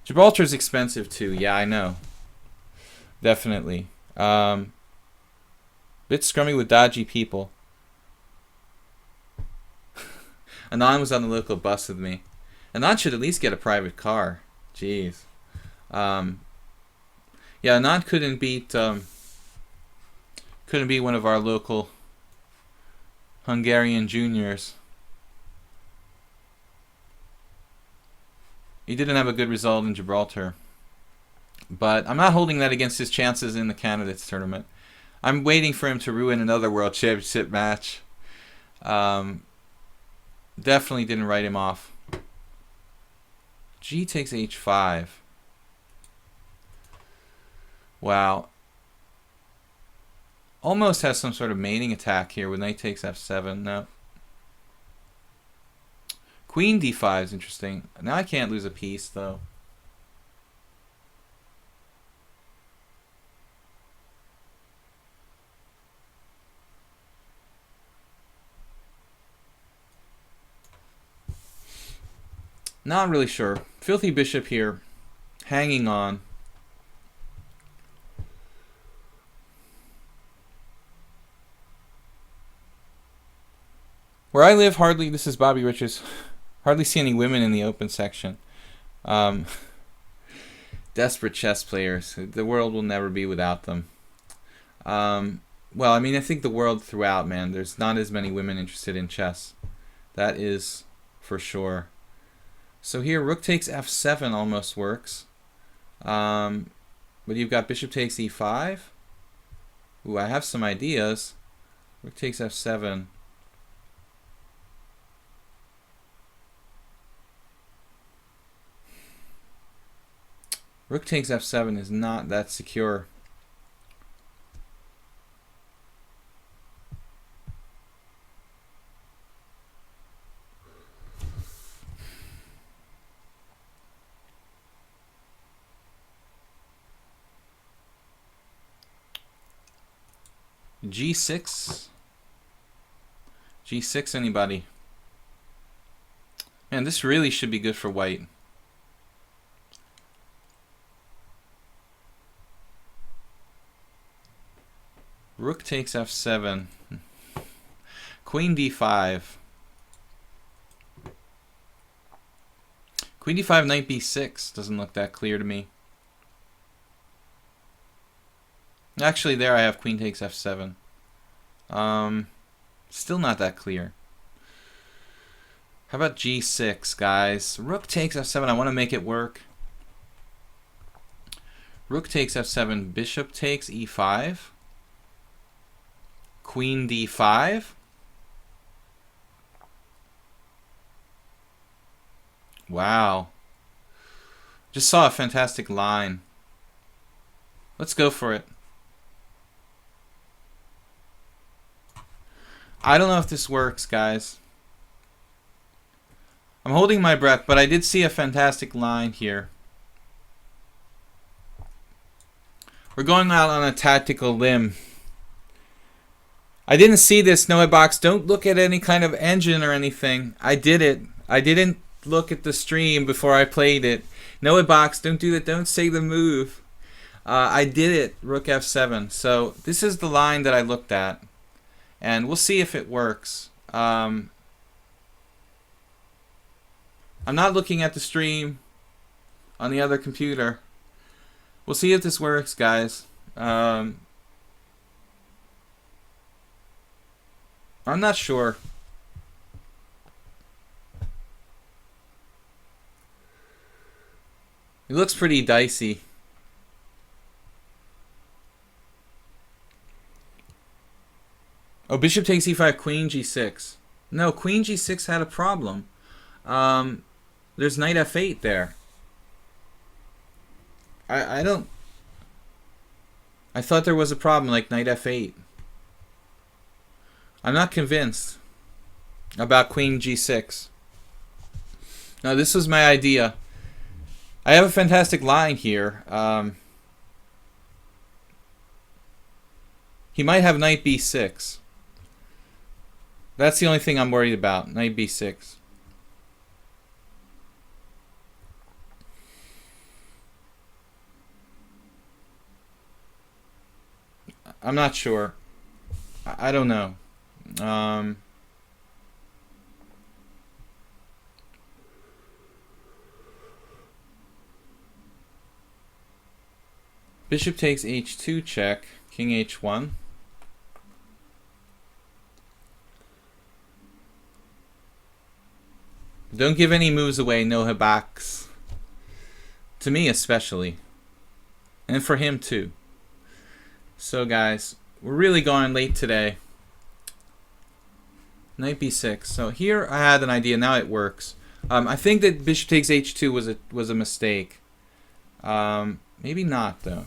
Gibraltar's expensive too. Yeah, I know. Definitely. Bit scrummy with dodgy people. Anand was on the local bus with me. Anand should at least get a private car. Jeez. Yeah, Anand couldn't beat one of our local Hungarian juniors. He didn't have a good result in Gibraltar. But I'm not holding that against his chances in the candidates tournament. I'm waiting for him to ruin another world championship match. Definitely didn't write him off. G takes h5. Wow. Almost has some sort of mating attack here with knight takes f7. No. Queen d5 is interesting. Now I can't lose a piece, though. Not really sure. Filthy Bishop here, hanging on. Where I live, this is Bobby Richards, hardly see any women in the open section. Desperate chess players. The world will never be without them. Well, I mean, I think the world throughout, man, there's not as many women interested in chess. That is for sure. So here, rook takes f7 almost works. But you've got bishop takes e5. Ooh, I have some ideas. Rook takes f7. Rook takes f7 is not that secure. G6. G6, anybody? Man, this really should be good for white. Rook takes f7. Queen d5. Queen d5, knight b6. Doesn't look that clear to me. Actually, there I have queen takes f7. Still not that clear. How about g6, guys? Rook takes f7. I want to make it work. Rook takes f7. Bishop takes e5. Queen d5. Wow. Just saw a fantastic line. Let's go for it. I don't know if this works, guys. I'm holding my breath, but I did see a fantastic line here. We're going out on a tactical limb. I didn't see this, Noah Box. Don't look at any kind of engine or anything. I did it. I didn't look at the stream before I played it. Noah Box, don't do that. Don't say the move. I did it. Rook f7. So this is the line that I looked at. And we'll see if it works. I'm not looking at the stream on the other computer. We'll see if this works, guys. I'm not sure. It looks pretty dicey. Oh, bishop takes e5, queen g6. No, queen g6 had a problem. There's knight f8 there. I don't... I thought there was a problem like knight f8. I'm not convinced about queen g6. No, this was my idea. I have a fantastic line here. He might have knight b6. That's the only thing I'm worried about. Knight b6. I'm not sure. I don't know. Bishop takes h2 check. King h1. Don't give any moves away, no Habaks. To me especially. And for him too. So guys, we're really going late today. Knight b6. So here I had an idea, now it works. I think that bishop takes h2 was a mistake. Maybe not though.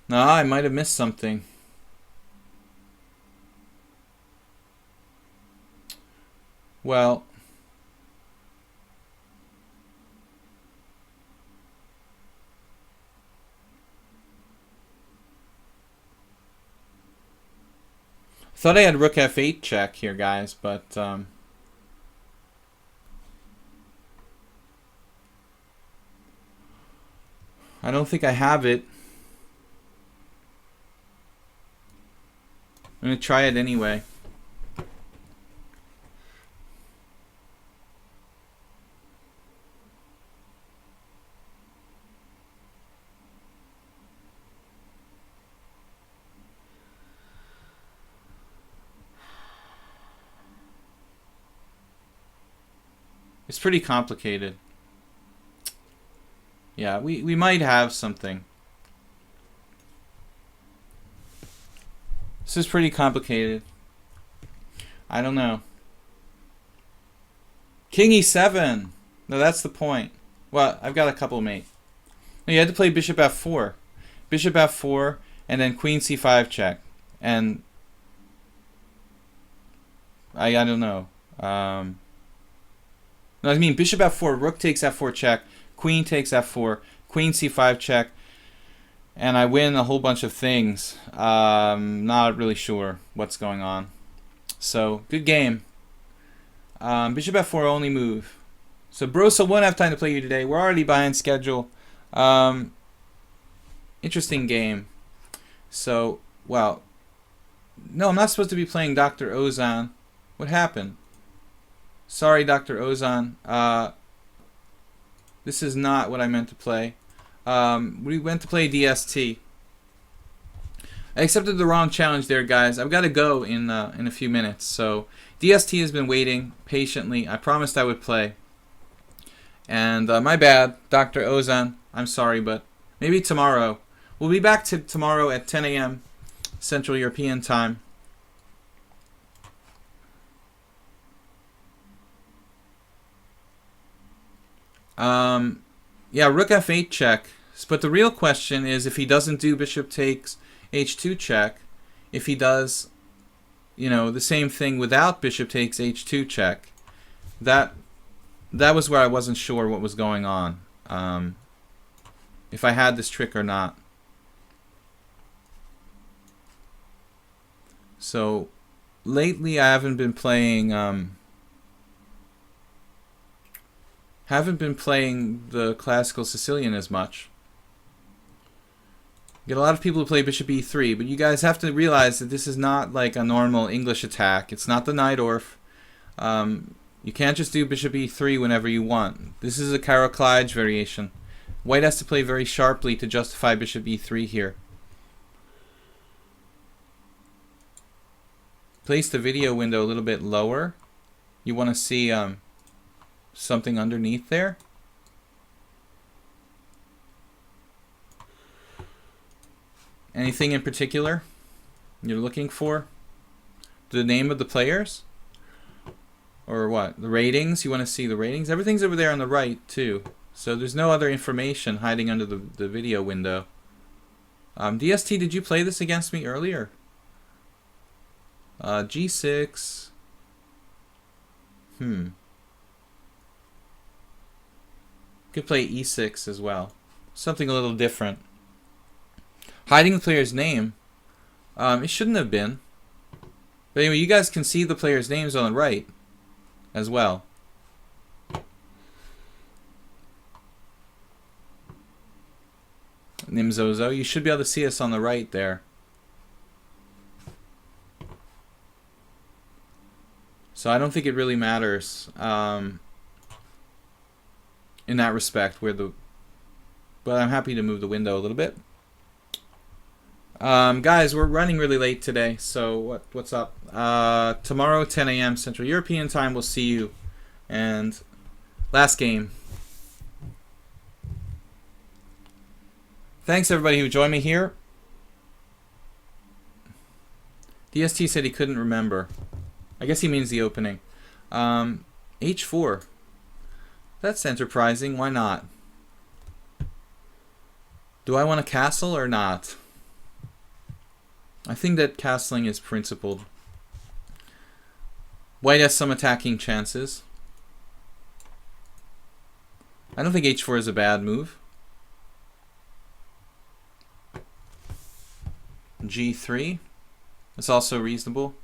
No, I might have missed something. Well, I thought I had rook f8 check here, guys, but I don't think I have it. I'm going to try it anyway. It's pretty complicated. Yeah, we might have something. This is pretty complicated. I don't know. King e7. No, that's the point. Well, I've got a couple, mate. No, you had to play bishop f4. Bishop f4, and then queen c5 check. And I don't know. No, I mean bishop f4, rook takes f4 check, queen takes f4, queen c5 check, and I win a whole bunch of things. Not really sure what's going on. So, good game. Bishop f4 only move. So Brosa won't have time to play you today. We're already behind schedule. Interesting game. So, well, no, I'm not supposed to be playing Dr. Ozan. What happened? Sorry, Dr. Ozan. This is not what I meant to play. We went to play DST. I accepted the wrong challenge there, guys. I've got to go in a few minutes. So DST has been waiting patiently. I promised I would play. And my bad, Dr. Ozan. I'm sorry, but maybe tomorrow. We'll be back tomorrow at 10 a.m. Central European Time. Yeah, rook f8 check. But the real question is if he doesn't do bishop takes h2 check, if he does, you know, the same thing without bishop takes h2 check, that was where I wasn't sure what was going on. If I had this trick or not. So lately I haven't been playing the classical Sicilian as much. Get a lot of people who play bishop e3, but you guys have to realize that this is not like a normal English attack. It's not the Najdorf. You can't just do bishop e3 whenever you want. This is a Karo-Kleij variation. White has to play very sharply to justify bishop e3 here. Place the video window a little bit lower. You want to see something underneath there. Anything in particular you're looking for? The name of the players? Or what? The ratings? You want to see the ratings? Everything's over there on the right too. So there's no other information hiding under the video window. DST, did you play this against me earlier? G6. Could play E6 as well. Something a little different. Hiding the player's name. It shouldn't have been. But anyway, you guys can see the players' names on the right as well. Nimzozo, you should be able to see us on the right there. So I don't think it really matters in that respect. But I'm happy to move the window a little bit. Guys, we're running really late today, so what's up? Tomorrow, 10 a.m. Central European Time, we'll see you. And last game. Thanks everybody who joined me here. DST said he couldn't remember. I guess he means the opening. H4. That's enterprising. Why not? Do I want a castle or not? I think that castling is principled. White has some attacking chances. I don't think H4 is a bad move. G3. It's also reasonable.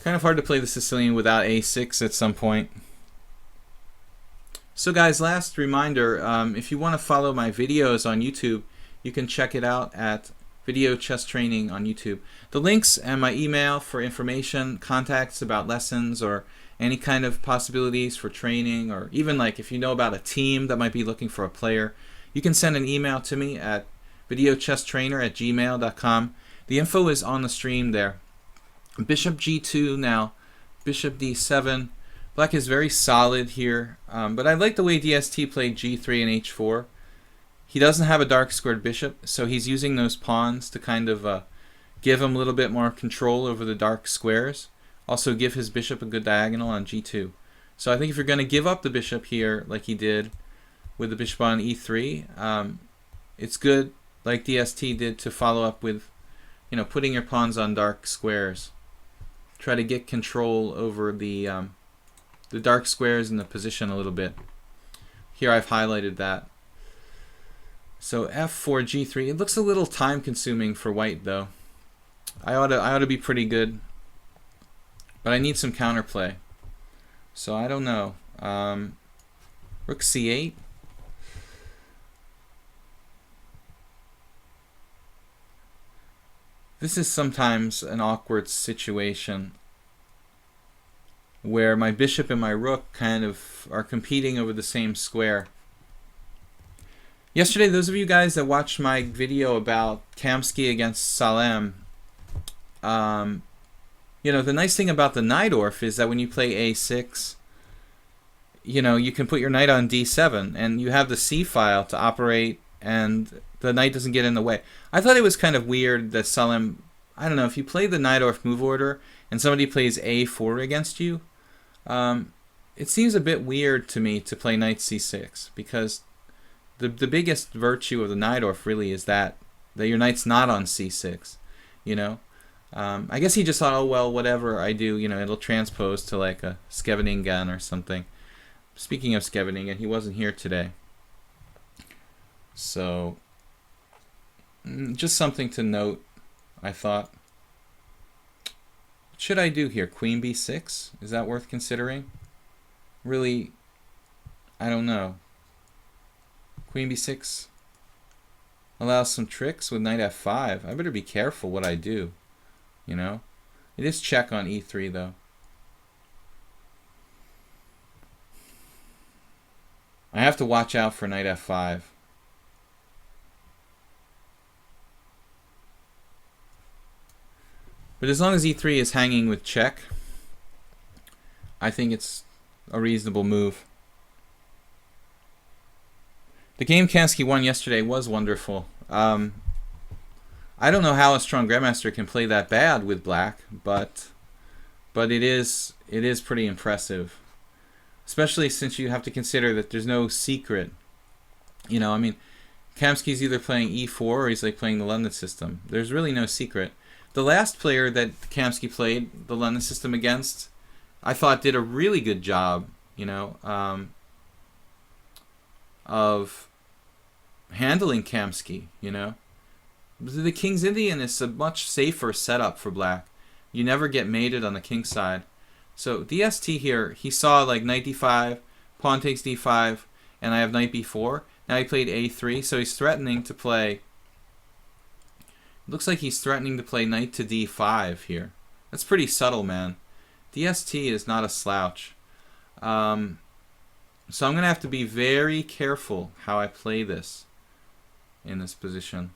Kind of hard to play the Sicilian without A6 at some point. So guys, last reminder, if you want to follow my videos on YouTube, you can check it out at Video Chess Training on YouTube. The links and my email for information, contacts about lessons, or any kind of possibilities for training, or even like if you know about a team that might be looking for a player, you can send an email to me at videochesstrainer@gmail.com. The info is on the stream there. Bishop G2 now, Bishop D7. Black is very solid here, but I like the way DST played G3 and H4. He doesn't have a dark squared bishop, so he's using those pawns to kind of give him a little bit more control over the dark squares. Also give his bishop a good diagonal on g2. So I think if you're going to give up the bishop here, like he did with the bishop on e3, it's good, like DST did, to follow up with, you know, putting your pawns on dark squares. Try to get control over the dark squares in the position a little bit. Here I've highlighted that. So f4 g3. It looks a little time consuming for white though. I ought to be pretty good, but I need some counterplay. So I don't know. Rook c8. This is sometimes an awkward situation where my bishop and my rook kind of are competing over the same square. Yesterday, those of you guys that watched my video about Kamsky against Salem, you know, the nice thing about the Najdorf is that when you play a6, you know, you can put your knight on d7 and you have the c file to operate and the knight doesn't get in the way. I thought it was kind of weird that Salem, I don't know, if you play the Najdorf move order and somebody plays a4 against you, it seems a bit weird to me to play knight c6, because the biggest virtue of the Najdorf really is that your knight's not on c6, you know. I guess he just thought, oh well, whatever I do, you know, it'll transpose to like a Scheveningen or something. Speaking of Scheveningen, he wasn't here today. So, just something to note, I thought. What should I do here? Queen b6? Is that worth considering? Really, I don't know. Queen b6 allows some tricks with knight f5. I better be careful what I do, you know? It is check on e3 though. I have to watch out for knight f5. But as long as e3 is hanging with check, I think it's a reasonable move. The game Kamsky won yesterday was wonderful. I don't know how a strong grandmaster can play that bad with black, but it is pretty impressive. Especially since you have to consider that there's no secret. You know, I mean, Kamsky's either playing e4 or he's like playing the London system. There's really no secret. The last player that Kamsky played the London system against, I thought did a really good job, you know, of handling Kamsky, you know. The King's Indian is a much safer setup for black. You never get mated on the king side. So DST here, he saw like knight d5, pawn takes d5, and I have knight b4. Now he played a3, so he's threatening to play... Looks like he's threatening to play knight to d5 here. That's pretty subtle, man. DST is not a slouch. So I'm going to have to be very careful how I play this in this position.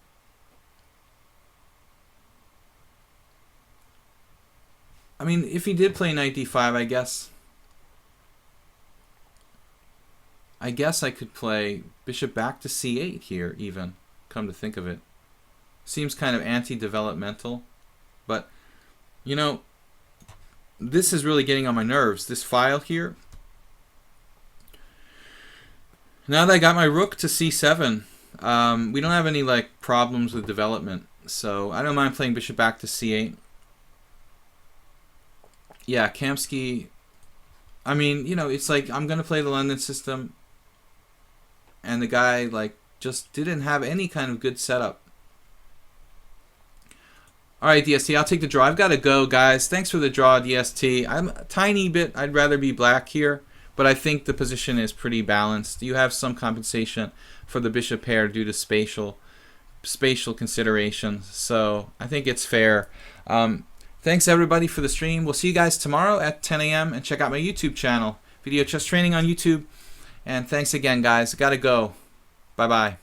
I mean, if he did play knight d5, I guess I could play bishop back to c8 here, even, come to think of it. Seems kind of anti-developmental, but, you know, this is really getting on my nerves. This file here. Now that I got my rook to c7, we don't have any like problems with development, so I don't mind playing bishop back to c8. Yeah, Kamsky, I mean, you know, it's like I'm going to play the London system, and the guy, like, just didn't have any kind of good setup. Alright, DST, I'll take the draw. I've got to go, guys. Thanks for the draw, DST. I'm a tiny bit, I'd rather be black here, but I think the position is pretty balanced. You have some compensation for the bishop pair due to spatial considerations, so I think it's fair. Thanks everybody for the stream. We'll see you guys tomorrow at 10 a.m. and check out my YouTube channel, Video Chess Training on YouTube. And thanks again, guys. Gotta go. Bye-bye.